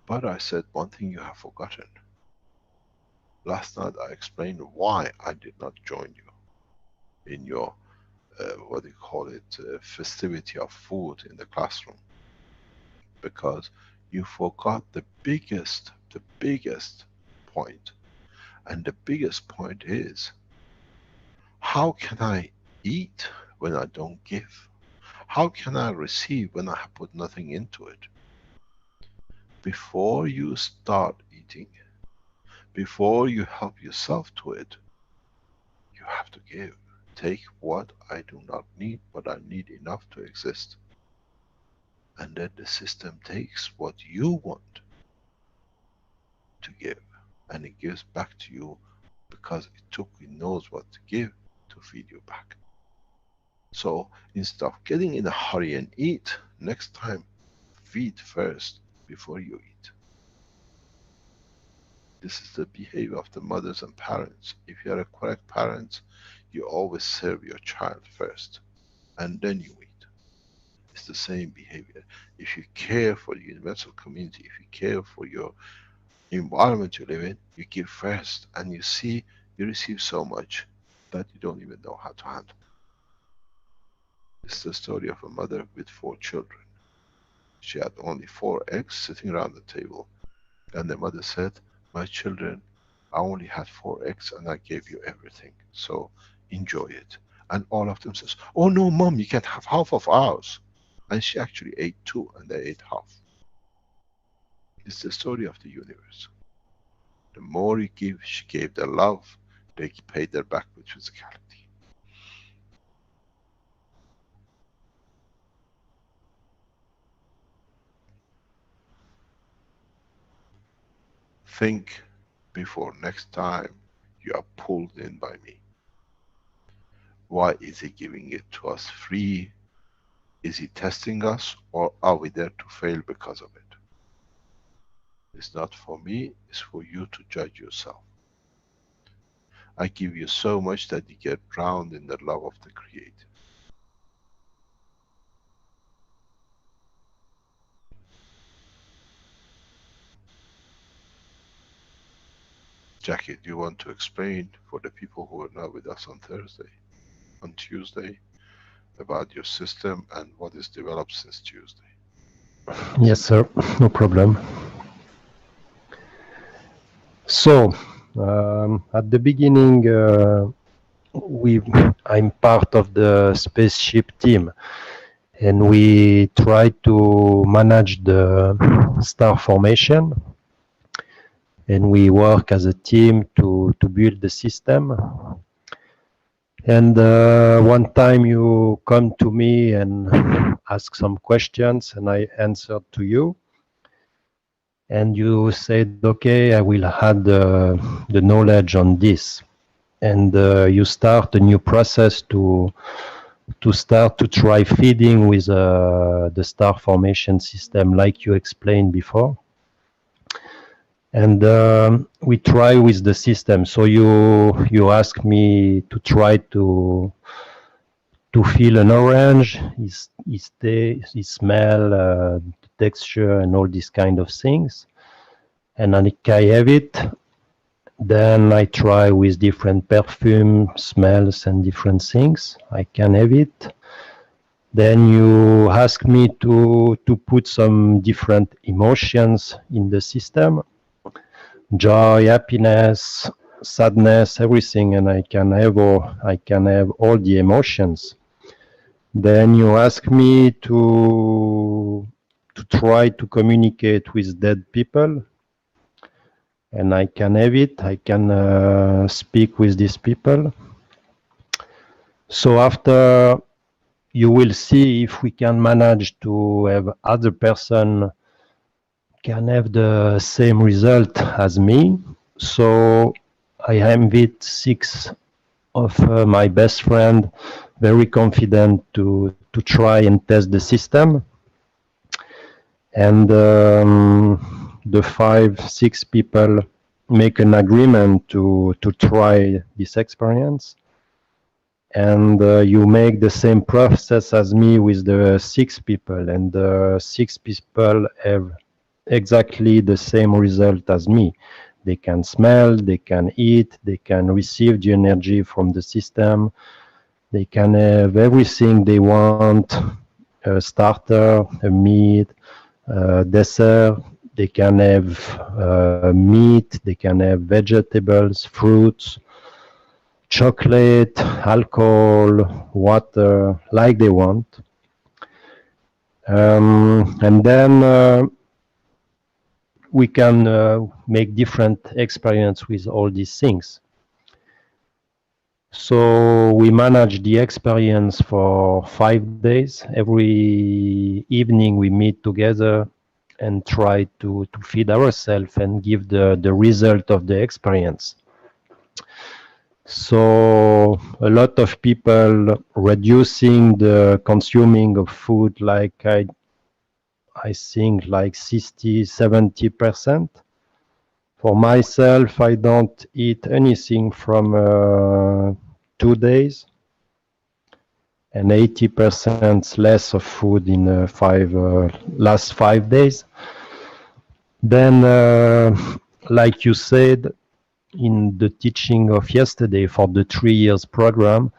But I said, one thing you have forgotten. Last night I explained why I did not join you in your, what do you call it, festivity of food in the classroom. Because you forgot the biggest point. And the biggest point is, how can I eat when I don't give? How can I receive when I have put nothing into it? Before you start eating, before you help yourself to it, you have to give. Take what I do not need, but I need enough to exist. And then the system takes what you want to give, and it gives back to you, because it knows what to give to feed you back. So instead of getting in a hurry and eat, next time feed first before you eat. This is the behavior of the mothers and parents. If you are a correct parent, you always serve your child first, and then you eat. It's the same behavior. If you care for the universal community, if you care for your environment you live in, you give first, and you see you receive so much that you don't even know how to handle. It's the story of a mother with 4 children. She had only 4 eggs sitting around the table, and the mother said, my children, I only had 4 eggs and I gave you everything, so enjoy it. And all of them says, oh no mom, you can't have half of ours. And she actually ate 2 and they ate half. It's the story of the universe. The more you give, she gave their love, they paid their back with physicality. Think before next time you are pulled in by me. Why is he giving it to us free? Is he testing us, or are we there to fail because of it? It's not for me, it's for you to judge yourself. I give you so much that you get drowned in the love of the Creator. Jackie, do you want to explain for the people who are not with us on Thursday, on Tuesday, about your system and what is developed since Tuesday? Yes, sir. No problem. So, at the beginning, I'm part of the spaceship team, and we try to manage the star formation, and we work as a team to build the system. And one time you come to me and ask some questions, and I answered to you. And you said, okay, I will add the knowledge on this. And you start a new process to start to try feeding with the star formation system, like you explained before. And we try with the system. So you ask me to try to feel an orange, his smell, the texture, and all these kind of things. And I have it. Then I try with different perfume, smells, and different things. I can have it. Then you ask me to put some different emotions in the system. Joy, happiness, sadness, everything, and I can have all the emotions. Then you ask me to try to communicate with dead people, and I can have it. I can speak with these people. So after, you will see if we can manage to have other person can have the same result as me. So I invite 6 of my best friend, very confident to try and test the system. And the 5-6 people make an agreement to try this experience. And you make the same process as me with the 6 people, and the 6 people have exactly the same result as me. They can smell, they can eat, they can receive the energy from the system, they can have everything they want, a starter, a meat, dessert, they can have meat, they can have vegetables, fruits, chocolate, alcohol, water, like they want. And then we can make different experience with all these things. So we manage the experience for 5 days. Every evening we meet together and try to feed ourselves and give the result of the experience. So a lot of people reducing the consuming of food, like I think like 60-70%. For myself, I don't eat anything from 2 days, and 80% less of food in last 5 days. Then like you said in the teaching of yesterday for the 3 years program,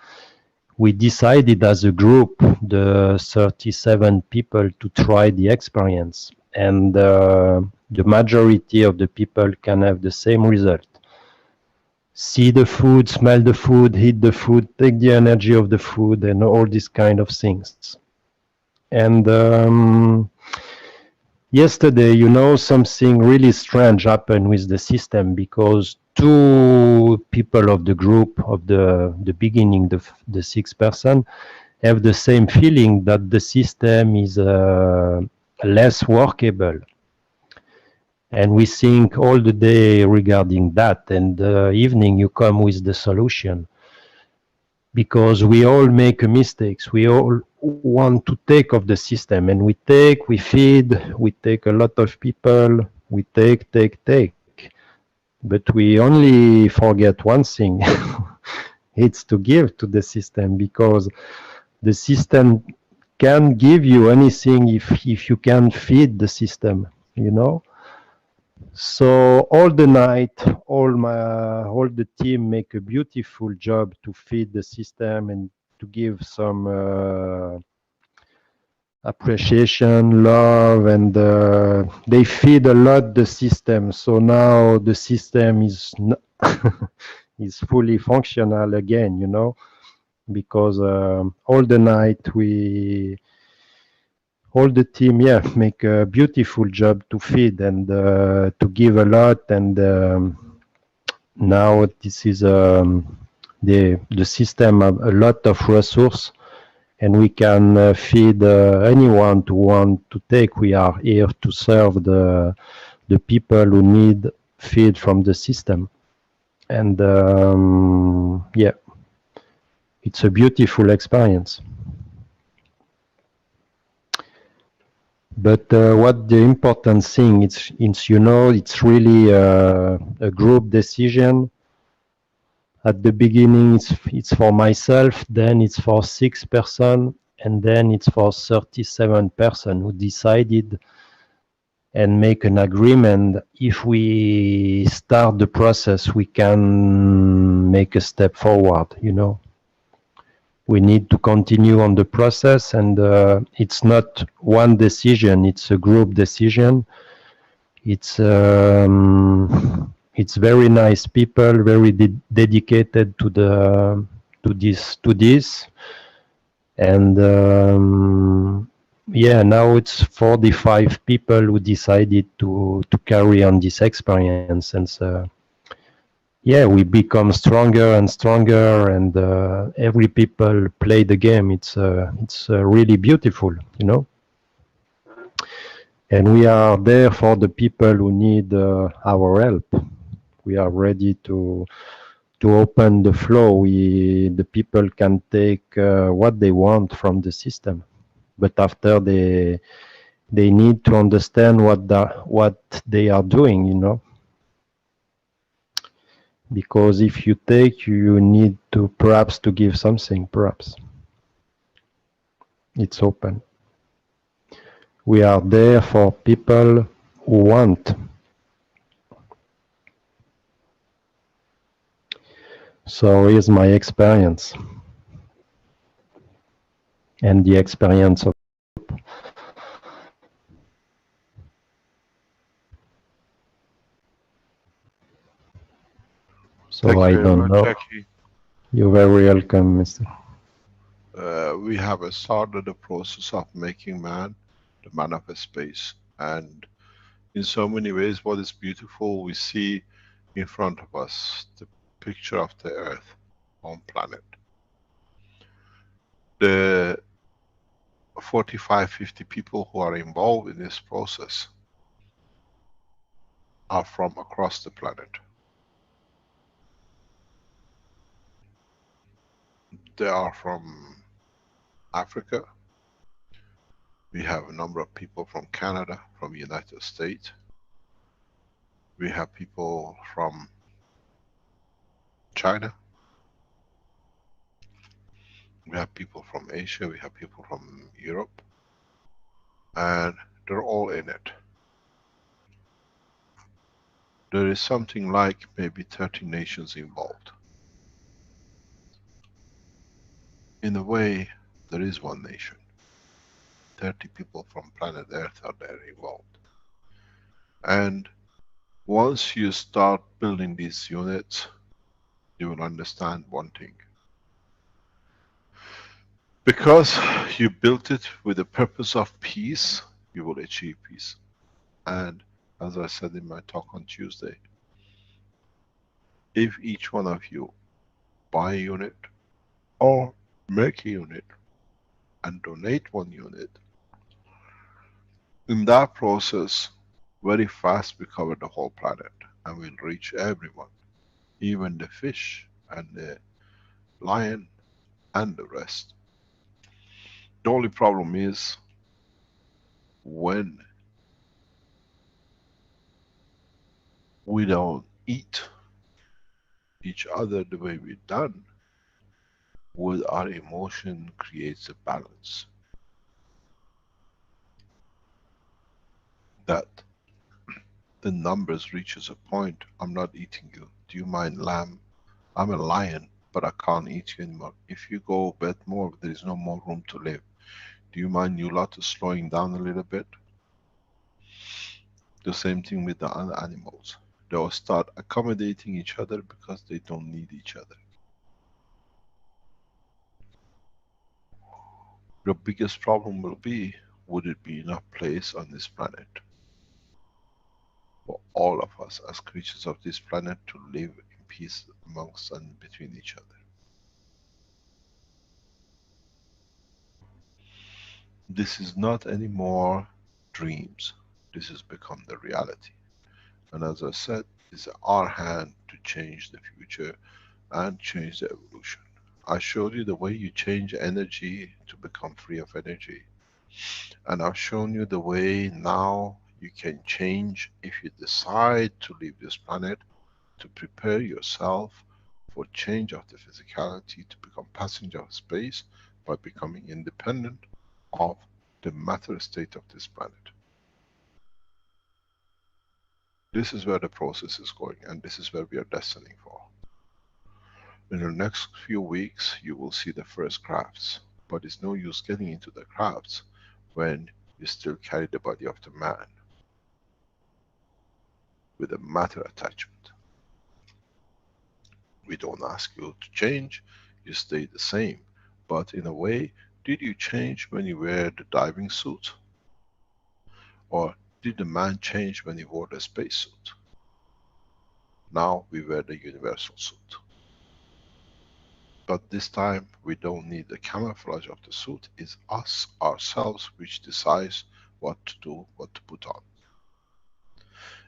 we decided as a group, the 37 people, to try the experience. And the majority of the people can have the same result. See the food, smell the food, eat the food, take the energy of the food, and all these kind of things. And yesterday, you know, something really strange happened with the system, because 2 people of the group of the beginning, the 6 person, have the same feeling that the system is less workable. And we think all the day regarding that, and the evening you come with the solution. Because we all make mistakes, we all want to take of the system, and we feed, we take a lot of people, we take. But we only forget one thing, it's to give to the system, because the system can't give you anything if you can feed the system, you know. So all the night, all the team make a beautiful job to feed the system and to give some appreciation, love, and they feed a lot the system. So now the system is is fully functional again, you know, because all the night all the team, make a beautiful job to feed and to give a lot. And now this is the system have a lot of resource, and we can feed anyone to want to take. We are here to serve the people who need feed from the system. And it's a beautiful experience. But what the important thing, it's you know, it's really a group decision. At the beginning, it's for myself, then it's for 6 person, and then it's for 37 person who decided and make an agreement. If we start the process, we can make a step forward, you know. We need to continue on the process, and it's not one decision, it's a group decision. It's very nice people, very dedicated to this. And now it's 45 people who decided to carry on this experience. And we become stronger and stronger, and every people play the game. It's really beautiful, you know. And we are there for the people who need our help. We are ready to open the flow. The people can take what they want from the system, but after they need to understand what they are doing, you know. Because if you take, you need to perhaps to give something, perhaps. It's open. We are there for people who want. So here's my experience. And the experience of So Thank I you very don't much, know. Jackie. You're very welcome, Mr. We have started the process of making man, the man of a space. And in so many ways, what is beautiful, we see in front of us the picture of the Earth on planet. The 45, 50 people who are involved in this process are from across the planet. They are from Africa. We have a number of people from Canada, from the United States. We have people from China. We have people from Asia, we have people from Europe. And they're all in it. there is something like maybe 30 nations involved. In a way, there is one nation. 30 people from planet Earth are there involved. And once you start building these units, you will understand one thing. Because you built it with the purpose of peace, you will achieve peace. And as I said in my talk on Tuesday, if each one of you buy a unit or make a unit and donate one unit, in that process, very fast we cover the whole planet and we'll reach everyone, even the fish and the lion and the rest. The only problem is when we don't eat each other the way we've done, with our emotion creates a balance. That the numbers reaches a point, I'm not eating you. Do you mind lamb? I'm a lion, but I can't eat you anymore. If you go a bit more, there is no more room to live. Do you mind you lot slowing down a little bit? The same thing with the other animals. They will start accommodating each other because they don't need each other. The biggest problem will be, would it be enough place on this planet for all of us as creatures of this planet to live in peace amongst and between each other? This is not anymore dreams. This has become the reality. And as I said, it's our hand to change the future and change the evolution. I showed you the way you change energy to become free of energy. And I've shown you the way now you can change if you decide to leave this planet, to prepare yourself for change of the physicality, to become passenger of space by becoming independent of the matter state of this planet. This is where the process is going, and this is where we are destining for. In the next few weeks, you will see the first crafts, but it's no use getting into the crafts when you still carry the body of the man with a matter attachment. We don't ask you to change, you stay the same. But in a way, did you change when you wear the diving suit? Or did the man change when he wore the space suit? Now we wear the universal suit. But this time we don't need the camouflage of the suit, it's us, ourselves, which decides what to do, what to put on.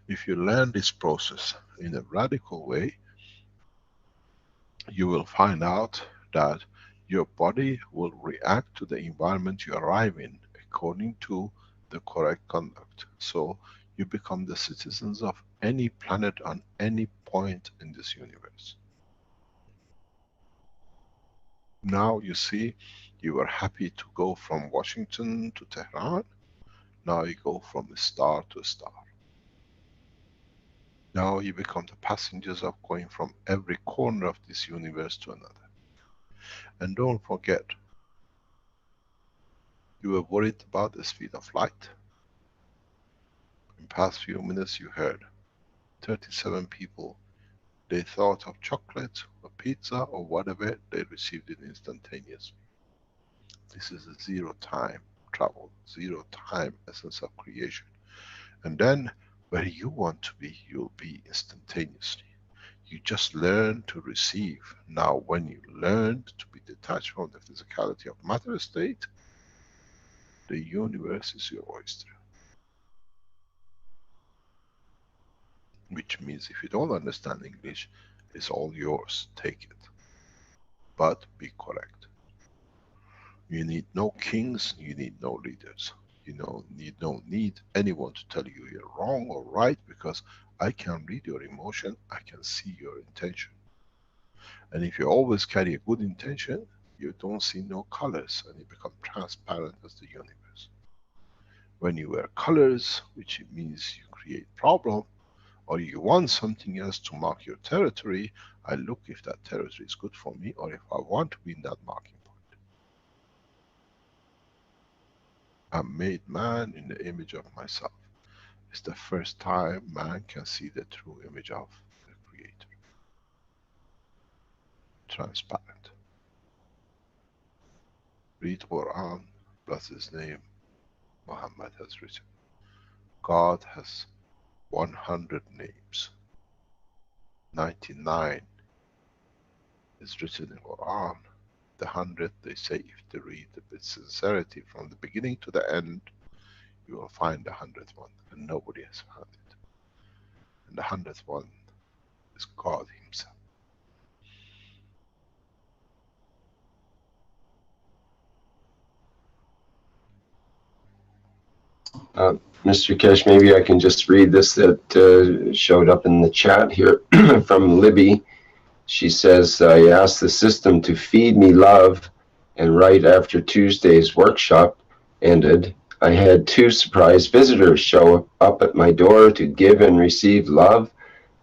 If you learn this process in a radical way, you will find out that your body will react to the environment you arrive in according to the correct conduct. So you become the citizens of any planet on any point in this universe. Now you see, you were happy to go from Washington to Tehran. Now you go from a star to a star. Now you become the passengers of going from every corner of this universe to another. And don't forget, you were worried about the speed of light. In past few minutes you heard 37 people, they thought of chocolate or pizza or whatever, they received it instantaneously. This is a zero time travel, zero time essence of creation. And then where you want to be, you'll be instantaneously. You just learn to receive. Now when you learn to be detached from the physicality of matter state, the universe is your oyster. Which means if you don't understand English, it's all yours, take it. But be correct. You need no kings, you need no leaders. You don't need anyone to tell you you're wrong or right, because I can read your emotion, I can see your intention. And if you always carry a good intention, you don't see no colors and you become transparent as the universe. When you wear colors, which means you create problem, or you want something else to mark your territory, I look if that territory is good for me or if I want to be in that marking point. I made man in the image of myself. It's the first time man can see the true image of the Creator. Transparent. Read Quran, bless his name. Muhammad has written. God has 100 names. 99 is written in Quran. The 100th, they say, if they read it with sincerity from the beginning to the end, you will find the 100th one, and nobody has found it. And the 100th one is God Himself. Mr. Kesh, maybe I can just read this that showed up in the chat here from Libby. She says, I asked the system to feed me love, and right after Tuesday's workshop ended, I had 2 surprise visitors show up at my door to give and receive love,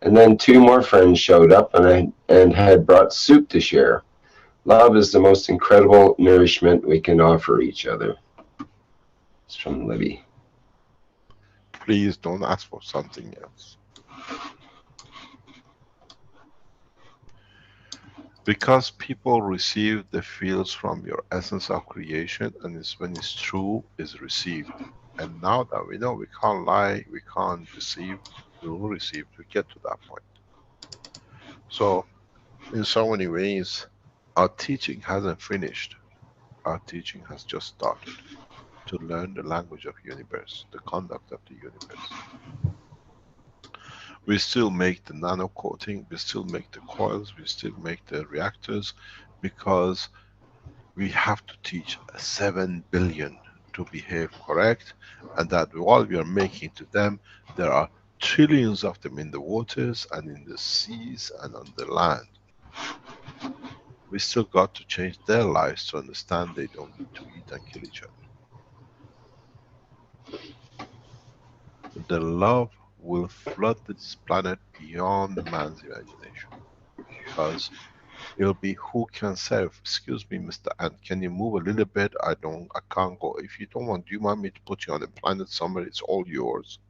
and then 2 more friends showed up and had brought soup to share. Love is the most incredible nourishment we can offer each other. It's from Libby. Please don't ask for something else. Because people receive the fields from your essence of creation, and it's when it's true, is received. And now that we know we can't lie, we can't deceive, we will receive to get to that point. So, in so many ways, our teaching hasn't finished. Our teaching has just started. To learn the language of universe, the conduct of the universe. We still make the nano coating, we still make the coils, we still make the reactors, because we have to teach 7 billion to behave correct, and that while we are making to them, there are trillions of them in the waters and in the seas and on the land. We still got to change their lives to understand they don't need to eat and kill each other. The love will flood this planet beyond man's imagination, because it'll be who can serve. Excuse me, Mr. Ant, can you move a little bit? I can't go. If you don't want, do you want me to put you on a planet somewhere? It's all yours.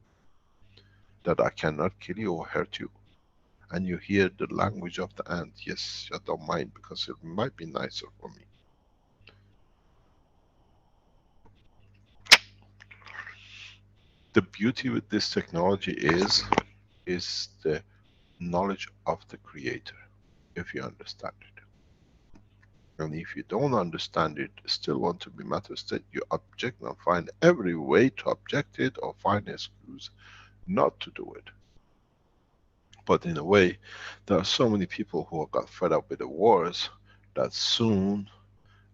That I cannot kill you or hurt you. And you hear the language of the ant. Yes, I don't mind, because it might be nicer for me. The beauty with this technology is the knowledge of the Creator, if you understand it. And if you don't understand it, still want to be matter state, you object and find every way to object it or find an excuse not to do it. But in a way, there are so many people who have got fed up with the wars that soon,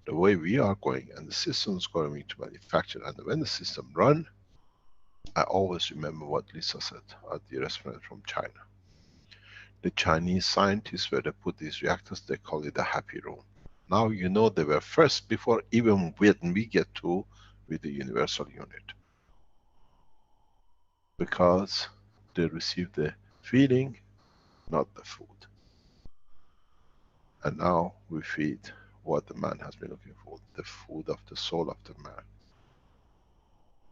the way we are going and the system's going to manufacture, and when the system run, I always remember what Lisa said, our dearest friend from China. The Chinese scientists, where they put these reactors, they call it the happy room. Now you know they were first before even when we get to with the universal unit. Because they received the feeling, not the food. And now we feed what the man has been looking for, the food of the soul of the man.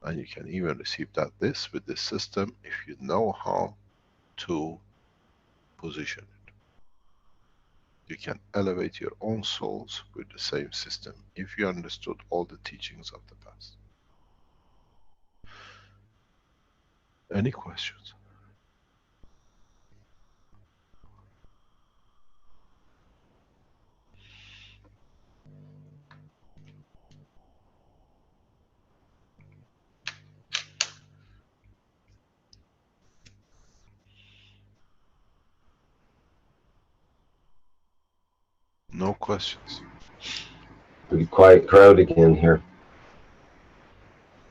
And you can even receive this with this system if you know how to position it. You can elevate your own souls with the same system if you understood all the teachings of the past. Any questions? No questions. Pretty quiet crowd again here.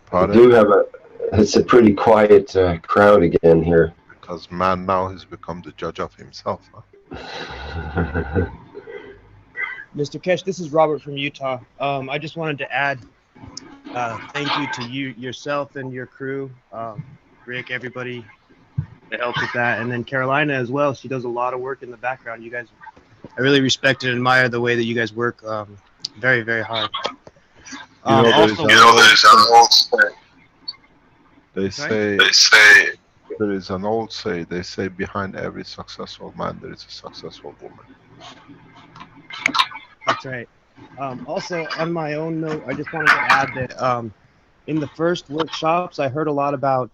Pardon? It's a pretty quiet crowd again here. Because man now has become the judge of himself. Huh? Mr. Kesh, this is Robert from Utah. I just wanted to add thank you to you yourself and your crew, Rick, everybody to help with that. And then Carolina as well. She does a lot of work in the background. You guys, I really respect and admire the way that you guys work. Very, very hard. You know, Also, there's an old saying. They say, They say, there is an old say, they say behind every successful man there is a successful woman. that's right. Also, on my own note, I just wanted to add that in the first workshops, I heard a lot about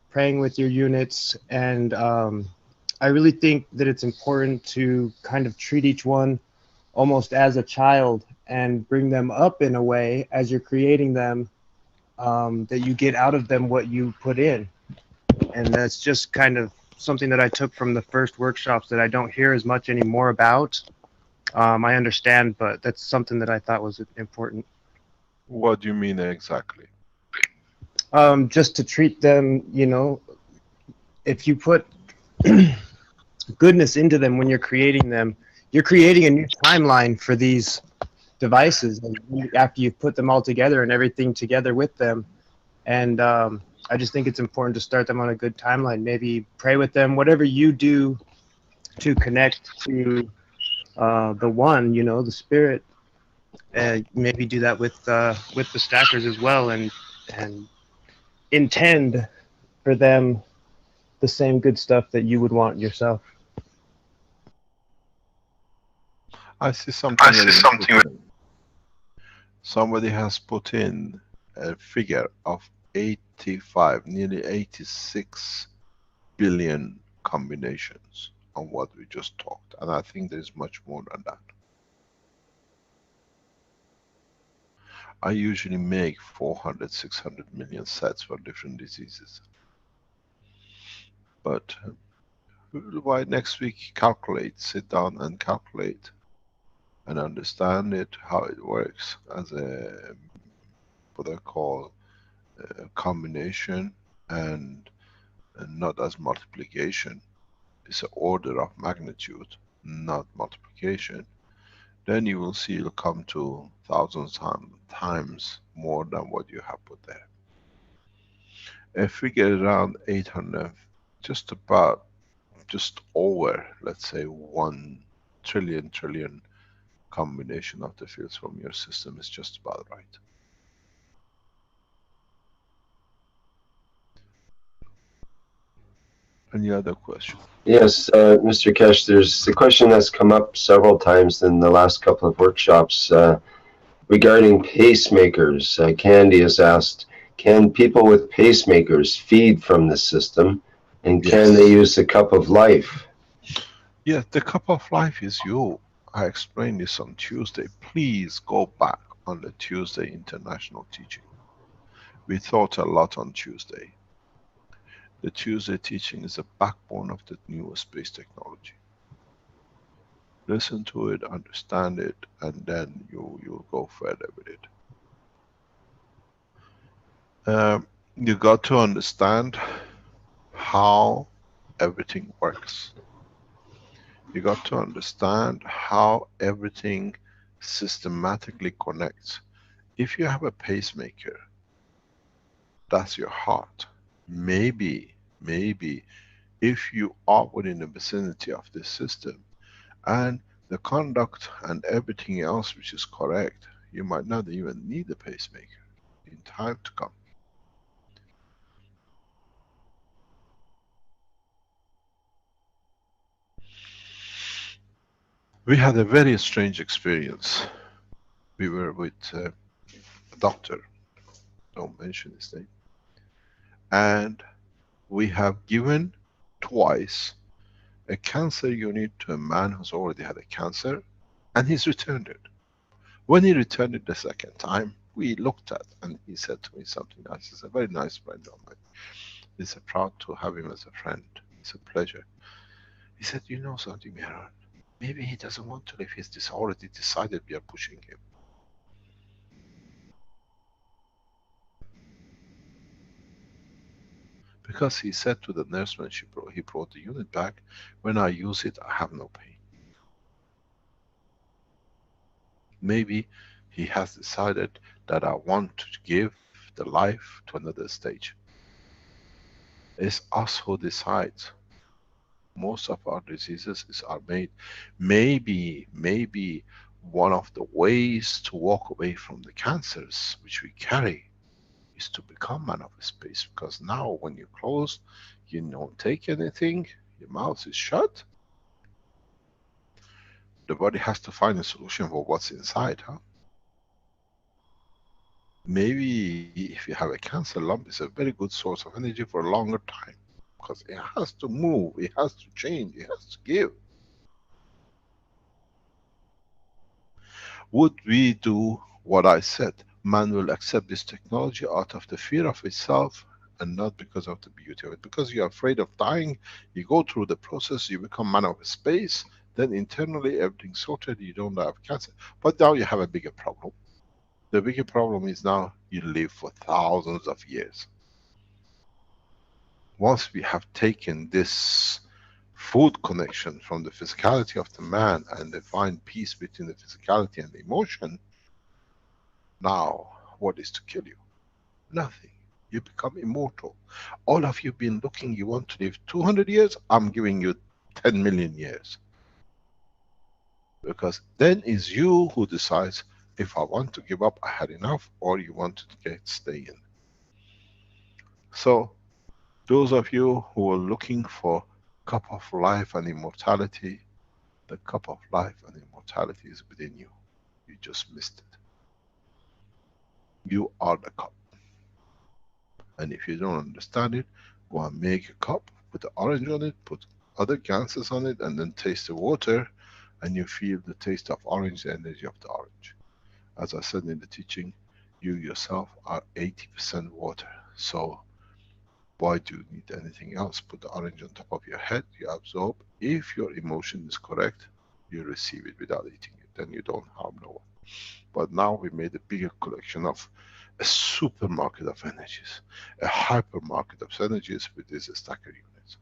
praying with your units, and I really think that it's important to kind of treat each one almost as a child and bring them up in a way as you're creating them, that you get out of them what you put in. And that's just kind of something that I took from the first workshops that I don't hear as much anymore about. I understand, but that's something that I thought was important. What do you mean exactly? Just to treat them, you know, if you put goodness into them when you're creating them, you're creating a new timeline for these devices after you've put them all together and everything together with them. And I just think it's important to start them on a good timeline. Maybe pray with them, whatever you do to connect to the one, you know, the spirit. Maybe do that with the stackers as well, and intend for them the same good stuff that you would want yourself. I see something. Somebody has put in a figure of 85, nearly 86 billion combinations on what we just talked, and I think there's much more than that. I usually make 400, 600 million sets for different diseases. But why next week calculate, sit down and calculate and understand it, how it works as a, what I call a combination, and not as multiplication. It's an order of magnitude, not multiplication. Then you will see it'll come to thousands times more than what you have put there. If we get around 800, just over, let's say 1 trillion combination of the fields from your system is just about right. Any other question? Yes, Mr. Keshe, there's a question that's come up several times in the last couple of workshops regarding pacemakers. Candy has asked, can people with pacemakers feed from the system, and can they use the cup of life? Yeah, the cup of life is you. I explained this on Tuesday. Please go back on the Tuesday international teaching. We thought a lot on Tuesday. The Tuesday teaching is the backbone of the new space technology. Listen to it, understand it, and then you'll go further with it. You got to understand how everything works. You got to understand how everything systematically connects. If you have a pacemaker, that's your heart. Maybe if you are within the vicinity of this system and the conduct and everything else which is correct, you might not even need a pacemaker in time to come. We had a very strange experience. We were with a doctor, don't mention his name, and we have given twice a cancer unit to a man who's already had a cancer, and he's returned it. When he returned it the second time, we looked at, and he said to me something nice. He's a very nice friend of mine. He's proud to have him as a friend. It's a pleasure. He said, you know something, Mehran? Maybe he doesn't want to live. He's already decided we are pushing him. Because he said to the nurse when he brought the unit back, when I use it, I have no pain. Maybe he has decided that I want to give the life to another stage. It's us who decides. Most of our diseases are made. Maybe one of the ways to walk away from the cancers which we carry is to become man of space, because now when you close, you don't take anything, your mouth is shut, the body has to find a solution for what's inside, huh? Maybe if you have a cancer lump, it's a very good source of energy for a longer time, because it has to move, it has to change, it has to give. Would we do what I said? Man will accept this technology out of the fear of itself and not because of the beauty of it. Because you're afraid of dying, you go through the process, you become man of space, then internally everything's sorted, you don't have cancer. But now you have a bigger problem. The bigger problem is now you live for thousands of years. Once we have taken this food connection from the physicality of the man and they find peace between the physicality and the emotion, now what is to kill you? Nothing. You become immortal. All of you been looking, you want to live 200 years, I'm giving you 10 million years. Because then is you who decides if I want to give up, I had enough, or you want to stay in. So, those of you who are looking for cup of life and immortality, the cup of life and immortality is within you. You just missed it. You are the cup. And if you don't understand it, go and make a cup, put the orange on it, put other gases on it, and then taste the water, and you feel the taste of orange, the energy of the orange. As I said in the teaching, you yourself are 80% water. So why do you need anything else? Put the orange on top of your head, you absorb. If your emotion is correct, you receive it without eating it. Then you don't harm no one. But now we made a bigger collection of a supermarket of energies, a hypermarket of energies with these stacker units.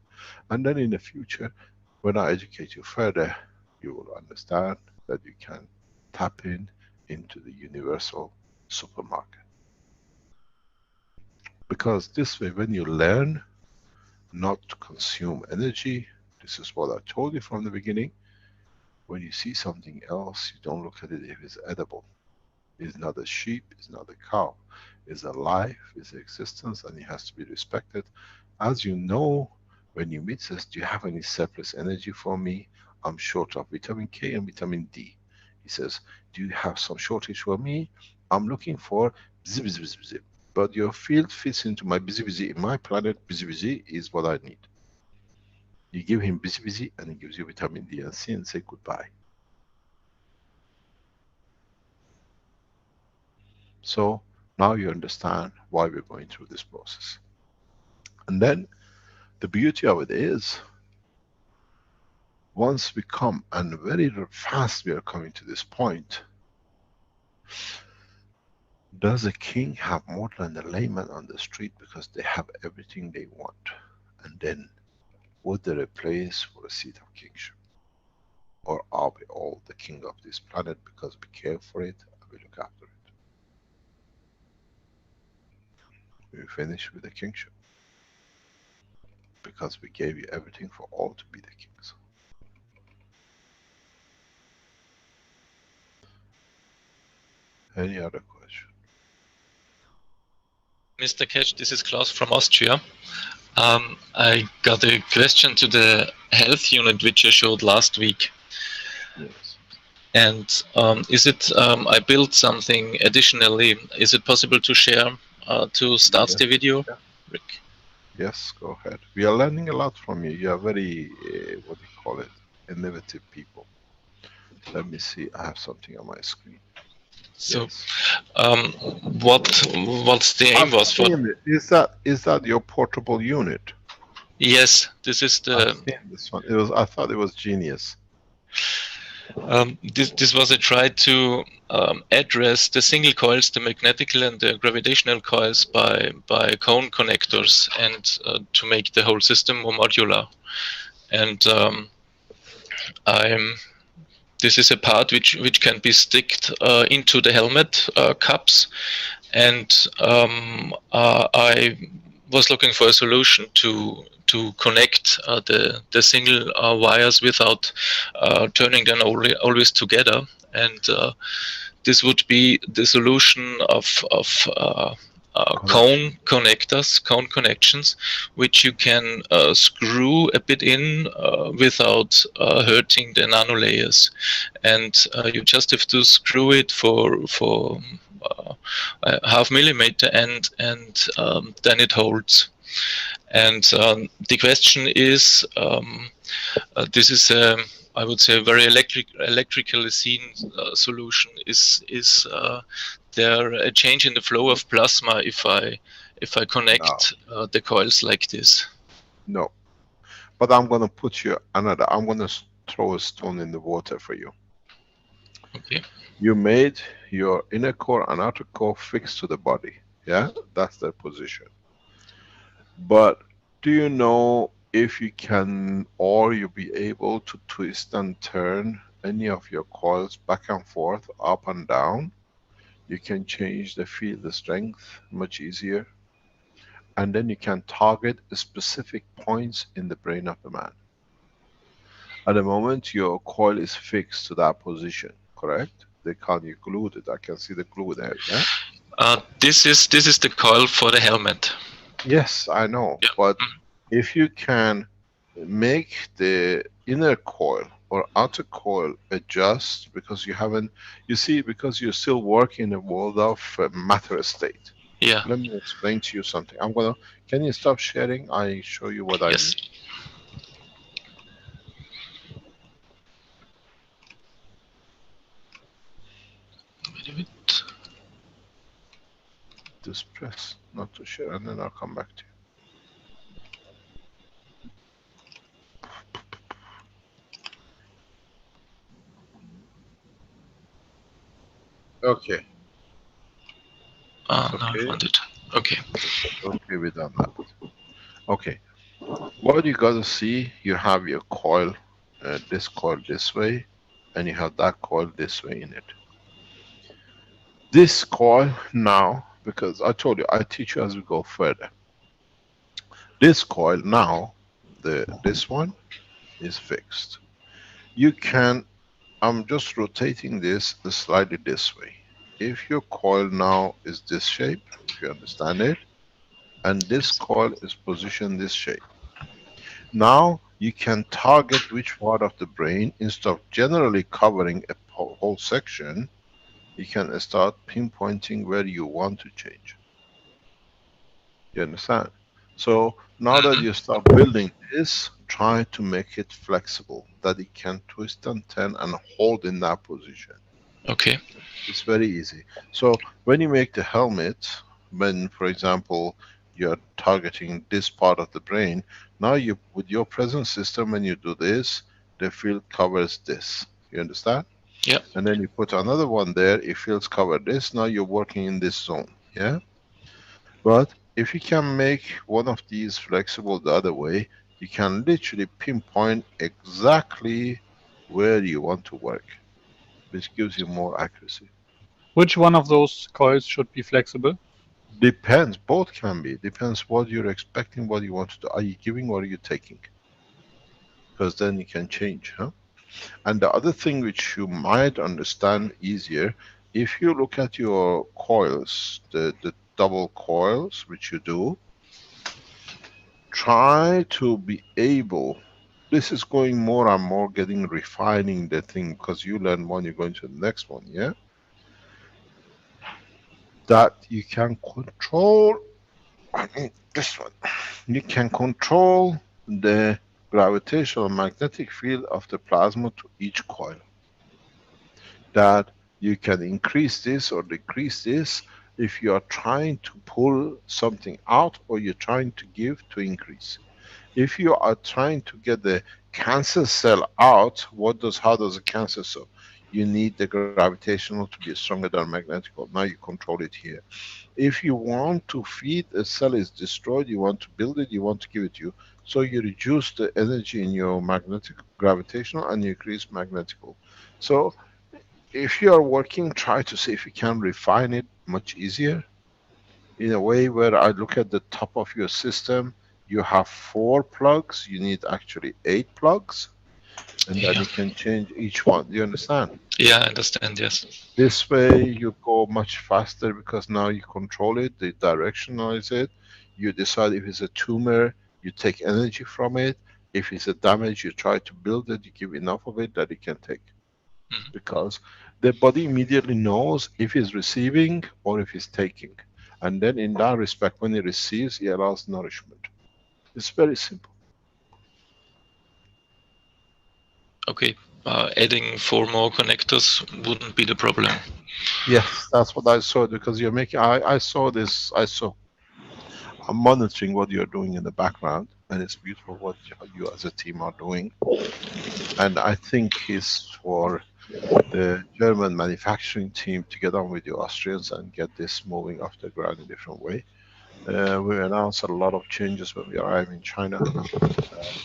And then in the future, when I educate you further, you will understand that you can tap into the universal supermarket. Because this way, when you learn not to consume energy, this is what I told you from the beginning, when you see something else, you don't look at it if it's edible. It's not a sheep, it's not a cow. It's a life, it's an existence, and it has to be respected. As you know, when you meet says, do you have any surplus energy for me? I'm short of vitamin K and vitamin D. He says, do you have some shortage for me? I'm looking for bzz, bzz, bzz, bzz. But your field fits into my busy busy. In my planet, busy busy is what I need. You give him busy busy and he gives you vitamin D and C and say goodbye. So now you understand why we're going through this process. And then the beauty of it is, once we come, and very fast we are coming to this point, does a king have more than the layman on the street because they have everything they want? And then, would there a place for a seat of kingship? Or are we all the king of this planet because we care for it and we look after it? We finish with the kingship. Because we gave you everything for all to be the kings. Any other question? Mr. Keshe, this is Klaus from Austria. I got a question to the health unit which you showed last week. Yes. And is it, I built something additionally, is it possible to share to start the video? Yeah. Rick? Yes, go ahead. We are learning a lot from you. You are very, what do you call it, innovative people. Let me see, I have something on my screen. So, yes. what's the aim was for? Is that your portable unit? Yes, this is the. This one. It was. I thought it was genius. This was a try to address the single coils, the magnetical and the gravitational coils by cone connectors, and to make the whole system more modular. And this is a part which can be sticked into the helmet cups, and I was looking for a solution to connect the single wires without turning them always together, and this would be the solution of cone connectors, cone connections, which you can screw a bit in without hurting the nanolayers, and you just have to screw it for a half millimeter, and then it holds. And the question is, this is I would say a very electrically seen solution. Is there a change in the flow of plasma if I connect the coils like this? No. But I'm going to put you another. I'm going to throw a stone in the water for you. Okay. You made your inner core and outer core fixed to the body. Yeah, that's their position. But do you know if you can, or you'll be able to twist and turn any of your coils back and forth, up and down? You can change the field, the strength much easier. And then you can target specific points in the brain of the man. At the moment, your coil is fixed to that position, correct? They can't, you glued it. I can see the glue there, yeah? This is the coil for the helmet. Yes, I know. Yeah. But if you can make the inner coil or outer coil adjust, because you haven't, you see, because you're still working in the world of matter state. Yeah. Let me explain to you something. I'm gonna, can you stop sharing? I show you what I mean. Yes. Wait a bit. Just press not to share and then I'll come back to you. Okay. Now Okay. I found it. Okay. Okay, we done that. Okay. What you got to see, you have your coil, this coil this way, and you have that coil this way in it. This coil now, because I told you, I teach you as we go further. This coil now, this one is fixed. You can, I'm just rotating this slightly this way. If your coil now is this shape, if you understand it, and this coil is positioned this shape. Now you can target which part of the brain, instead of generally covering a whole section, you can start pinpointing where you want to change. You understand? So now that you start building this, try to make it flexible, that it can twist and turn and hold in that position. Okay. It's very easy. So when you make the helmet, when, for example, you're targeting this part of the brain, now you, with your present system, when you do this, the field covers this. You understand? Yeah. And then you put another one there, it fields cover this, now you're working in this zone. Yeah? But if you can make one of these flexible the other way, you can literally pinpoint exactly where you want to work, which gives you more accuracy. Which one of those coils should be flexible? Depends, both can be. Depends what you're expecting, what you want to do. Are you giving or are you taking? Because then you can change, huh? And the other thing which you might understand easier, if you look at your coils, the double coils, which you do, try to be able, this is going more and more getting refining the thing, because you learn one, you're going to the next one, yeah? That you can control, this one, you can control the gravitational magnetic field of the plasma to each coil. That you can increase this or decrease this if you are trying to pull something out or you're trying to give to increase. If you are trying to get the cancer cell out, how does a cancer cell? You need the gravitational to be stronger than magnetic. Now you control it here. If you want to feed a cell is destroyed, you want to build it, you want to give it to you. So you reduce the energy in your magnetic gravitational and you increase magnetical. So if you are working, try to see if you can refine it much easier. in a way where I look at the top of your system, you have 4 plugs, you need actually 8 plugs, and then Yeah. you can change each one. Do you understand? Yeah, I understand. Yes. This way you go much faster because now you control it, you directionalize it, you decide if it's a tumor, you take energy from it. If it's a damage, you try to build it, you give enough of it that it can take. Mhm. Because the body immediately knows if it's receiving or if it's taking. And then in that respect, when it receives, it allows nourishment. It's very simple. Okay. Adding 4 more connectors wouldn't be the problem. Yes, that's what I saw, because you're making, I saw this, I'm monitoring what you're doing in the background, and it's beautiful what you as a team are doing. And I think it's for the German manufacturing team to get on with the Austrians and get this moving off the ground in a different way. We announced a lot of changes when we arrived in China.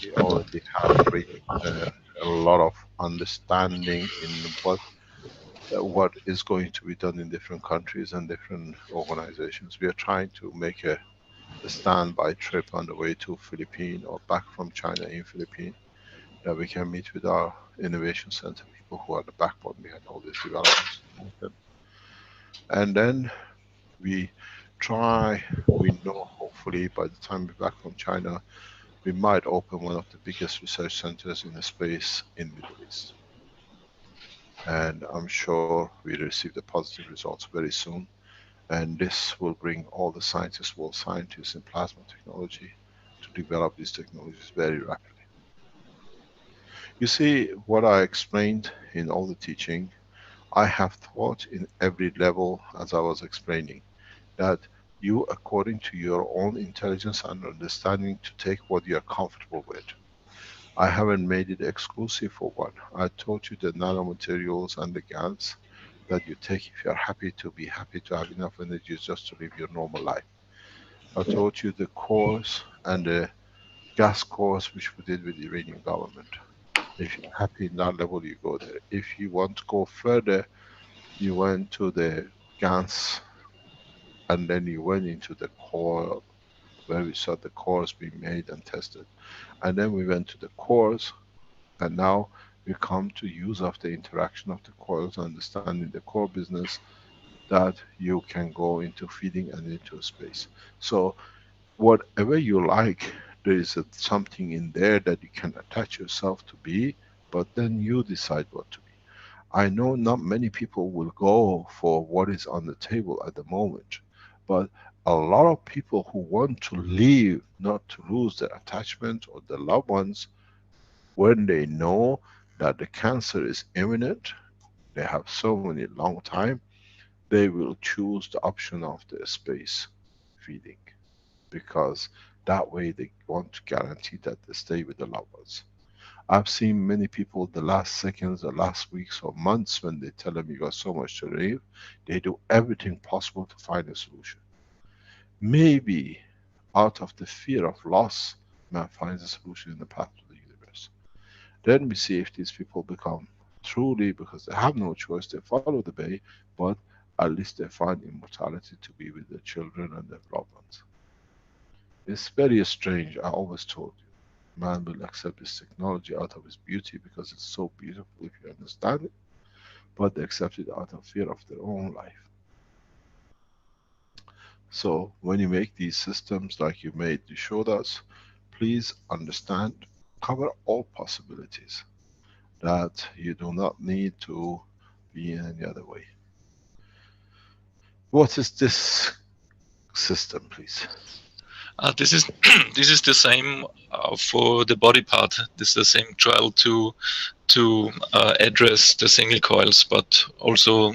We already have a lot of understanding in what is going to be done in different countries and different organizations. We are trying to make a standby trip on the way to Philippines or back from China in Philippines, that we can meet with our innovation center people who are the backbone behind all these developments. And then we know hopefully by the time we're back from China, we might open one of the biggest research centers in the space in Middle East. And I'm sure we'll receive the positive results very soon. And this will bring all the scientists, world scientists in plasma technology, to develop these technologies very rapidly. You see, what I explained in all the teaching, I have taught in every level as I was explaining, that you, according to your own intelligence and understanding, to take what you are comfortable with. I haven't made it exclusive for one. I taught you the nanomaterials and the GaNs that you take if you are happy to be happy to have enough energy just to live your normal life. I taught you the cores and the gas cores which we did with the Iranian government. If you're happy in that level, you go there. If you want to go further, you went to the GaNs, and then you went into the core, where we saw the cores being made and tested. And then we went to the cores, and now we come to use of the interaction of the coils, understanding the core business, that you can go into feeding and into space. So whatever you like, there is something in there that you can attach yourself to be, but then you decide what to be. I know not many people will go for what is on the table at the moment, but a lot of people who want to live, not to lose their attachment or their loved ones, when they know that the cancer is imminent, they have so many long time, they will choose the option of the space feeding, because that way they want to guarantee that they stay with the loved ones. I've seen many people the last seconds or last weeks or months, when they tell them you got so much to live, they do everything possible to find a solution. Maybe out of the fear of loss, man finds a solution in the path to the universe. Then we see if these people become truly, because they have no choice, they follow the way, but at least they find immortality to be with their children and their loved ones. It's very strange. I always told you, man will accept this technology out of its beauty because it's so beautiful if you understand it, but they accept it out of fear of their own life. So when you make these systems like you made, you showed us, please understand, cover all possibilities, that you do not need to be in any other way. What is this system, please? This is this is the same for the body part. This is the same trial to address the single coils, but also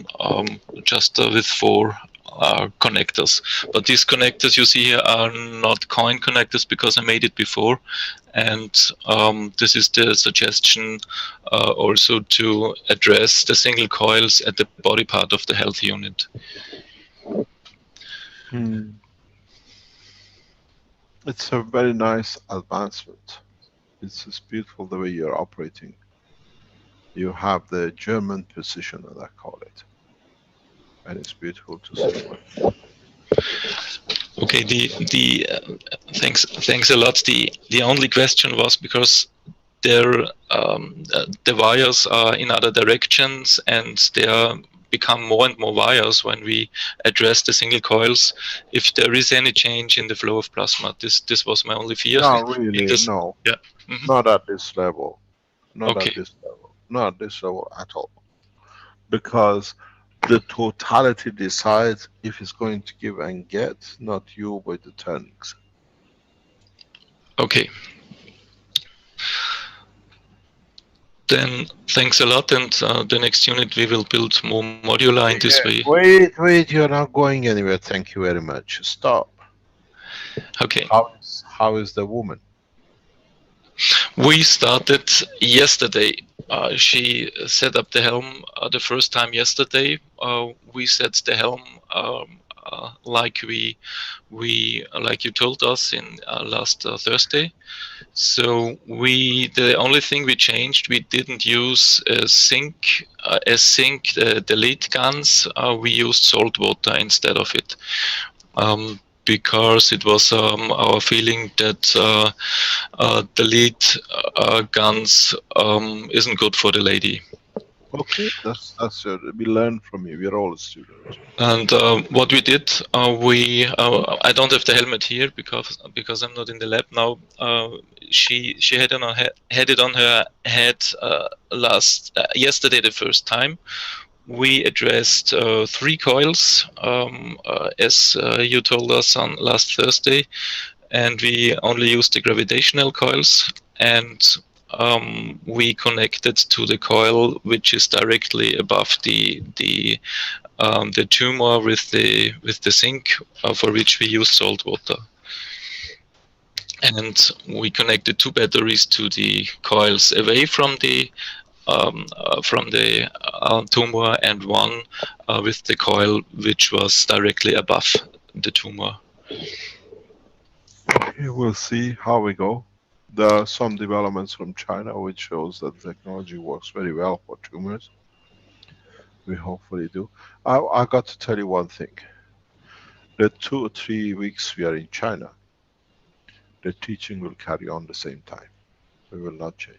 just with 4 connectors. But these connectors you see here are not coin connectors because I made it before, and this is the suggestion also to address the single coils at the body part of the health unit. It's a very nice advancement. It's just beautiful the way you're operating. You have the German precision, as I call it. And it's beautiful to see. Okay, thanks a lot. The only question was because the wires are in other directions and there become more and more wires when we address the single coils. If there is any change in the flow of plasma, this was my only fear. Not really, Because- no. Yeah. Mhm. Not at this level. Not Okay. at this level. Not at this level at all. Because the totality decides if it's going to give and get, not you by the turnings. Okay. Then thanks a lot, and the next unit we will build more modular in this way. Wait, you're not going anywhere. Thank you very much. Stop. Okay. How is the woman? We started yesterday. She set up the helm the first time yesterday. We set the helm like like you told us in last Thursday. So the only thing we changed, we didn't use sync the lead guns. We used salt water instead of it. Because it was our feeling that the lead guns isn't good for the lady. Okay, that's we learn from you. We're all students. And what we did, I don't have the helmet here because I'm not in the lab now. She had it on her head yesterday the first time. We addressed 3 coils, as you told us on last Thursday, and we only used the gravitational coils, and we connected to the coil which is directly above the tumor with the sink, for which we use salt water. And we connected 2 batteries to the coils away from the tumor, and 1 with the coil which was directly above the tumor. Okay, we'll see how we go. There are some developments from China which shows that the technology works very well for tumors. We hopefully do. I got to tell you one thing. The 2 or 3 weeks we are in China, the teaching will carry on the same time. We will not change.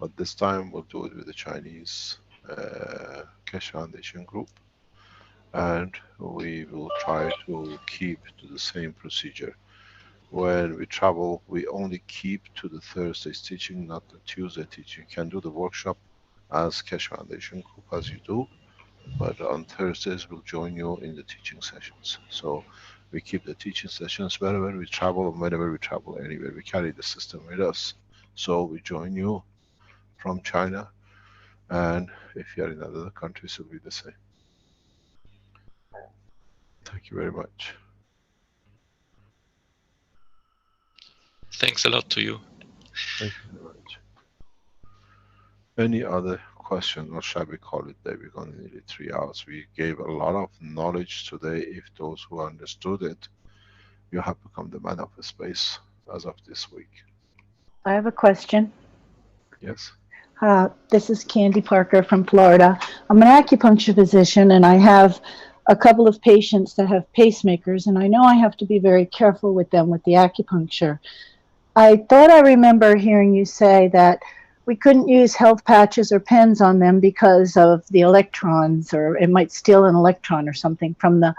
But this time we'll do it with the Chinese Keshe Foundation group, and we will try to keep to the same procedure. When we travel, we only keep to the Thursday's teaching, not the Tuesday teaching. You can do the workshop as Keshe Foundation group as you do, but on Thursdays we'll join you in the teaching sessions. So we keep the teaching sessions wherever we travel, and whenever we travel anywhere, we carry the system with us. So we join you from China, and if you are in other countries, it will be the same. Thank you very much. Thanks a lot to you. Thank you very much. Any other question, or shall we call it day? We're going to nearly 3 hours. We gave a lot of knowledge today. If those who understood it, you have become the man of the space as of this week. I have a question. Yes. This is Candy Parker from Florida. I'm an acupuncture physician, and I have a couple of patients that have pacemakers, and I know I have to be very careful with them with the acupuncture. I thought I remember hearing you say that we couldn't use health patches or pens on them because of the electrons, or it might steal an electron or something from the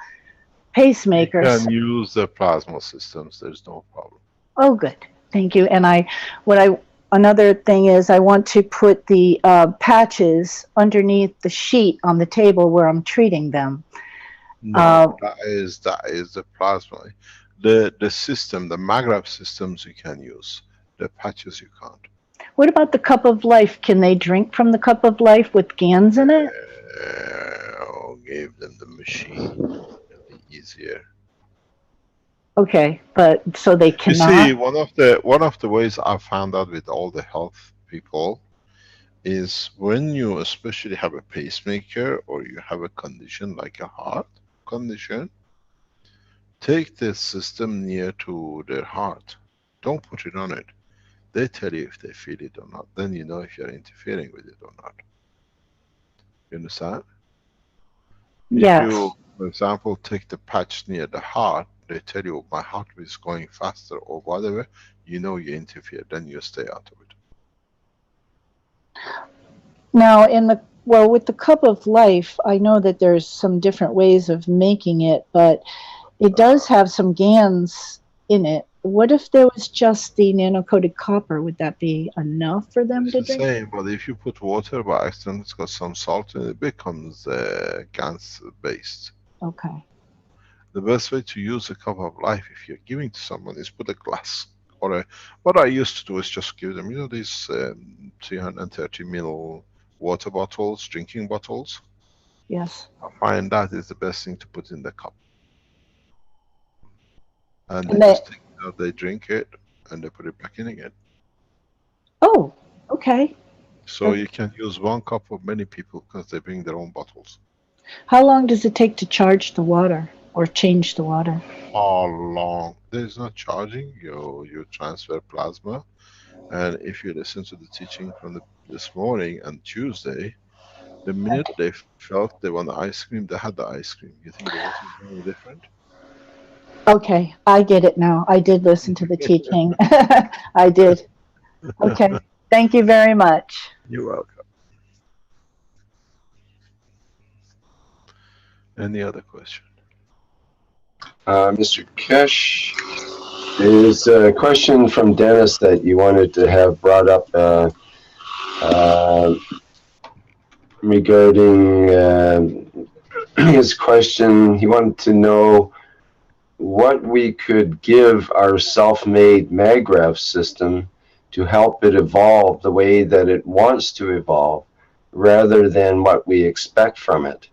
pacemakers. You can use the plasma systems. There's no problem. Oh, good. Thank you. And another thing is I want to put the patches underneath the sheet on the table where I'm treating them. No, that is the plasma. The system, the Magrab systems you can use. The patches you can't. What about the cup of life? Can they drink from the cup of life with GANs in it? Give them the machine. It'll be easier. Okay, but so they cannot. You see, one of the ways I found out with all the health people is when you especially have a pacemaker or you have a condition like a heart condition, take this system near to their heart. Don't put it on it. They tell you if they feel it or not. Then you know if you're interfering with it or not. You understand? Yes. If you, for example, take the patch near the heart, they tell you my heart is going faster or whatever, you know you interfere, then you stay out of it. Now, with the cup of life, I know that there's some different ways of making it, but it does have some GANs in it. What if there was just the nano-coated copper? Would that be enough for them It's to the drink? same, but if you put water by accident, it's got some salt in it, it becomes GANS based. Okay. The best way to use a cup of life if you're giving to someone is put a glass. Or what I used to do is just give them, you know, these 330 ml water bottles, drinking bottles. Yes. I find that is the best thing to put in the cup. And And they they- just take it out, they drink it, and they put it back in again. Oh, okay. So you can use one cup for many people because they bring their own bottles. How long does it take to charge the water or change the water? How long? There's no charging. You transfer plasma, and if you listen to the teaching from this morning and Tuesday, the minute they felt they want the ice cream, they had the ice cream. You think the water is very different? Okay, I get it now. I did listen to the teaching. I did. Okay. Thank you very much. You're welcome. Any other question? Mr. Keshe, there's a question from Dennis that you wanted to have brought up regarding his question. He wanted to know what we could give our self-made MagGraph system to help it evolve the way that it wants to evolve, rather than what we expect from it.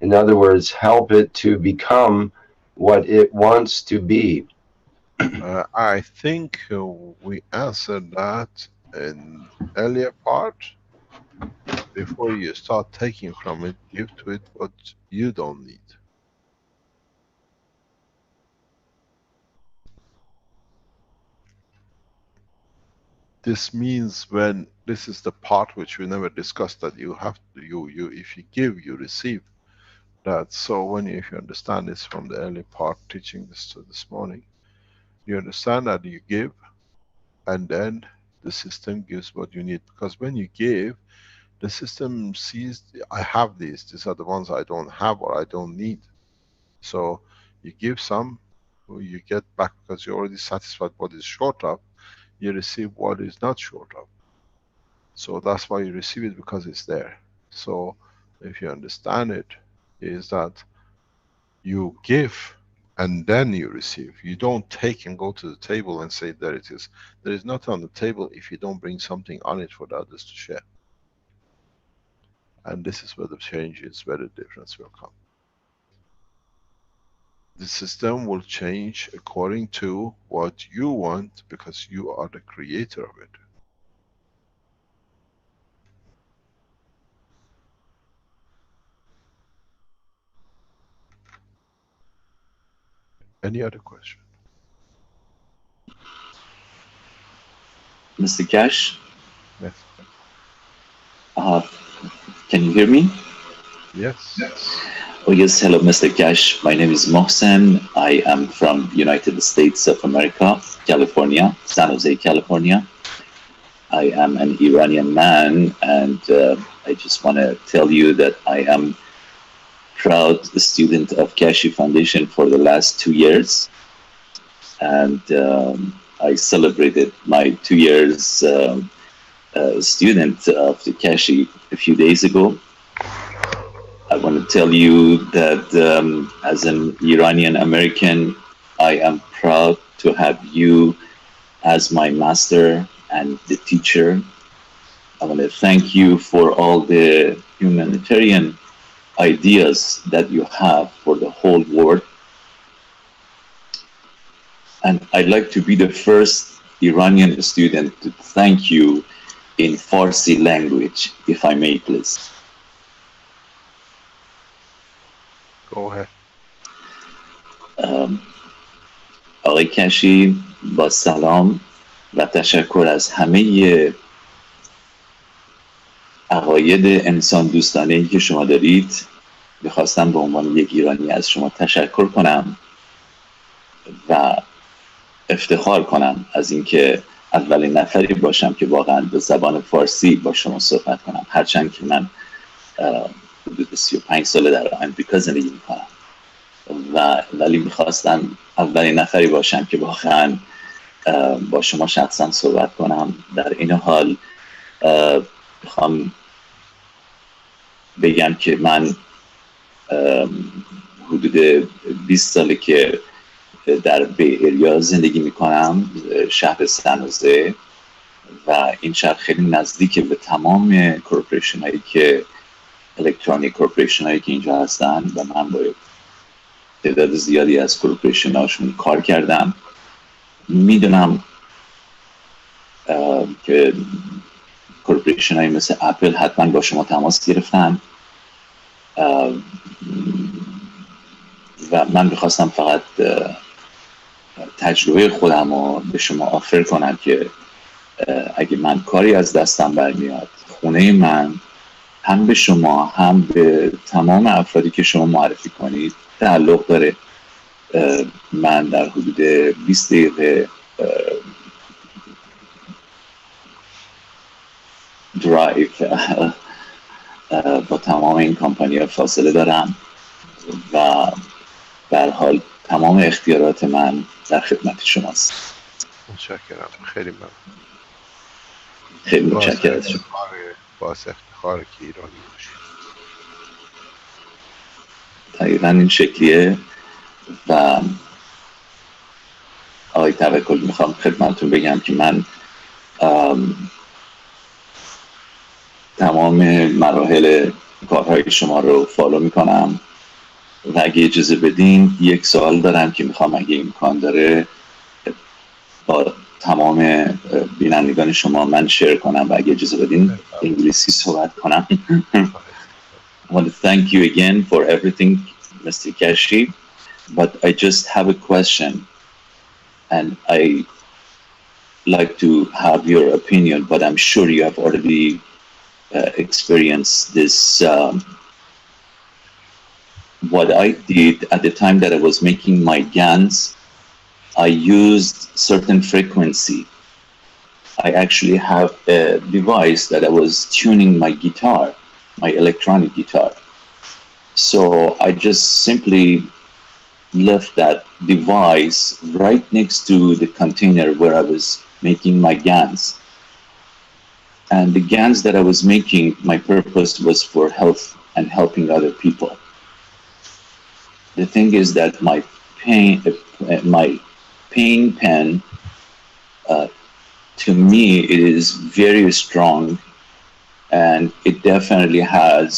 In other words, help it to become what it wants to be. I think we answered that in earlier part. Before you start taking from it, give to it what you don't need. This means when this is the part which we never discussed, that you have to, you if you give, you receive. That so when if you understand this from the early part teaching this morning, you understand that you give, and then the system gives what you need. Because when you give, the system sees, I have these are the ones I don't have or I don't need. So you give some, you get back because you're already satisfied what is short of. You receive what is not short of. So that's why you receive it, because it's there. So if you understand it, is that you give and then you receive. You don't take and go to the table and say there it is. There is nothing on the table if you don't bring something on it for the others to share. And this is where the change is, where the difference will come. The system will change according to what you want, because you are the creator of it. Any other question? Mr. Keshe, Yes. can you hear me? Yes. Oh yes, hello Mr. Keshe. My name is Mohsen. I am from United States of America, California, San Jose, California. I am an Iranian man, and I just want to tell you that I am proud student of Keshe Foundation for the last 2 years. And I celebrated my 2 years student of the Keshe a few days ago. I want to tell you that as an Iranian American, I am proud to have you as my master and the teacher. I want to thank you for all the humanitarian ideas that you have for the whole world. And I'd like to be the first Iranian student to thank you in Farsi language, if I may, please. Go ahead. آقای کشی، با سلام و تشکر از همه عقاید انسان دوستانه‌ای که شما دارید میخواستم به عنوان یک ایرانی از شما تشکر کنم و افتخار کنم از اینکه اولین نفری باشم که واقعا به زبان فارسی با شما صحبت کنم، هرچند که من حدود 35 ساله در آمریکا زندگی میکنم ولی میخواستم اولین نفری باشم که واقعا با شما شخصا صحبت کنم. در این حال میخوام بگم که من حدود 20 ساله که در بی ایریا زندگی میکنم، شهر سنوزه، و این شهر خیلی نزدیکه به تمام کورپوریشن هایی که الکترونیک کورپوریشن هایی که اینجا هستن و من با تعداد زیادی از کورپوریشن هاشون کار کردم. میدونم که کورپوریشن هایی مثل اپل حتما با شما تماس گرفتن و من میخواستم فقط تجربه خودم رو به شما آفر کنم که اگه من کاری از دستم برمیاد، خونه من هم به شما هم به تمام افرادی که شما معرفی کنید تعلق داره. من در حدود 20 دقیقه درایو با تمام این کمپانی‌ها فاصله دارم و به هر حال تمام اختیارات من در خدمت شماست. متشکرم، خیلی ممنون. خیلی متشکرم. باعث افتخار که ایرانی باشید. دقیقا این شکلیه و آقای توکل میخوام خدمتتون بگم که من تمام مراحل کارهای شما رو فالو میکنم و اگه اجازه بدین یک سوال دارم که میخوام اگه امکان داره با تمام بینندگان شما من شیر کنم و اگه اجازه بدین انگلیسی صحبت کنم. I want to thank you again for everything, Mr. Kashi, but I just have a question and I like to have your opinion, but I'm sure you have already experienced this. What I did at the time that I was making my GANs, I used certain frequency. I actually have a device that I was tuning my guitar, my electronic guitar. So I just simply left that device right next to the container where I was making my GANs. And the GANs that I was making, my purpose was for health and helping other people. The thing is that my pain pen, to me, it is very strong, and it definitely has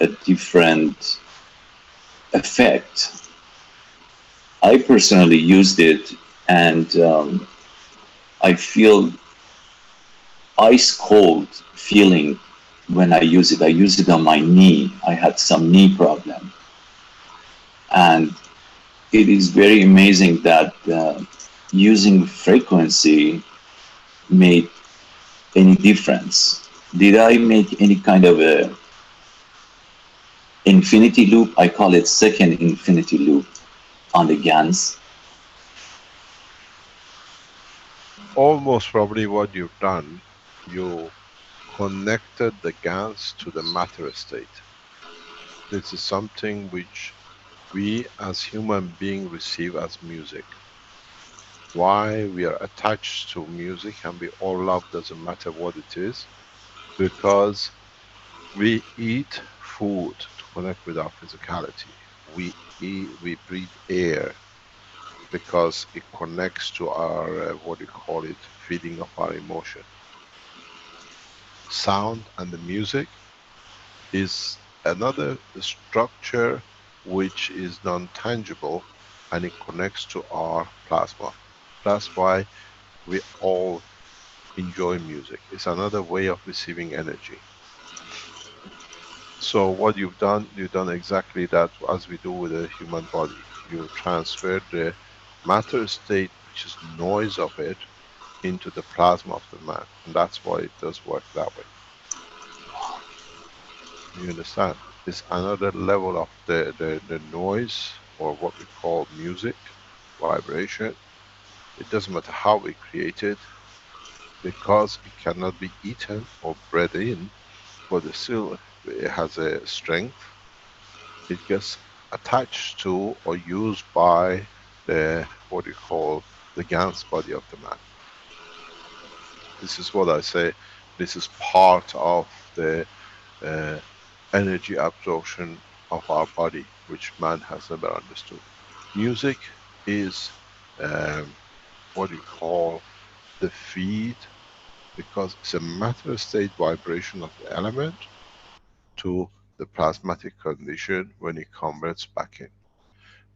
a different effect. I personally used it, and I feel ice cold feeling when I use it. I use it on my knee. I had some knee problem. And it is very amazing that using frequency made any difference. Did I make any kind of a infinity loop? I call it second infinity loop on the GANs. Almost probably what you've done, you connected the GANs to the matter state. This is something which we as human beings receive as music. Why we are attached to music and we all love, doesn't matter what it is, because we eat food to connect with our physicality. We eat, we breathe air because it connects to our, what do you call it, feeding of our emotion. Sound and the music is another structure which is non-tangible, and it connects to our plasma. That's why we all enjoy music. It's another way of receiving energy. So what you've done exactly that as we do with the human body. You transfer the matter state, which is noise of it, into the plasma of the man. And that's why it does work that way. You understand? is another level of the noise, or what we call music, vibration. It doesn't matter how we create it, because it cannot be eaten or bred in, but it still it has a strength. It gets attached to or used by the, what you call, the Gans body of the man. This is what I say, this is part of the energy absorption of our body, which man has never understood. Music is what you call the feed, because it's a matter state vibration of the element to the plasmatic condition when it converts back in.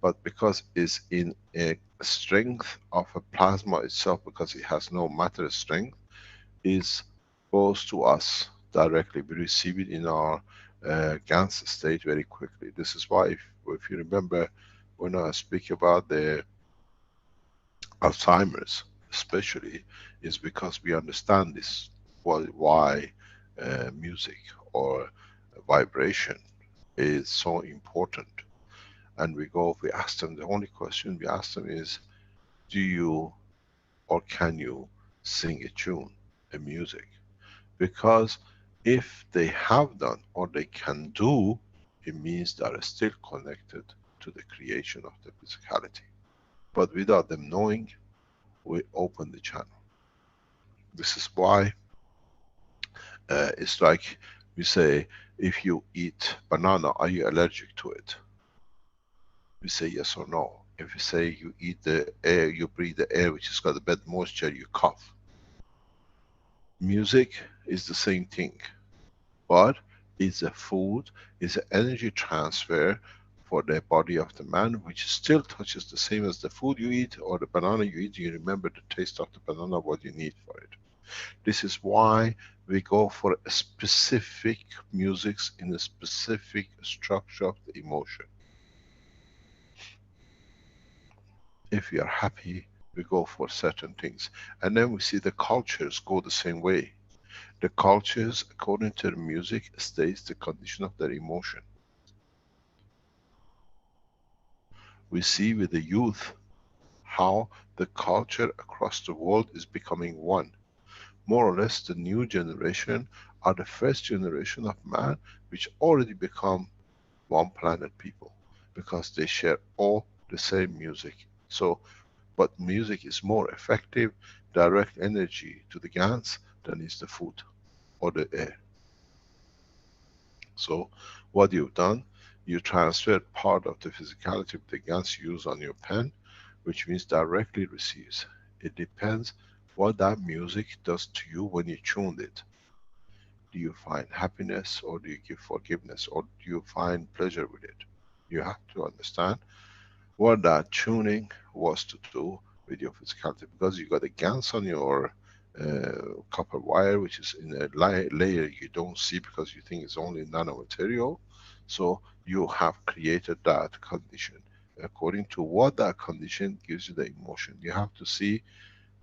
But because it's in a strength of a plasma itself, because it has no matter strength, is goes to us directly. We receive it in our Gans state very quickly. This is why, if you remember, when I speak about the Alzheimer's, especially, is because we understand this, why music or vibration is so important. And we ask them, the only question we ask them is, do you or can you sing a tune, a music? Because if they have done or they can do, it means they are still connected to the creation of the physicality. But without them knowing, we open the channel. This is why it's like we say, if you eat banana, are you allergic to it? We say yes or no. If you say you eat the air, you breathe the air which has got a bad moisture, you cough. Music is the same thing, but it's a food, it's an energy transfer for the body of the man, which still touches the same as the food you eat or the banana you eat. You remember the taste of the banana, what you need for it. This is why we go for a specific musics in a specific structure of the emotion. If we are happy, we go for certain things. And then we see the cultures go the same way. The cultures, according to the music, states the condition of their emotion. We see with the youth how the culture across the world is becoming one. More or less the new generation are the first generation of man which already become one planet people, because they share all the same music. So, but music is more effective, direct energy to the Gans than is the food or the air. So what you've done, you transferred part of the physicality of the Gans use on your pen, which means directly receives. It depends what that music does to you when you tuned it. Do you find happiness, or do you give forgiveness, or do you find pleasure with it? You have to understand what that tuning was to do with your physicality, because you got a Gans on your copper wire, which is in a layer you don't see because you think it's only nanomaterial. So you have created that condition. According to what that condition gives you the emotion, you have to see,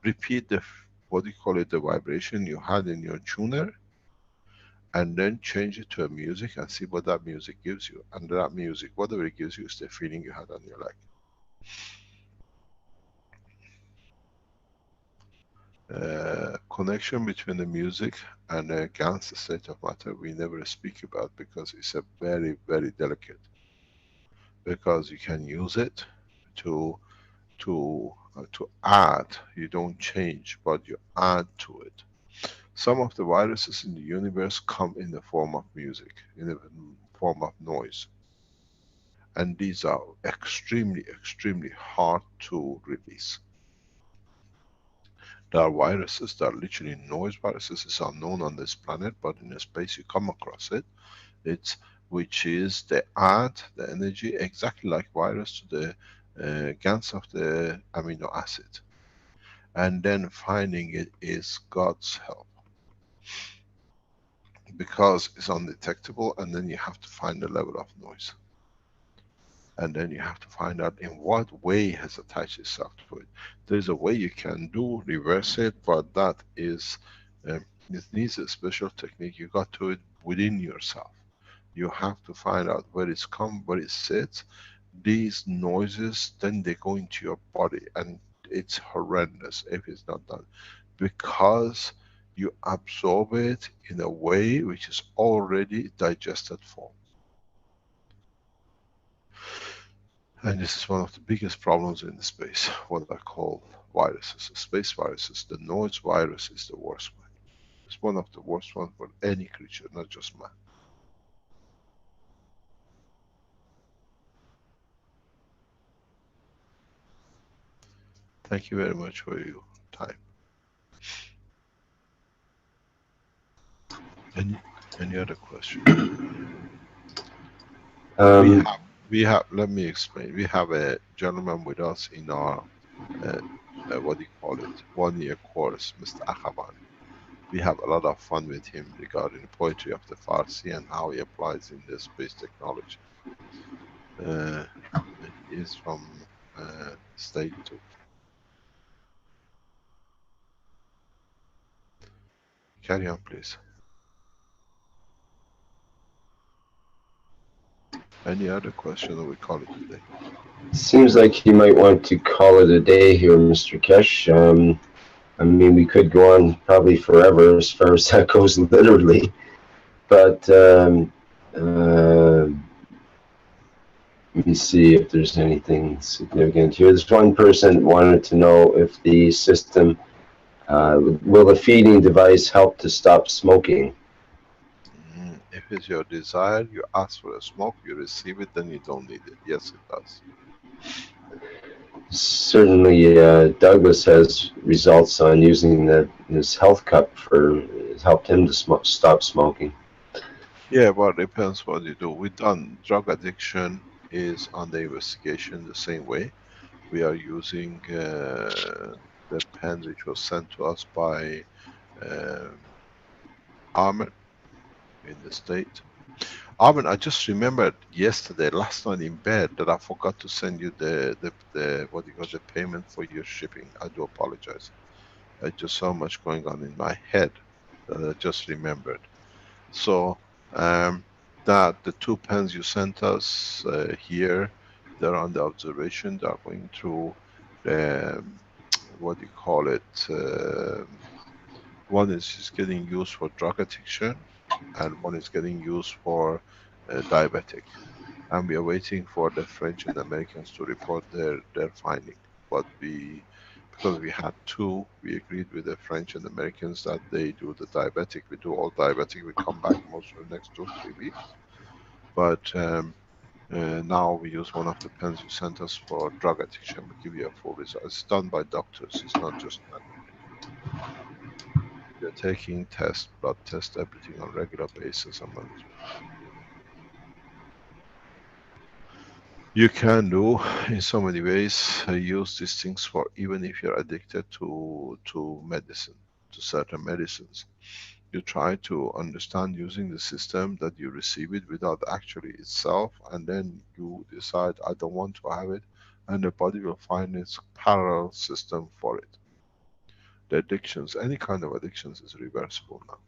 repeat the, what do you call it, the vibration you had in your tuner, and then change it to a music and see what that music gives you. And that music, whatever it gives you, is the feeling you had on your leg. Connection between the music and the Gans state of matter we never speak about, because it's a very, very delicate. Because you can use it to add, you don't change, but you add to it. Some of the viruses in the universe come in the form of music, in the form of noise. And these are extremely, extremely hard to release. There are viruses that are literally noise viruses. It's unknown on this planet, but in a space you come across it. It's, which is they add the energy exactly like virus to the Gans of the amino acid. And then finding it is God's help. Because it's undetectable, and then you have to find the level of noise. And then you have to find out in what way has attached itself to it. There's a way you can do, reverse it, but that is, it needs a special technique. You got to it within yourself. You have to find out where it's come, where it sits. These noises, then they go into your body, and it's horrendous if it's not done, because you absorb it in a way which is already digested form. And this is one of the biggest problems in the space, what I call viruses, space viruses. The noise virus is the worst one. It's one of the worst ones for any creature, not just man. Thank you very much for your time. Any other question? We have, let me explain. We have a gentleman with us in our, what do you call it, 1-year course, Mr. Akhavan. We have a lot of fun with him regarding the poetry of the Farsi and how he applies in the space technology. He is from State too. Carry on, please. Any other question, or we call it a day? Seems like you might want to call it a day here, Mr. Kesh. I mean, we could go on probably forever as far as that goes, literally. But let me see if there's anything significant here. There's one person wanted to know if the system, will the feeding device help to stop smoking? If it's your desire, you ask for a smoke, you receive it, then you don't need it. Yes, it does. Certainly, Douglas has results on using his health cup it's helped him to stop smoking. Yeah, well, it depends what you do. We've done drug addiction is under investigation the same way. We are using the pen which was sent to us by Armin in the state. Armin, I just remembered yesterday, last night in bed, that I forgot to send you the what you call the payment for your shipping. I do apologize. I just so much going on in my head that I just remembered. So that the 2 pens you sent us here, they're on the observation. They are going through the what do you call it? One is getting used for drug addiction, and one is getting used for diabetic. And we are waiting for the French and Americans to report their finding. But because we had 2, we agreed with the French and Americans that they do the diabetic. We do all diabetic. We come back most of the next 2-3 weeks. But now we use one of the pens you sent us for drug addiction. We give you a full result. It's done by doctors. It's not just manually. You're taking tests, blood tests, everything on regular basis. You can do in so many ways. Use these things for even if you're addicted to medicine, to certain medicines. You try to understand using the system that you receive it without actually itself, and then you decide, I don't want to have it, and the body will find its parallel system for it. The addictions, any kind of addictions, is reversible now.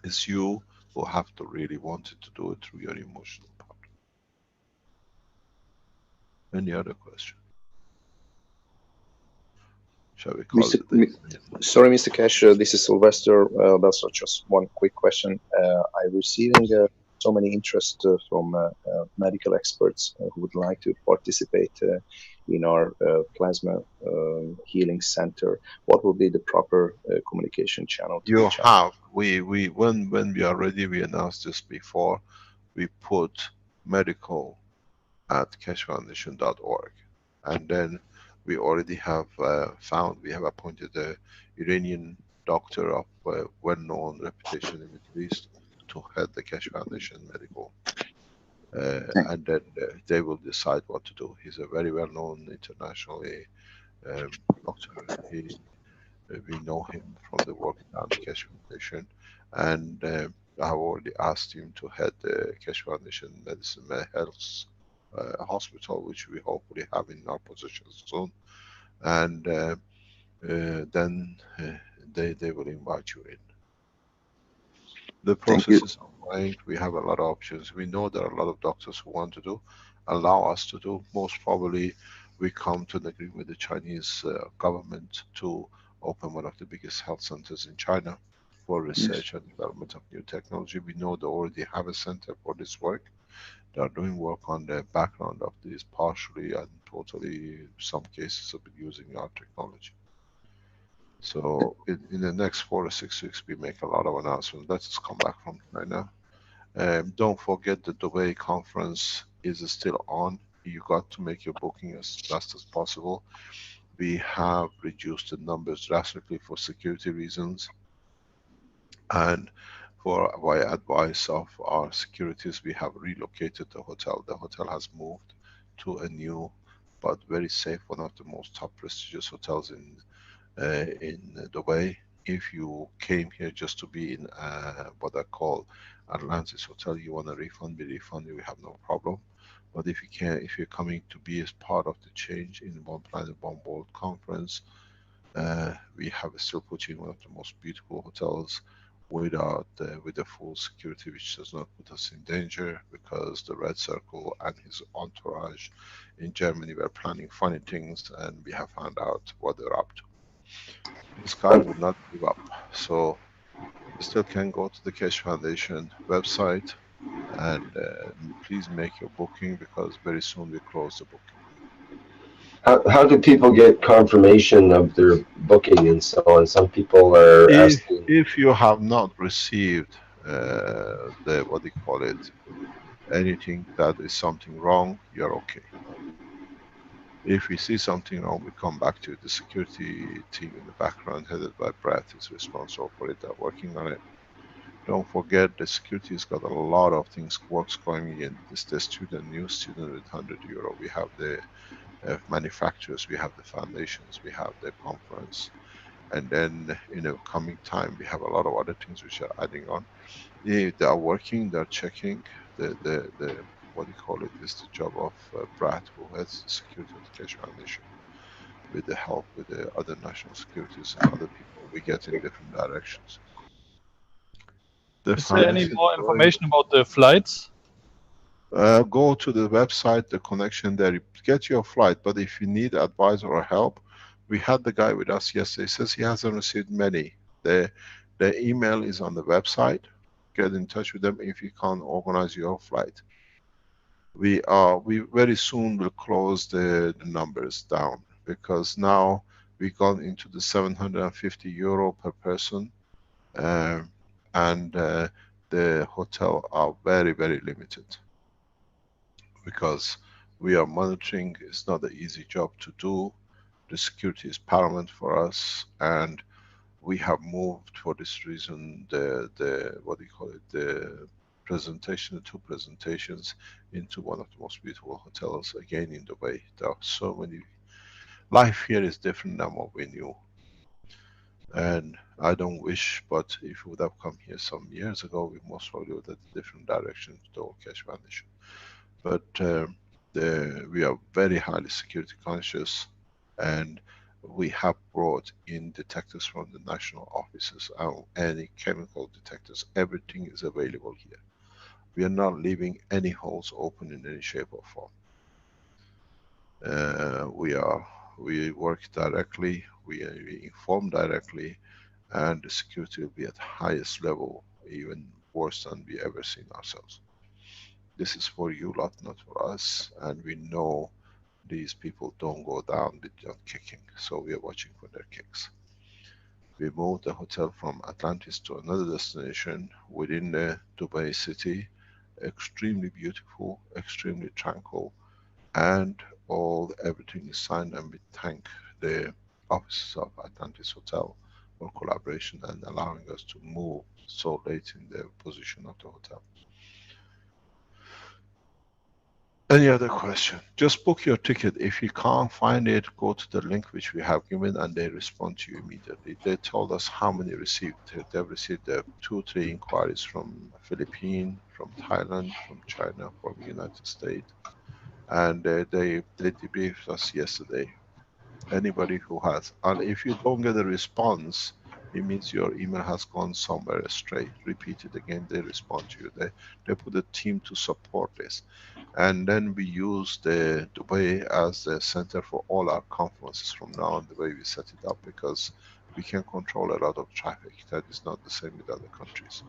It's you who have to really want it to do it through your emotional part. Any other question? Shall we call it? Sorry, Mr. Kesh, this is Sylvester. That's just one quick question. I'm receiving so many interest from medical experts who would like to participate in our plasma healing center. What will be the proper communication channel? You have. When we are ready, we announced this before. We put medical@keshefoundation.org, and then we already have we have appointed a Iranian doctor of well-known reputation in the Middle East to head the Keshe Foundation medical, and then they will decide what to do. He's a very well-known internationally doctor. We know him from the work on the Keshe Foundation, and I have already asked him to head the Keshe Foundation Medicine Health hospital, which we hopefully have in our possession soon, and then they will invite you in. The Thank process you. is ongoing. We have a lot of options. We know there are a lot of doctors who want to do, allow us to do. Most probably, we come to an agreement with the Chinese government to open one of the biggest health centers in China for research and development of new technology. We know they already have a center for this work. They are doing work on the background of this partially and totally, some cases of using our technology. So in the next 4 or 6 weeks, we make a lot of announcements. Let's just come back from China. Don't forget the Dubai conference is still on. You got to make your booking as fast as possible. We have reduced the numbers drastically for security reasons, and by advice of our securities, we have relocated the hotel. The hotel has moved to a new but very safe, one of the most top prestigious hotels in Dubai. If you came here just to be in what I call Atlantis Hotel, you want a refund, we refund you, we have no problem. But if you can, if you're coming to be as part of the change in One Planet One World conference, we have still put you in one of the most beautiful hotels without with the full security, which does not put us in danger, because the Red Circle and his entourage in Germany were planning funny things, and we have found out what they're up to. This guy will not give up. So you still can go to the Keshe Foundation website and please make your booking, because very soon we close the booking. How do people get confirmation of their booking and so on? Some people are asking. If you have not received the, what do you call it, anything that is something wrong, you're okay. If we see something wrong, we come back to the security team in the background, headed by Brad, is responsible for it. They're working on it. Don't forget, the security has got a lot of things, works going in. This the student, new student with €100. We have the manufacturers, we have the foundations, we have the conference, and then in the coming time we have a lot of other things which are adding on. They are working, they're checking the what do you call it, is the job of Brad, who heads the security of the Keshe Foundation, with the help with the other national securities and other people. We get in different directions. Is there any more information about the flights? Go to the website, the connection there, you get your flight. But if you need advice or help, we had the guy with us yesterday, says he hasn't received many. The email is on the website. Get in touch with them if you can't organize your flight. We very soon will close the numbers down, because now we've gone into the €750 per person, and the hotel are very, very limited, because we are monitoring. It's not an easy job to do. The security is paramount for us, and we have moved for this reason the what do you call it, the presentation, the 2 presentations, into one of the most beautiful hotels again in Dubai. There are so many. Life here is different than what we knew, and I don't wish, but if we would have come here some years ago, we most probably would have a different direction to the Keshe Foundation. But we are very highly security conscious, and we have brought in detectors from the national offices, any chemical detectors, everything is available here. We are not leaving any holes open in any shape or form. We work directly, we inform directly, and the security will be at the highest level, even worse than we ever seen ourselves. This is for you lot, not for us, and we know these people don't go down with just kicking, so we are watching for their kicks. We moved the hotel from Atlantis to another destination within the Dubai city, extremely beautiful, extremely tranquil, and everything is signed, and we thank the offices of Atlantis Hotel for collaboration and allowing us to move so late in the position of the hotel. Any other question? Just book your ticket. If you can't find it, go to the link which we have given, and they respond to you immediately. They told us how many received. They've received 2, 3 inquiries from Philippines, from Thailand, from China, from the United States, and they debriefed us yesterday. Anybody who has, and if you don't get a response, it means your email has gone somewhere astray. Repeat it again, they respond to you. They put a team to support this. And then we use the Dubai as the center for all our conferences from now on, the way we set it up, because we can control a lot of traffic. That is not the same with other countries.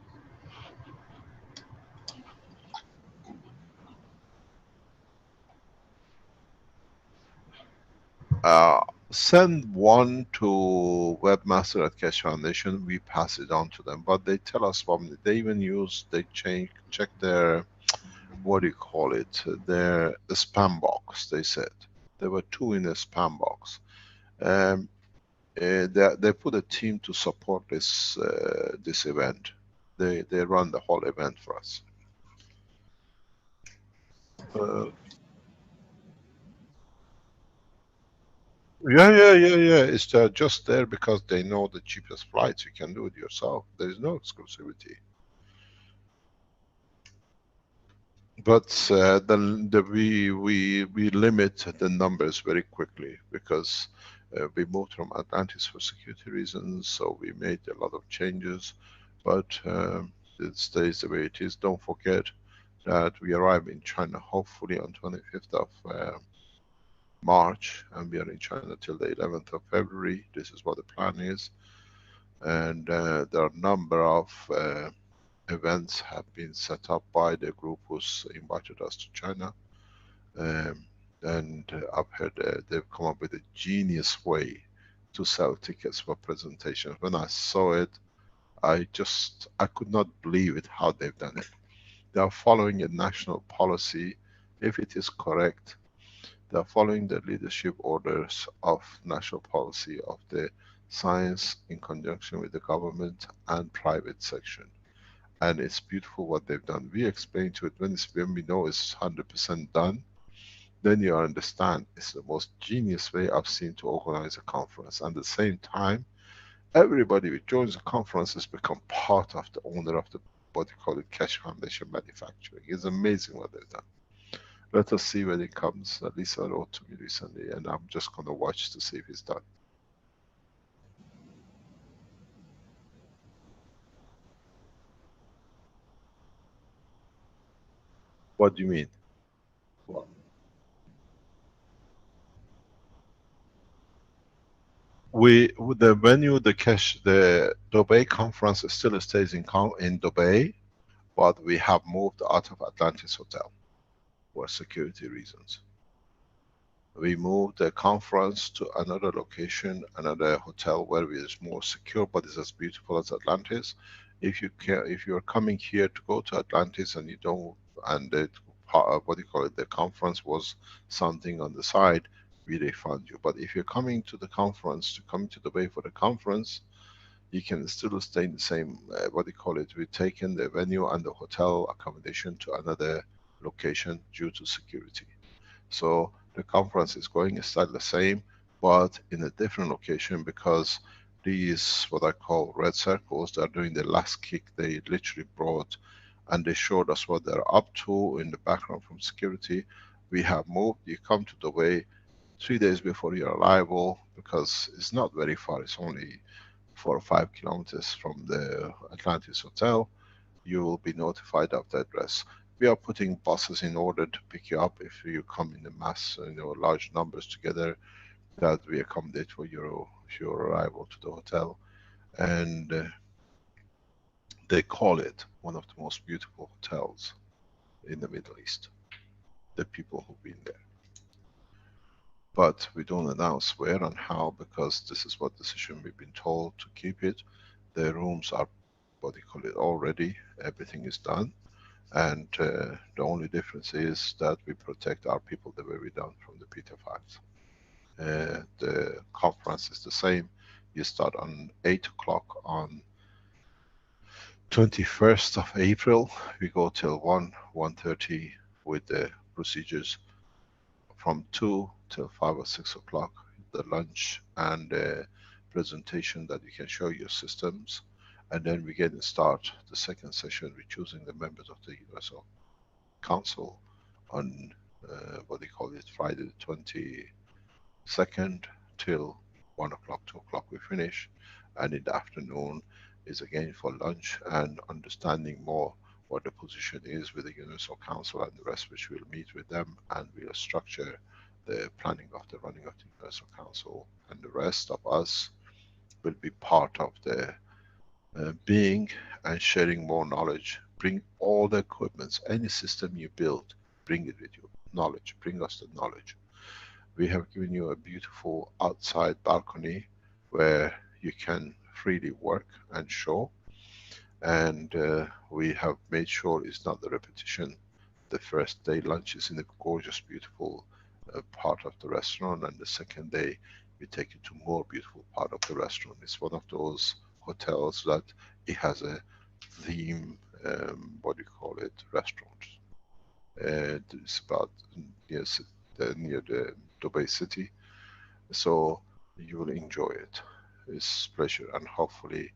Send one to webmaster at Keshe Foundation. We pass it on to them, but they tell us probably they even use, they check their, what do you call it, their spam box. They said there were 2 in the spam box. They put a team to support this this event. They run the whole event for us. Yeah. It's just there because they know the cheapest flights. You can do it yourself. There is no exclusivity. But we limit the numbers very quickly because we moved from Atlantis for security reasons. So we made a lot of changes, but it stays the way it is. Don't forget that we arrive in China hopefully on 25th of March, and we are in China till the 11th of February. This is what the plan is. And there are a number of events have been set up by the group who's invited us to China. And I've heard they've come up with a genius way to sell tickets for presentations. When I saw it, I could not believe it, how they've done it. They are following a national policy. If it is correct, they are following the leadership orders of national policy of the science in conjunction with the government and private section. And it's beautiful what they've done. We explain to it when we know it's 100% done, then you understand it's the most genius way I've seen to organize a conference. And at the same time, everybody who joins the conference has become part of the owner of the, what you call it, Keshe Foundation manufacturing. It's amazing what they've done. Let us see when it comes. Lisa wrote to me recently, and I'm just going to watch to see if it's done. What do you mean? What? The venue, the Dubai conference still stays in Dubai, but we have moved out of Atlantis Hotel for security reasons. We moved the conference to another location, another hotel where it is more secure, but it's as beautiful as Atlantis. If you're coming here to go to Atlantis and you don't, and what do you call it, the conference was something on the side, we refund you. But if you're coming to the conference, to come to Dubai for the conference, you can still stay in the same, what do you call it, we've taken the venue and the hotel accommodation to another location due to security. So the conference is going still the same, but in a different location, because these, what I call red circles, they're doing the last kick. They literally brought and they showed us what they're up to in the background from security. We have moved. You come to Dubai 3 days before your arrival, because it's not very far. It's only 4 or 5 kilometers from the Atlantis Hotel. You will be notified of the address. We are putting buses in order to pick you up if you come in a mass, large numbers together, that we accommodate for your arrival to the hotel. And they call it one of the most beautiful hotels in the Middle East, the people who've been there. But we don't announce where and how, because this is what decision we've been told to keep it. The rooms are, what do you call it, already, everything is done. And the only difference is that we protect our people the way we done from the Peter Files. The conference is the same. You start on 8 o'clock on 21st of April. We go till 1:30 with the procedures. From 2 till 5 or 6 o'clock, the lunch and the presentation that you can show your systems. And then we get to start the second session with choosing the members of the Universal Council on, what they call it, Friday the 22nd till 1 o'clock, 2 o'clock we finish. and in the afternoon is again for lunch and understanding more what the position is with the Universal Council and the rest, which we'll meet with them and we'll structure the planning of the running of the Universal Council, and the rest of us will be part of the being and sharing more knowledge. Bring all the equipments, any system you build, bring it with you. Knowledge, bring us the knowledge. We have given you a beautiful outside balcony where you can freely work and show, and we have made sure it's not the repetition. The first day lunch is in a gorgeous, beautiful part of the restaurant, and the second day we take you to more beautiful part of the restaurant. It's one of those hotels that it has a theme, what do you call it, restaurant. It's about near the Dubai city, so you will enjoy it. It's pleasure, and hopefully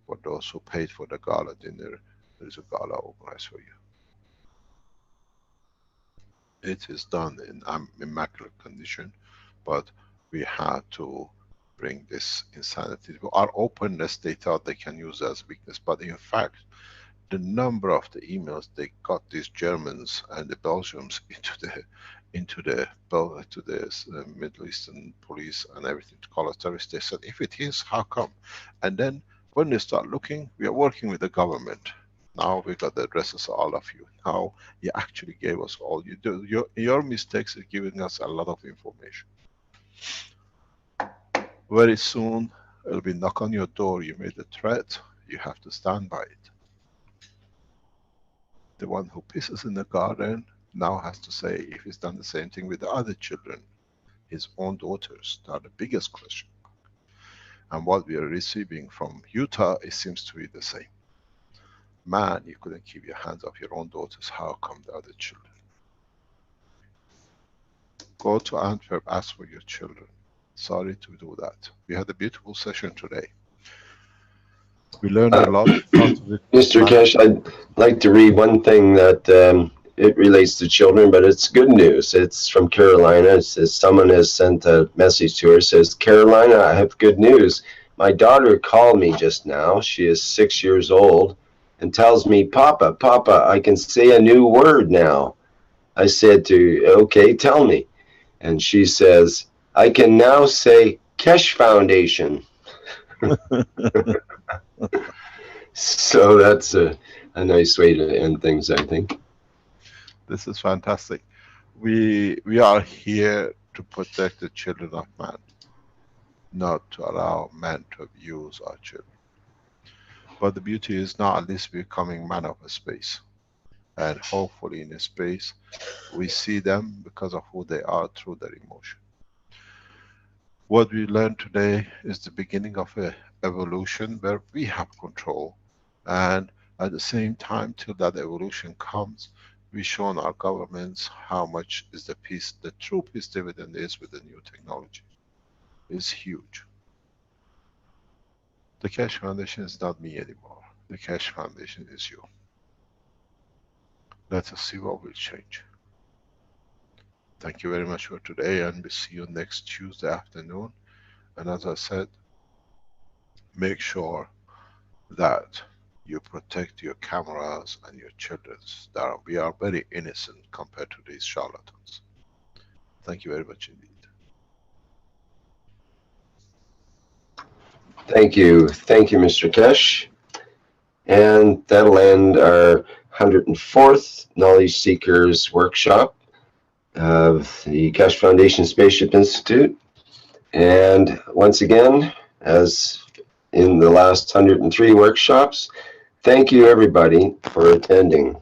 for those who paid for the gala dinner, there is a gala organized for you. It is done in immaculate condition, but we had to bring this insanity. Our openness, they thought they can use as weakness, but in fact, the number of the emails they got, these Germans and the Belgians into the Middle Eastern police and everything to call us terrorists. They said, if it is, how come? And then when they start looking, we are working with the government. Now we got the addresses of all of you. Now you actually gave us all you do. Your mistakes are giving us a lot of information. Very soon it'll be knock on your door. You made a threat. You have to stand by it. The one who pisses in the garden now has to say if he's done the same thing with the other children, his own daughters. They are the biggest question. And what we are receiving from Utah, it seems to be the same. Man, you couldn't keep your hands off your own daughters. How come the other children? Go to Antwerp, ask for your children. Sorry to do that. We had a beautiful session today. We learned a lot. Mr. Keshe, I'd like to read one thing that it relates to children, but it's good news. It's from Carolina. It says someone has sent a message to her. It says, Carolina, I have good news. My daughter called me just now. She is 6 years old and tells me, Papa, Papa, I can say a new word now. I said to her, okay, tell me. And she says, I can now say Keshe Foundation. So that's a nice way to end things, I think. This is fantastic. We are here to protect the children of man, not to allow man to abuse our children. But the beauty is now at least becoming man of a space. And hopefully in a space, we see them because of who they are through their emotion. What we learned today is the beginning of a evolution where we have control, and at the same time, till that evolution comes, we've shown our governments how much is the peace, the true peace dividend is with the new technology. It's huge. The Keshe Foundation is not me anymore. The Keshe Foundation is you. Let us see what will change. Thank you very much for today, and we'll see you next Tuesday afternoon. And as I said, make sure that you protect your cameras and your children. We are very innocent compared to these charlatans. Thank you very much indeed. Thank you. Thank you, Mr. Keshe. And that'll end our 104th Knowledge Seekers workshop of the Keshe Foundation Spaceship Institute. And once again, as in the last 103 workshops, thank you everybody for attending.